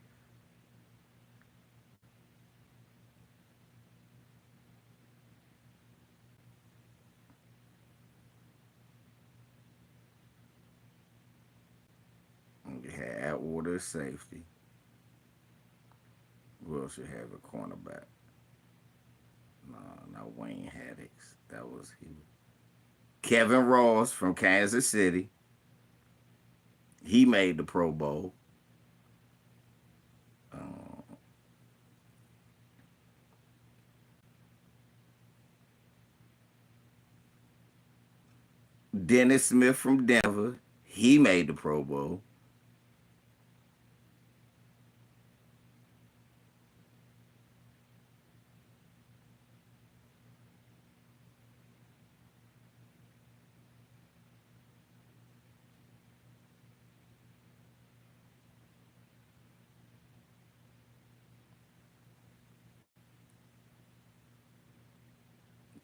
A: And you had Atwater as safety. Who else you have a cornerback? No, not Wayne Haddix. That was he. Kevin Ross from Kansas City. He made the Pro Bowl. Dennis Smith from Denver. He made the Pro Bowl.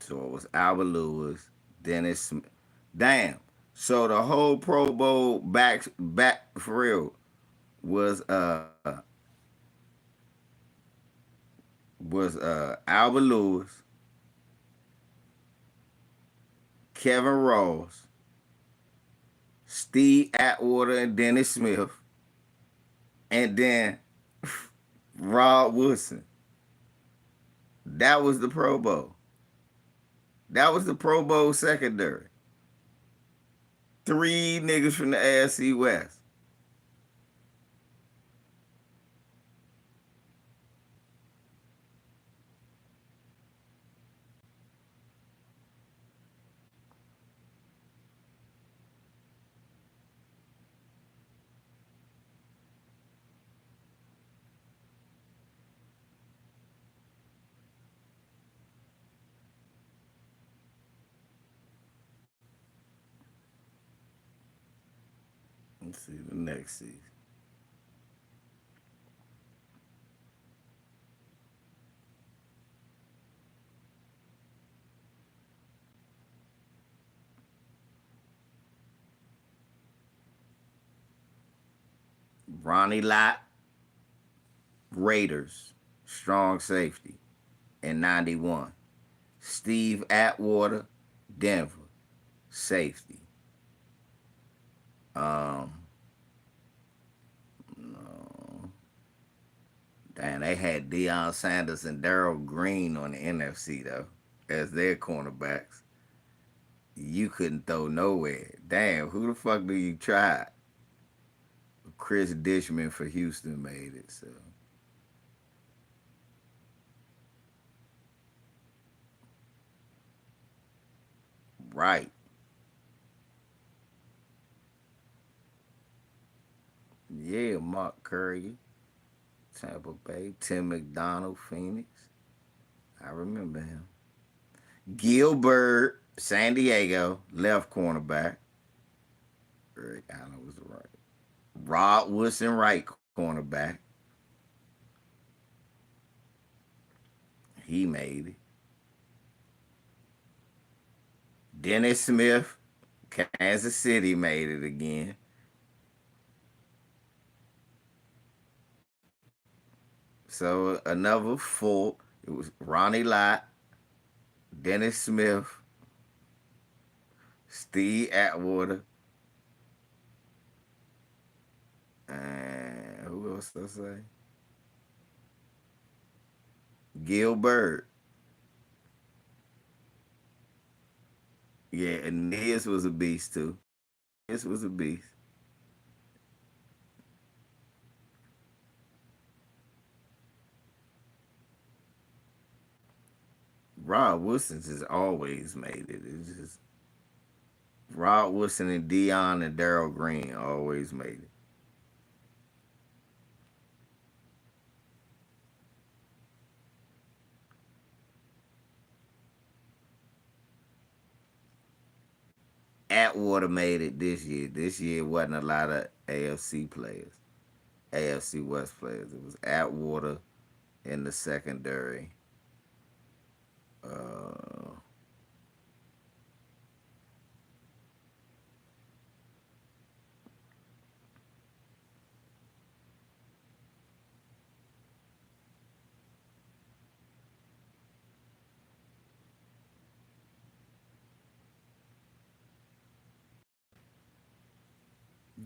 A: So it was Albert Lewis, Dennis Smith. Damn. So the whole Pro Bowl back for real was Albert Lewis, Kevin Ross, Steve Atwater and Dennis Smith, and then Rod Woodson. That was the Pro Bowl. That was the Pro Bowl secondary. 3 niggas from the AFC West. Let's see the next season. Ronnie Lott, Raiders, strong safety in 91. Steve Atwater, Denver, safety. No. Damn, they had Deion Sanders and Darrell Green on the NFC though as their cornerbacks. You couldn't throw nowhere. Damn, who the fuck do you try? Chris Dishman for Houston made it, so. Right. Yeah, Mark Curry, Tampa Bay, Tim McDonald, Phoenix. I remember him. Gilbert, San Diego, left cornerback. Eric Allen was the right. Rod Woodson, right cornerback. He made it. Dennis Smith, Kansas City made it again. So another 4. It was Ronnie Lott, Dennis Smith, Steve Atwater, and who else did I say? Gilbert. Yeah, and his was a beast too. This was a beast. Rod Wilson's has always made it. It's just Rod Wilson and Dion and Daryl Green always made it. Atwater made it this year. This year wasn't a lot of AFC players, AFC West players. It was Atwater in the secondary. Uh,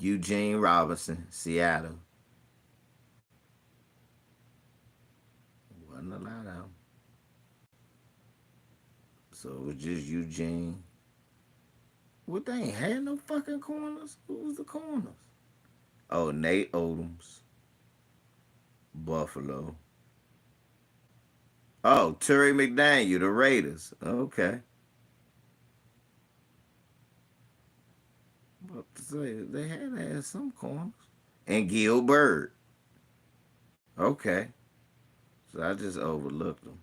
A: Eugene Robinson, Seattle. Wasn't a lot of them. So it was just Eugene. What, they ain't had no fucking corners? Who was the corners? Oh, Nate Odoms, Buffalo. Oh, Terry McDaniel, the Raiders. Okay. What to say? They had some corners. And Gilbert. Okay. So I just overlooked them.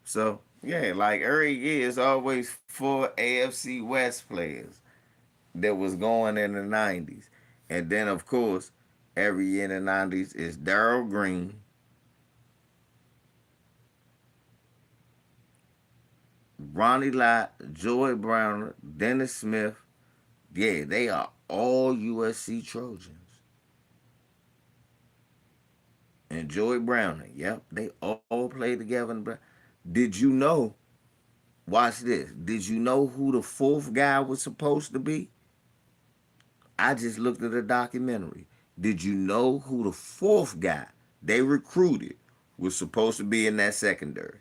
A: So, yeah, like every year, it's always 4 AFC West players that was going in the 90s. And then, of course, every year in the 90s is Daryl Green, Ronnie Lott, Joy Browner, Dennis Smith. Yeah, they are all USC Trojans. And Joy Browner. Yep, they all played together. Did you know? Watch this. Did you know who the fourth guy was supposed to be? I just looked at a documentary. Did you know who the fourth guy they recruited was supposed to be in that secondary?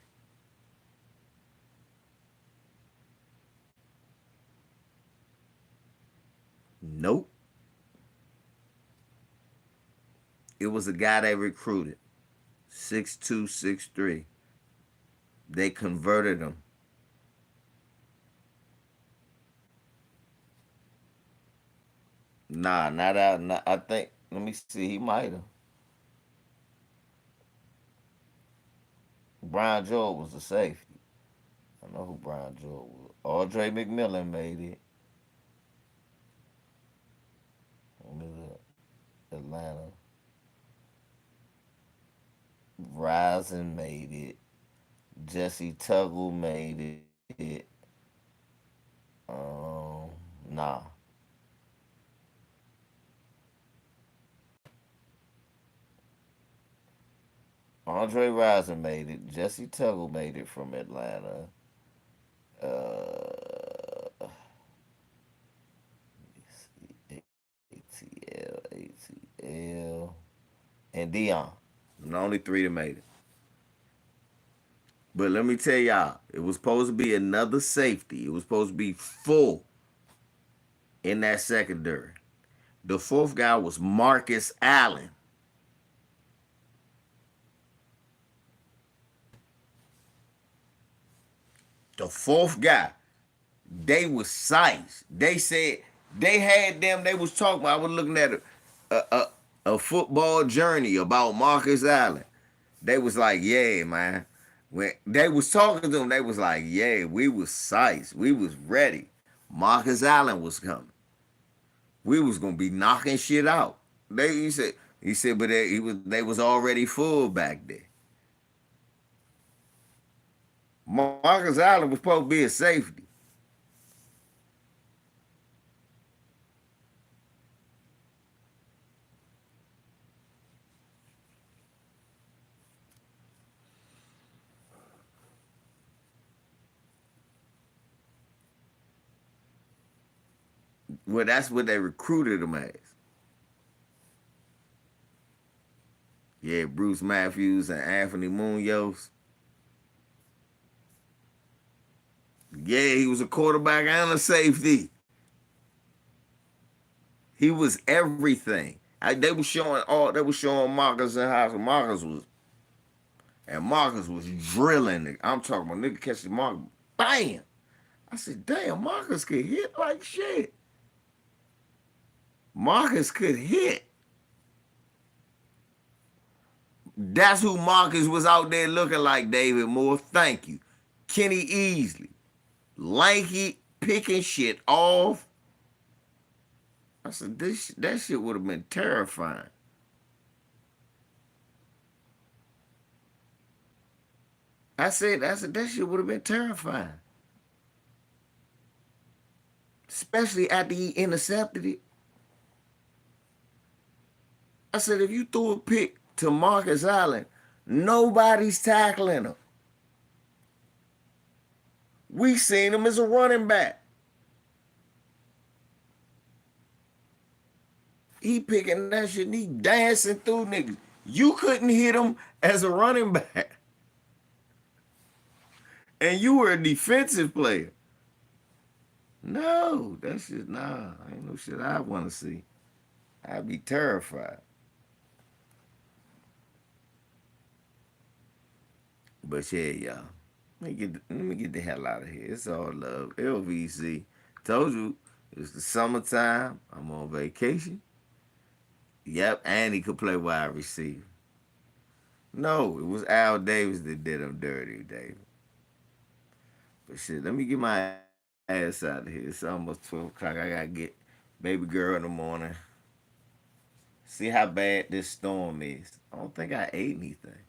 A: Nope. It was a guy they recruited. 6'2", 6'3". They converted him. Nah, not out. Not, I think. Let me see. He might have. Brian Jordan was the safety. I know who Brian Jordan was. Audrey McMillan made it. Let me look. Atlanta. Rising made it. Jesse Tuggle made it. Nah. Andre Rison made it. Jesse Tuggle made it from Atlanta. Uh, ATL, and Dion. The only three that made it. But let me tell y'all, it was supposed to be another safety. It was supposed to be full in that secondary. The fourth guy was Marcus Allen. The fourth guy. They was sized. They said they had them. They was talking about. I was looking at a football journey about Marcus Allen. They was like, yeah, man. When they was talking to him, they was like, yeah, we was sized. We was ready. Marcus Allen was coming. We was gonna be knocking shit out. He said, but they was already full back there. Marcus Allen was supposed to be a safety. Well, that's what they recruited him as. Yeah, Bruce Matthews and Anthony Munoz. Yeah, he was a quarterback and a safety. He was everything. They were showing Marcus in house. Marcus was drilling. I'm talking about nigga catching Marcus. Bam! I said, damn, Marcus could hit like shit. Marcus could hit. That's who Marcus was out there looking like, David Moore. Thank you. Kenny Easley. Lanky, picking shit off. I said, that shit would have been terrifying. I said that shit would have been terrifying. Especially after he intercepted it. I said, if you threw a pick to Marcus Allen, nobody's tackling him. We seen him as a running back. He picking that shit and he dancing through niggas. You couldn't hit him as a running back. And you were a defensive player. No, that shit, nah. Ain't no shit I want to see. I'd be terrified. But yeah, y'all. Let me get the hell out of here. It's all love. LVC. Told you, it's the summertime. I'm on vacation. Yep, and he could play wide receiver. No, it was Al Davis that did him dirty, David. But shit, let me get my ass out of here. It's almost 12 o'clock. I gotta get baby girl in the morning. See how bad this storm is. I don't think I ate anything.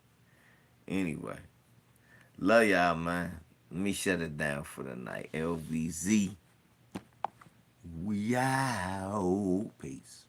A: Anyway, love y'all, man. Let me shut it down for the night. LVZ. We out. Peace.